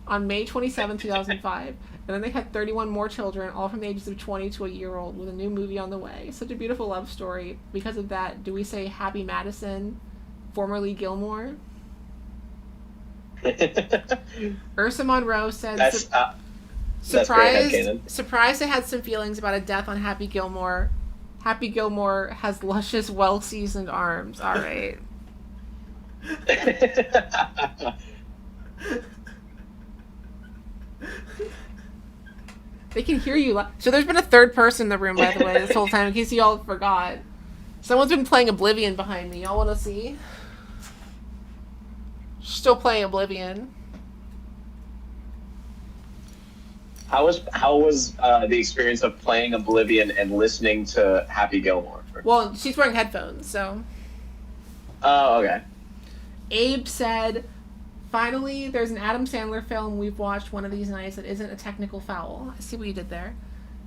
[SPEAKER 1] on May 27, 2005. And then they had 31 more children, all from the ages of 20 to a year old, with a new movie on the way. Such a beautiful love story. Because of that, do we say Happy Madison, formerly Gilmore? Ursa Monroe said, surprised I had some feelings about a death on Happy Gilmore. Happy Gilmore has luscious, well-seasoned arms. All right. They can hear you. So there's been a third person in the room, by the way, this whole time, in case you all forgot. Someone's been playing Oblivion behind me. Y'all want to see? Still playing Oblivion.
[SPEAKER 2] How was the experience of playing Oblivion and listening to Happy Gilmore?
[SPEAKER 1] Well, she's wearing headphones, so.
[SPEAKER 2] Oh, okay.
[SPEAKER 1] Abe said, finally, there's an Adam Sandler film we've watched one of these nights that isn't a technical foul. I see what you did there.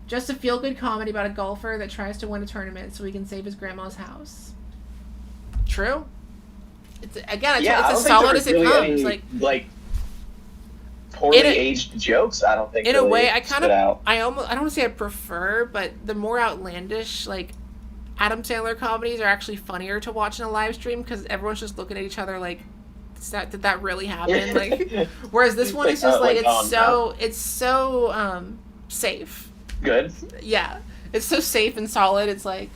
[SPEAKER 1] Just a feel-good comedy about a golfer that tries to win a tournament so he can save his grandma's house. True. It's as solid as it comes.
[SPEAKER 2] Any, like poorly aged jokes. I don't think.
[SPEAKER 1] In
[SPEAKER 2] really
[SPEAKER 1] a way, I don't want to say I prefer, but the more outlandish, like Adam Sandler comedies are actually funnier to watch in a live stream because everyone's just looking at each other like, did that really happen? Like, whereas this one is just it's so safe.
[SPEAKER 2] Good.
[SPEAKER 1] Yeah, it's so safe and solid. It's like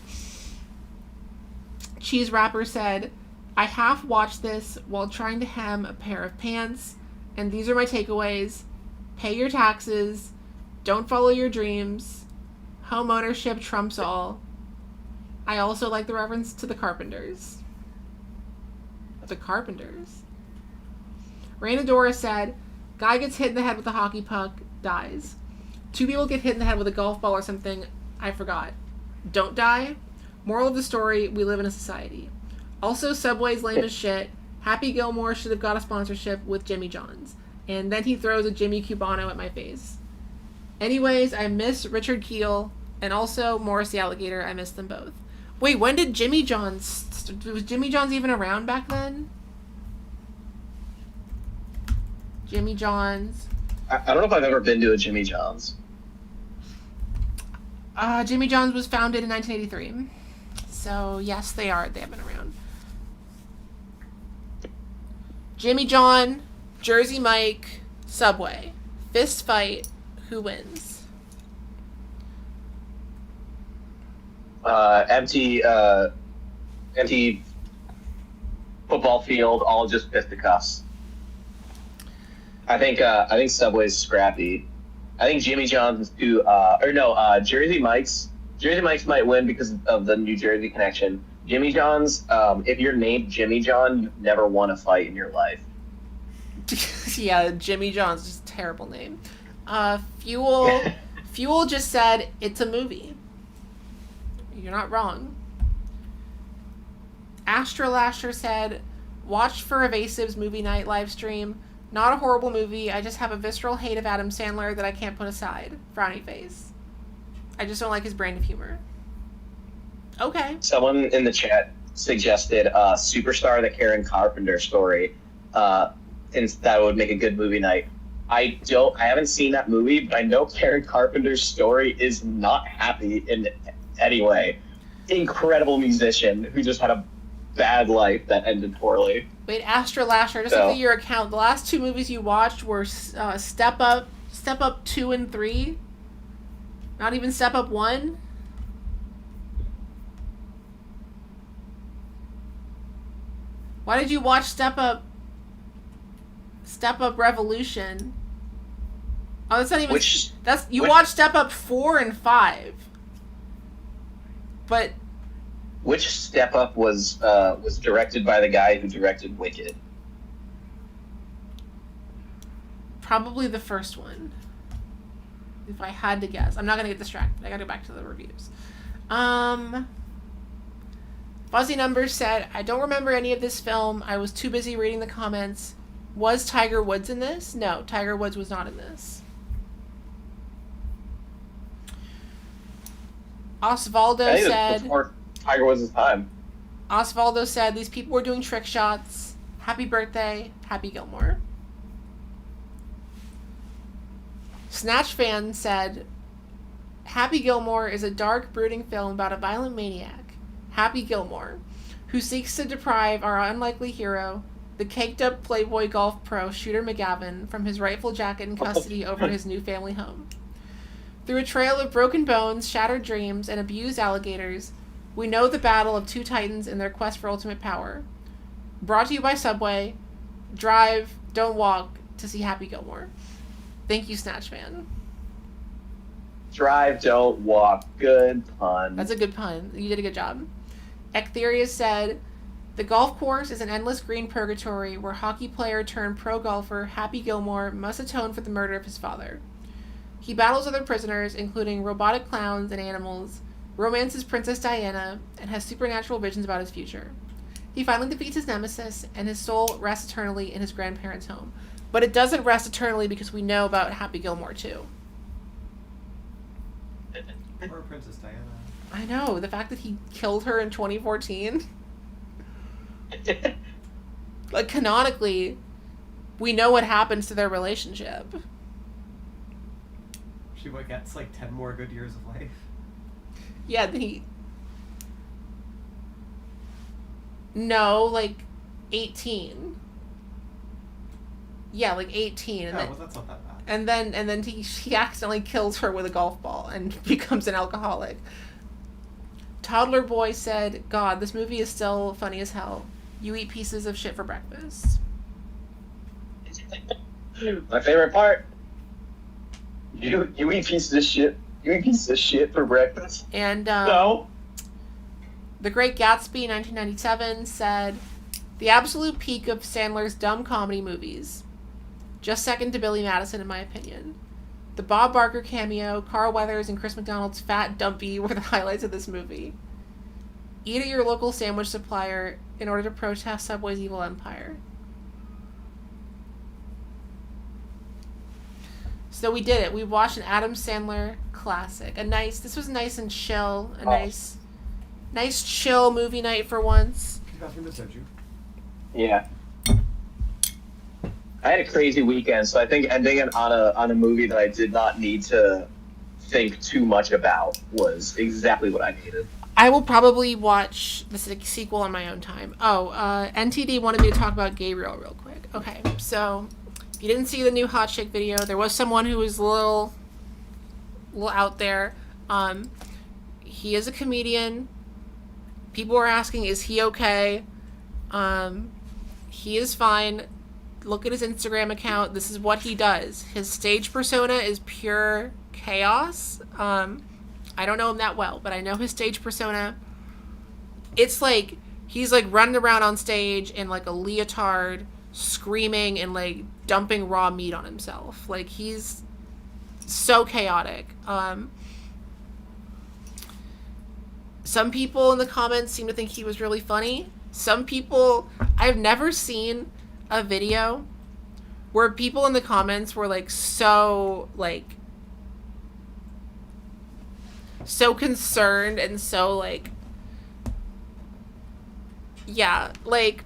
[SPEAKER 1] Cheese Rapper said, I half watched this while trying to hem a pair of pants, and these are my takeaways. Pay your taxes. Don't follow your dreams. Home ownership trumps all. I also like the reference to the Carpenters. The Carpenters. Rainadora said, guy gets hit in the head with a hockey puck, dies. 2 people get hit in the head with a golf ball or something. I forgot. Don't die. Moral of the story, we live in a society. Also, Subway's lame as shit. Happy Gilmore should have got a sponsorship with Jimmy John's. And then he throws a Jimmy Cubano at my face. Anyways, I miss Richard Keel. And also, Morris the Alligator. I miss them both. Wait, when did Jimmy John's... Was Jimmy John's even around back then? Jimmy John's.
[SPEAKER 2] I don't know if I've ever been to a Jimmy John's.
[SPEAKER 1] Jimmy John's was founded in 1983. So, yes, they have been around. Jimmy John, Jersey Mike, Subway. Fist fight. Who wins?
[SPEAKER 2] Empty football field, all just fisticuffs. I think Subway's scrappy. I think Jimmy John's too. Jersey Mike's. Jersey Mike's might win because of the New Jersey connection. Jimmy John's. If you're named Jimmy John, you've never won a fight in your life.
[SPEAKER 1] Yeah, Jimmy John's just a terrible name. Fuel just said it's a movie. You're not wrong. Astra Lasher said, watched for Evasive's movie night live stream. Not a horrible movie. I just have a visceral hate of Adam Sandler that I can't put aside. Frowny face. I just don't like his brand of humor. Okay.
[SPEAKER 2] Someone in the chat suggested Superstar, the Karen Carpenter story, since that would make a good movie night. I haven't seen that movie, but I know Karen Carpenter's story is not happy in any way. Incredible musician who just had a bad life that ended poorly.
[SPEAKER 1] Wait, Astra Lasher, just look at your account. The last 2 movies you watched were Step Up 2 and 3. Not even Step Up 1. Why did you watch Step Up Revolution? Oh, that's not even. Watched Step Up 4 and 5. But
[SPEAKER 2] which Step Up was directed by the guy who directed Wicked?
[SPEAKER 1] Probably the first one. If I had to guess. I'm not going to get distracted. I got to go back to the reviews. Fuzzy Numbers said, I don't remember any of this film. I was too busy reading the comments. Was Tiger Woods in this? No, Tiger Woods was not in this. Osvaldo
[SPEAKER 2] I think
[SPEAKER 1] said...
[SPEAKER 2] it's before Tiger Woods' time.
[SPEAKER 1] Osvaldo said, these people were doing trick shots. Happy birthday, Happy Gilmore. Snatch Fan said, Happy Gilmore is a dark, brooding film about a violent maniac, Happy Gilmore, who seeks to deprive our unlikely hero, the caked-up Playboy golf pro Shooter McGavin, from his rightful jacket and custody over his new family home. Through a trail of broken bones, shattered dreams, and abused alligators, we know the battle of two titans in their quest for ultimate power. Brought to you by Subway. Drive, don't walk, to see Happy Gilmore. Thank you, Snatch Fan.
[SPEAKER 2] Drive, don't walk. Good pun.
[SPEAKER 1] That's a good pun. You did a good job. Ectherius said, the golf course is an endless green purgatory where hockey player turned pro golfer Happy Gilmore must atone for the murder of his father. He battles other prisoners, including robotic clowns and animals, romances Princess Diana, and has supernatural visions about his future. He finally defeats his nemesis, and his soul rests eternally in his grandparents' home. But it doesn't rest eternally because we know about Happy Gilmore, too.
[SPEAKER 3] Or Princess Diana.
[SPEAKER 1] I know, the fact that he killed her in 2014. Like, canonically, we know what happens to their relationship.
[SPEAKER 3] She gets like 10 more good years of life.
[SPEAKER 1] Yeah, then he... No, like 18. Yeah, like 18. And
[SPEAKER 3] Oh,
[SPEAKER 1] then,
[SPEAKER 3] well, that's not that bad.
[SPEAKER 1] and then he accidentally kills her with a golf ball and becomes an alcoholic. Toddler Boy said, God, this movie is still funny as hell. You eat pieces of shit for breakfast.
[SPEAKER 2] My favorite part. You eat pieces of shit. You eat pieces of shit for breakfast?
[SPEAKER 1] And
[SPEAKER 2] No.
[SPEAKER 1] The Great Gatsby, 1997, said, the absolute peak of Sandler's dumb comedy movies. Just second to Billy Madison, in my opinion. The Bob Barker cameo, Carl Weathers, and Chris McDonald's fat dumpy were the highlights of this movie. Eat at your local sandwich supplier in order to protest Subway's evil empire. So we did it. We watched an Adam Sandler classic. This was nice and chill. Nice chill movie night for once.
[SPEAKER 2] Yeah. I had a crazy weekend, so I think ending it on a movie that I did not need to think too much about was exactly what I needed.
[SPEAKER 1] I will probably watch the sequel on my own time. NTD wanted me to talk about Gabriel real quick. Okay, so if you didn't see the new Hot Chick video, there was someone who was a little out there. He is a comedian. People are asking, is he okay? He is fine. Look at his Instagram account. This is what he does. His stage persona is pure chaos. I don't know him that well, but I know his stage persona. It's like he's like running around on stage in like a leotard, screaming and like dumping raw meat on himself. Like he's so chaotic. Some people in the comments seem to think he was really funny. Some people, I've never seen a video where people in the comments were like so concerned and so like, yeah, like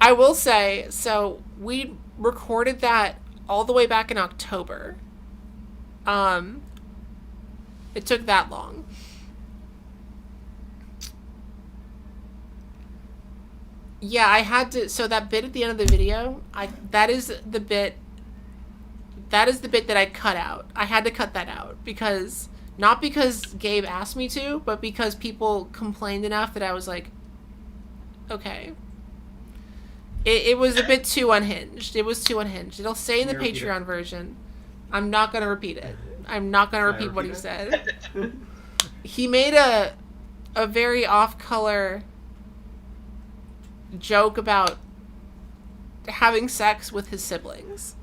[SPEAKER 1] I will say, so we recorded that all the way back in October. It took that long. Yeah, I had to, so that bit at the end of the video, that is the bit that I cut out. I had to cut that out not because Gabe asked me to, but because people complained enough that I was like, okay. It was a bit too unhinged. It was too unhinged. It'll say in the Patreon version. I'm not going to repeat it. I'm not going to repeat what he said. He made a very off-color joke about having sex with his siblings.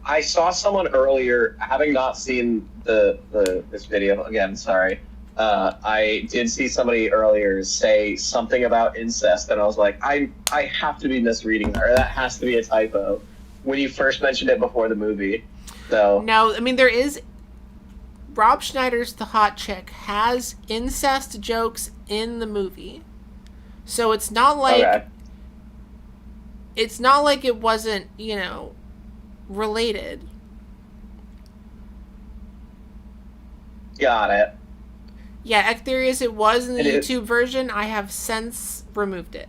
[SPEAKER 2] I saw someone earlier, having not seen this video again. Sorry, I did see somebody earlier say something about incest, and I was like, I have to be misreading that, or that has to be a typo. When you first mentioned it before the movie, So
[SPEAKER 1] No, I mean, there is... Rob Schneider's The Hot Chick has incest jokes in the movie. So it's not like...
[SPEAKER 2] okay.
[SPEAKER 1] It's not like it wasn't, related.
[SPEAKER 2] Got it.
[SPEAKER 1] Yeah, Ectherius, it was in the
[SPEAKER 2] It is.
[SPEAKER 1] YouTube version. I have since removed it.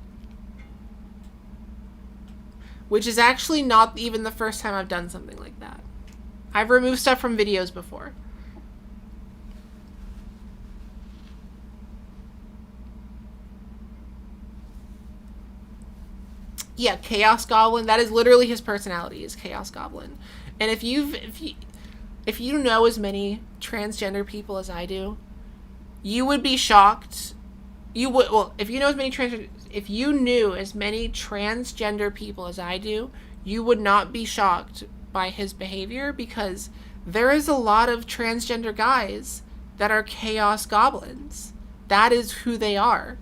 [SPEAKER 1] Which is actually not even the first time I've done something like that. I've removed stuff from videos before. Yeah, Chaos Goblin. That is literally his personality, is Chaos Goblin. And if you know as many transgender people as I do, you would be shocked. If you knew as many transgender people as I do, you would not be shocked by his behavior, because there is a lot of transgender guys that are Chaos Goblins. That is who they are.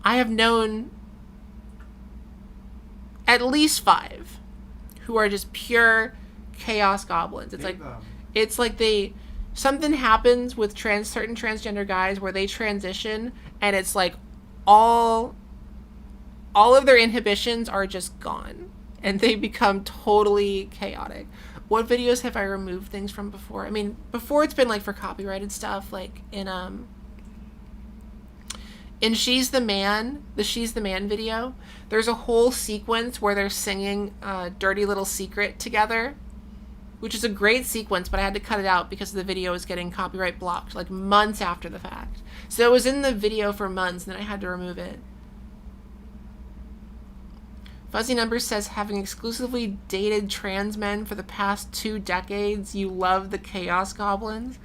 [SPEAKER 1] I have known at least 5 who are just pure Chaos Goblins. It's like something happens with certain transgender guys where they transition, and it's like all of their inhibitions are just gone, and they become totally chaotic. What videos have I removed things from before? I mean, before it's been like for copyrighted stuff, like in She's the Man video, there's a whole sequence where they're singing Dirty Little Secret together, which is a great sequence, but I had to cut it out because the video was getting copyright blocked, like months after the fact. So it was in the video for months, and then I had to remove it. Fuzzy Numbers says, having exclusively dated trans men for the past 2 decades, you love the Chaos Goblins.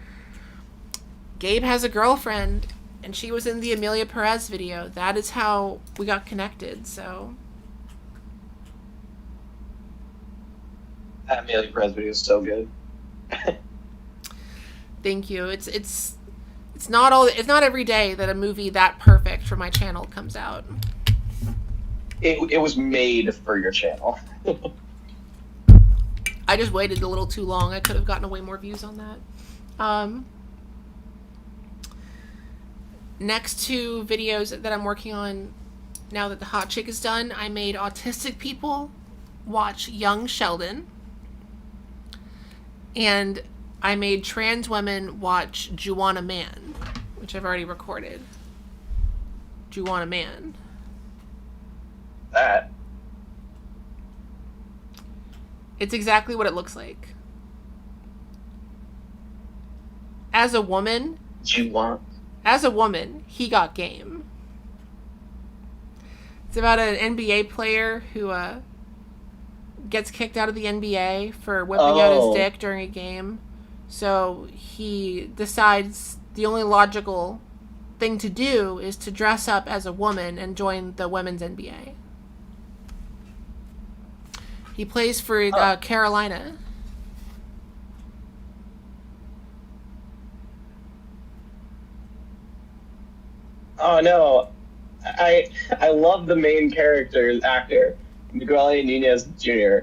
[SPEAKER 1] Gabe has a girlfriend, and she was in the Amelia Perez video. That is how we got connected, so...
[SPEAKER 2] That Amelia Perez video is so good.
[SPEAKER 1] Thank you. It's not every day that a movie that perfect for my channel comes out.
[SPEAKER 2] It was made for your channel.
[SPEAKER 1] I just waited a little too long. I could have gotten way more views on that. Next 2 videos that I'm working on now that the Hot Chick is done, I made autistic people watch Young Sheldon. And I made trans women watch Juwanna Man, which I've already recorded. Juwanna Man.
[SPEAKER 2] That.
[SPEAKER 1] It's exactly what it looks like. As a woman, he got game. It's about an NBA player who gets kicked out of the NBA for whipping out his dick during a game. So he decides the only logical thing to do is to dress up as a woman and join the women's NBA. He plays for Carolina.
[SPEAKER 2] Oh no, I love the main actor, Miguel Nunez Jr.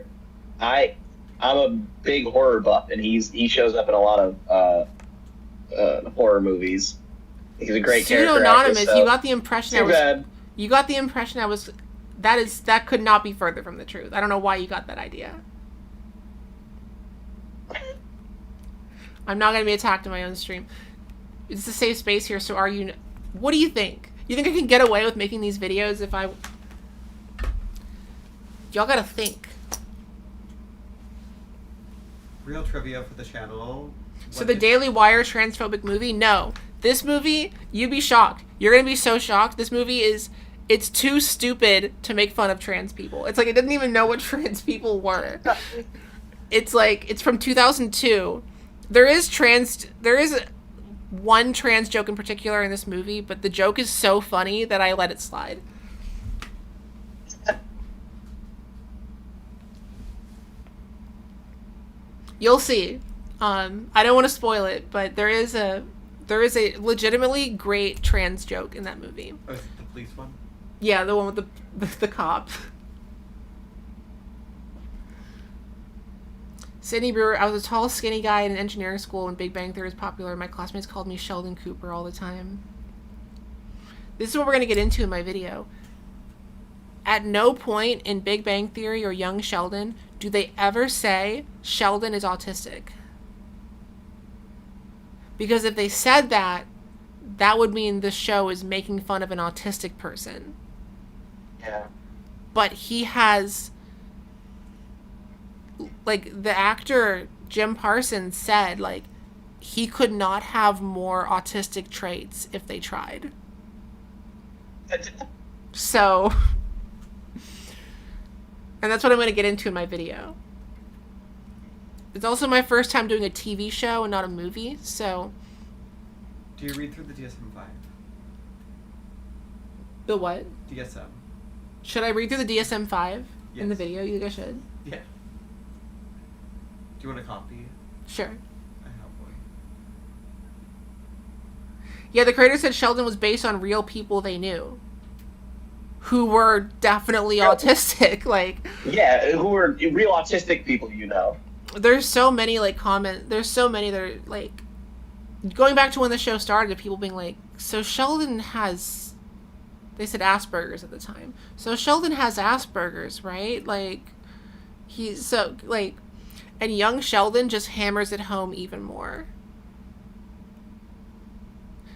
[SPEAKER 2] I'm a big horror buff, and he shows up in a lot of horror movies. He's a great character actor.
[SPEAKER 1] Pseudonymous.
[SPEAKER 2] So.
[SPEAKER 1] You got the impression that could not be further from the truth. I don't know why you got that idea. I'm not going to be attacked in my own stream. It's a safe space here, so what do you think? You think I can get away with making these videos if I... Y'all gotta think.
[SPEAKER 3] Real trivia for the channel.
[SPEAKER 1] So the Daily Wire transphobic movie? No. This movie, you'd be shocked. You're gonna be so shocked. This movie it's too stupid to make fun of trans people. It's like it didn't even know what trans people were. It's from 2002. There is one trans joke in particular in this movie, but the joke is so funny that I let it slide. You'll see. I don't want to spoil it, but there is a legitimately great trans joke in that movie.
[SPEAKER 3] Oh, is it the police one?
[SPEAKER 1] Yeah, the one with the cop. Sydney Brewer, I was a tall, skinny guy in engineering school when Big Bang Theory was popular. My classmates called me Sheldon Cooper all the time. This is what we're going to get into in my video. At no point in Big Bang Theory or Young Sheldon do they ever say Sheldon is autistic. Because if they said that, that would mean the show is making fun of an autistic person.
[SPEAKER 2] Yeah.
[SPEAKER 1] But he has, like, the actor Jim Parsons said, like, he could not have more autistic traits if they tried. So, and that's what I'm going to get into in my video. It's also my first time doing a TV show and not a movie, so...
[SPEAKER 3] Do you read through the DSM-5?
[SPEAKER 1] The what?
[SPEAKER 3] DSM.
[SPEAKER 1] Should I read through the DSM-5
[SPEAKER 3] Yes.
[SPEAKER 1] in the video? You think I should?
[SPEAKER 3] Yeah. Do you want a copy?
[SPEAKER 1] Sure.
[SPEAKER 3] I have one.
[SPEAKER 1] Yeah, the creator said Sheldon was based on real people they knew. Who were definitely autistic, like...
[SPEAKER 2] Yeah, who are real autistic people, you know.
[SPEAKER 1] There's so many, like, there's so many that are, like... Going back to when the show started, people being like, so Sheldon has... They said Asperger's at the time. So Sheldon has Asperger's, right? Like, he's so, like... And young Sheldon just hammers it home even more.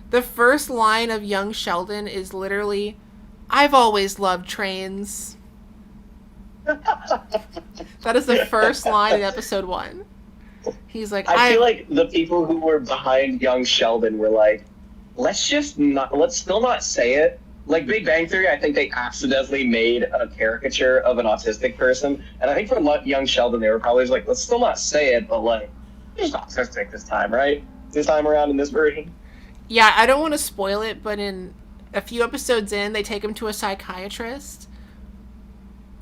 [SPEAKER 1] The first line of young Sheldon is literally, I've always loved trains. That is the first line in episode 1. He's like,
[SPEAKER 2] I feel like the people who were behind young Sheldon were like, let's still not say it. Like Big Bang Theory, I think they accidentally made a caricature of an autistic person. And I think for young Sheldon, they were probably just like, let's still not say it, but like, he's autistic this time, right? This time around in this version.
[SPEAKER 1] Yeah, I don't want to spoil it, but in a few episodes in, they take him to a psychiatrist.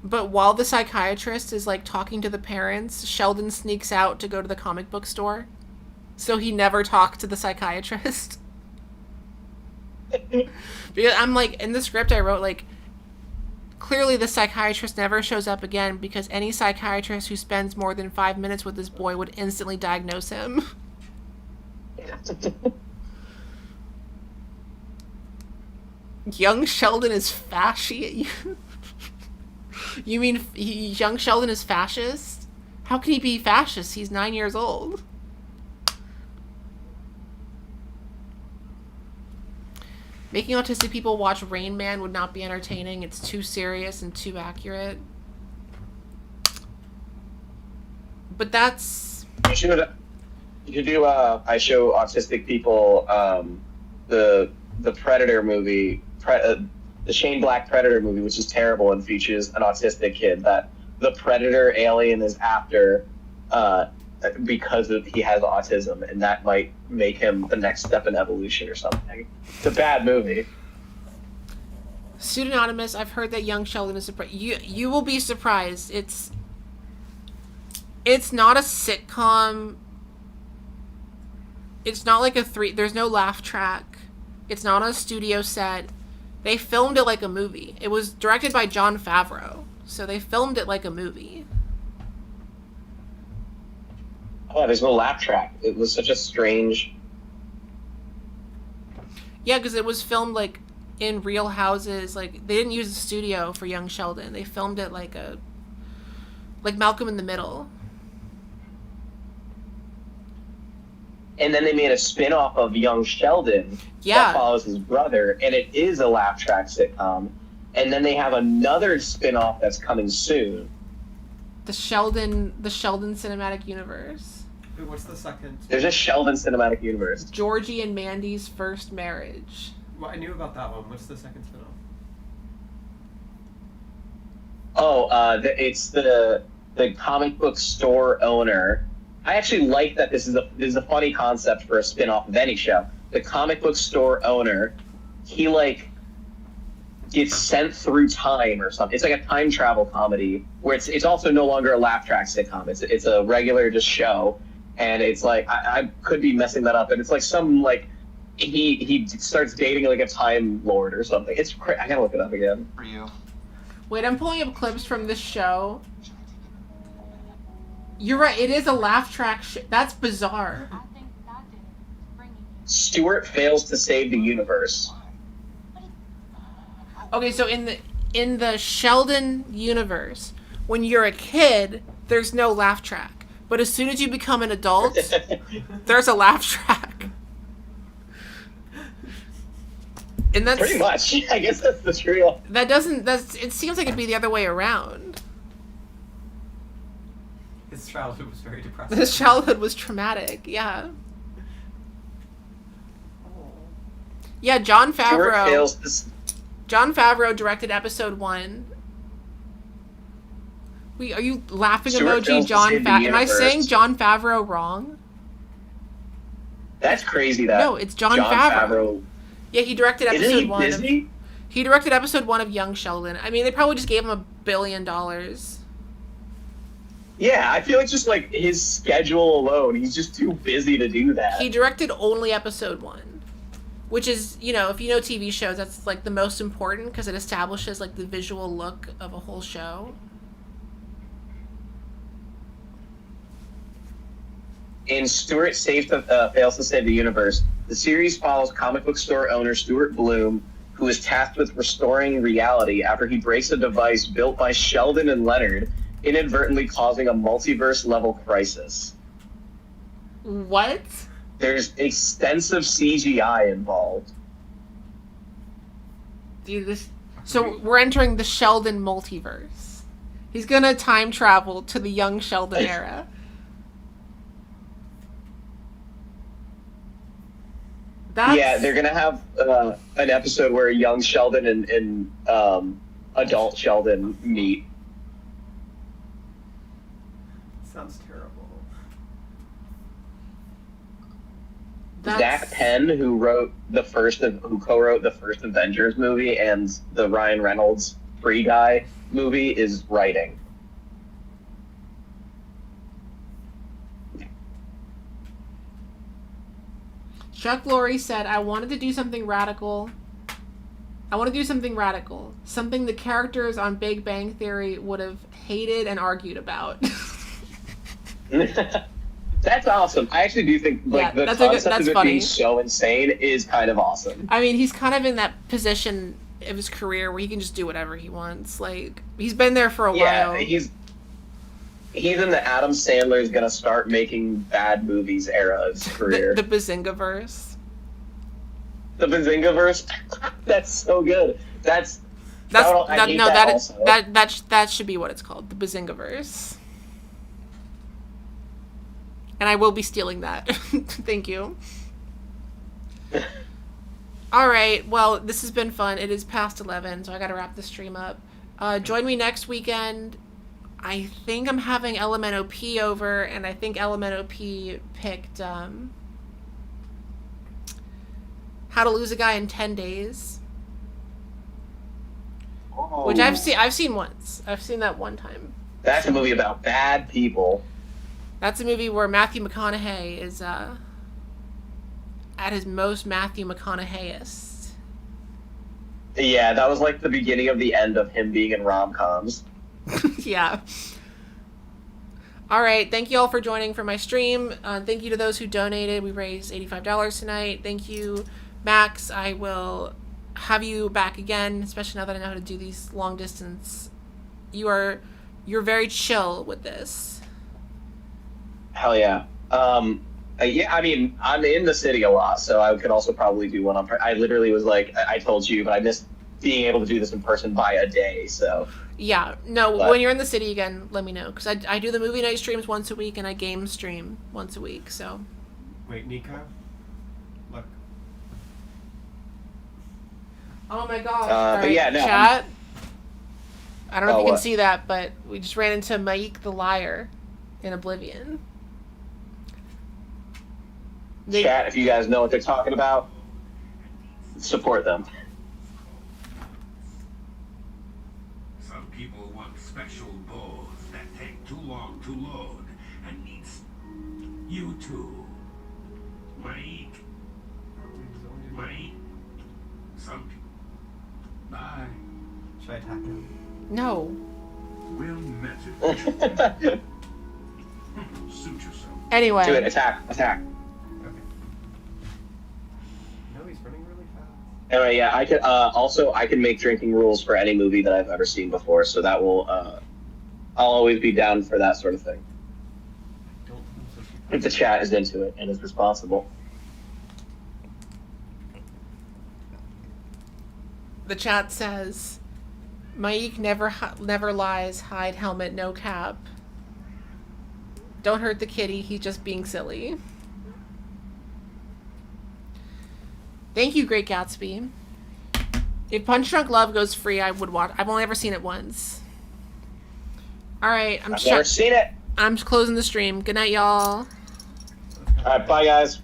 [SPEAKER 1] But while the psychiatrist is, like, talking to the parents, Sheldon sneaks out to go to the comic book store. So he never talked to the psychiatrist. Because I'm, like, in the script I wrote, like, clearly the psychiatrist never shows up again because any psychiatrist who spends more than 5 minutes with this boy would instantly diagnose him. Young Sheldon is fascist. You mean young Sheldon is fascist? How can he be fascist? He's 9 years old. Making autistic people watch Rain Man would not be entertaining. It's too serious and too accurate. But that's...
[SPEAKER 2] You should do, I show autistic people, the Predator movie, the Shane Black Predator movie, which is terrible and features an autistic kid that the Predator alien is after because he has autism, and that might make him the next step in evolution or something. It's a bad movie.
[SPEAKER 1] Pseudonymous, I've heard that young Sheldon is surprised. You will be surprised. It's not a sitcom. It's not like there's no laugh track. It's not on a studio set. They filmed it like a movie. It was directed by Jon Favreau, so they filmed it like a movie.
[SPEAKER 2] Oh, there's no laugh track. It was such a strange...
[SPEAKER 1] Yeah, because it was filmed, like, in real houses. Like, they didn't use a studio for young Sheldon. They filmed it like Malcolm in the Middle.
[SPEAKER 2] And then they made a spin-off of Young Sheldon that follows his brother, and it is a laugh track sitcom. And then they have another spin-off that's coming soon.
[SPEAKER 1] The Sheldon Cinematic Universe.
[SPEAKER 3] Wait, what's the second?
[SPEAKER 2] There's a Sheldon Cinematic Universe.
[SPEAKER 1] Georgie and Mandy's First Marriage.
[SPEAKER 3] Well, I knew about that one. What's the second spin-off?
[SPEAKER 2] It's the comic book store owner. I actually like that this is a funny concept for a spin-off of any show. The comic book store owner, he like gets sent through time or something. It's like a time travel comedy where it's also no longer a laugh track sitcom. It's a regular just show, and it's like I could be messing that up, and it's like some like he starts dating like a time lord or something. It's I gotta look it up again
[SPEAKER 6] For you.
[SPEAKER 1] Wait, I'm pulling up clips from this show. You're right. It is a laugh track. That's bizarre.
[SPEAKER 5] I think that did it. Bringing you.
[SPEAKER 2] Stuart fails to save the universe.
[SPEAKER 1] Okay, so in the Sheldon universe, when you're a kid, there's no laugh track. But as soon as you become an adult, there's a laugh track. And that's
[SPEAKER 2] Pretty much. I guess that's the truth.
[SPEAKER 1] It seems like it'd be the other way around.
[SPEAKER 3] His childhood was very depressing.
[SPEAKER 1] His childhood was traumatic, yeah. Yeah, Jon
[SPEAKER 2] Stuart
[SPEAKER 1] Favreau.
[SPEAKER 2] fails to...
[SPEAKER 1] Jon Favreau directed episode 1. Wait, are you laughing
[SPEAKER 2] Stuart
[SPEAKER 1] emoji?
[SPEAKER 2] fails to
[SPEAKER 1] Jon
[SPEAKER 2] save the
[SPEAKER 1] Favreau? Am I
[SPEAKER 2] universe.
[SPEAKER 1] saying Jon Favreau wrong?
[SPEAKER 2] That's crazy that...
[SPEAKER 1] No, it's Jon Favreau. Yeah, he directed
[SPEAKER 2] Isn't
[SPEAKER 1] episode
[SPEAKER 2] he
[SPEAKER 1] 1.
[SPEAKER 2] Disney?
[SPEAKER 1] He directed episode 1 of Young Sheldon. I mean, they probably just gave him $1 billion.
[SPEAKER 2] Yeah, I feel like just like his schedule alone, he's just too busy to do that.
[SPEAKER 1] He directed only episode 1. Which is, you know, if you know TV shows, that's like the most important because it establishes like the visual look of a whole show.
[SPEAKER 2] In Stuart fails to save the universe, the series follows comic book store owner Stuart Bloom, who is tasked with restoring reality after he breaks a device built by Sheldon and Leonard, inadvertently causing a multiverse-level crisis.
[SPEAKER 1] What?
[SPEAKER 2] There's extensive CGI involved.
[SPEAKER 1] Dude, so we're entering the Sheldon multiverse. He's gonna time travel to the young Sheldon era.
[SPEAKER 2] Yeah, they're gonna have an episode where young Sheldon and adult Sheldon meet.
[SPEAKER 3] Sounds terrible.
[SPEAKER 2] Zach Penn, who co-wrote the first Avengers movie and the Ryan Reynolds Free Guy movie, is writing.
[SPEAKER 1] Chuck Lorre said, I wanted to do something radical. Something the characters on Big Bang Theory would have hated and argued about.
[SPEAKER 2] That's awesome. I actually do think the concept of it being so insane is kind of awesome.
[SPEAKER 1] I mean, he's kind of in that position of his career where he can just do whatever he wants. Like, he's been there for a while.
[SPEAKER 2] Yeah, he's in the Adam Sandler's gonna start making bad movies era of his career.
[SPEAKER 1] the Bazingaverse.
[SPEAKER 2] The Bazingaverse? That's so good. That
[SPEAKER 1] should be what it's called. The Bazingaverse. And I will be stealing that. Thank you. All right. Well, this has been fun. It is past 11, so I got to wrap the stream up. Join me next weekend. I think I'm having Elemental P over, and I think Elemental P picked How to Lose a Guy in 10 Days.
[SPEAKER 2] Oh.
[SPEAKER 1] Which I've seen once. I've seen that one time.
[SPEAKER 2] That's a movie about bad people.
[SPEAKER 1] That's a movie where Matthew McConaughey is at his most Matthew McConaugheyist.
[SPEAKER 2] Yeah, that was like the beginning of the end of him being in rom-coms.
[SPEAKER 1] Yeah. All right. Thank you all for joining for my stream. Thank you to those who donated. We raised $85 tonight. Thank you, Max. I will have you back again, especially now that I know how to do these long distance. You're very chill with this.
[SPEAKER 2] Hell yeah. Yeah, I mean, I'm in the city a lot, so I could also probably do one I literally was like, I told you, but I missed being able to do this in person by a day, so.
[SPEAKER 1] Yeah, no, when you're in the city again, let me know. Because I do the movie night streams once a week, and I game stream once a week, so.
[SPEAKER 3] Wait, Nico? Look.
[SPEAKER 1] Oh my gosh.
[SPEAKER 2] But yeah, no.
[SPEAKER 1] Chat. I don't know if you can
[SPEAKER 2] what?
[SPEAKER 1] see that, but we just ran into Maik the Liar in Oblivion.
[SPEAKER 2] Chat, if you guys know what they're talking about, support them.
[SPEAKER 6] Some people want special bows that take too long to load and needs you too. Mike. Some people. Bye.
[SPEAKER 3] Should I attack him?
[SPEAKER 1] No.
[SPEAKER 6] We'll message you. Suit yourself.
[SPEAKER 1] Anyway.
[SPEAKER 2] Do it. Attack.
[SPEAKER 3] Okay. No, he's running really fast.
[SPEAKER 2] Anyway, yeah, I could also I can make drinking rules for any movie that I've ever seen before, so that will I'll always be down for that sort of thing.
[SPEAKER 3] Don't move so fast.
[SPEAKER 2] If the chat is into it and is responsible.
[SPEAKER 1] The chat says, Mike never lies, hide helmet, no cap. Don't hurt the kitty, he's just being silly. Thank you, Great Gatsby. If Punch Drunk Love goes free, I would watch. I've only ever seen it once. Alright,
[SPEAKER 2] I've never seen it.
[SPEAKER 1] I'm closing the stream. Good night, y'all.
[SPEAKER 2] Alright, bye guys.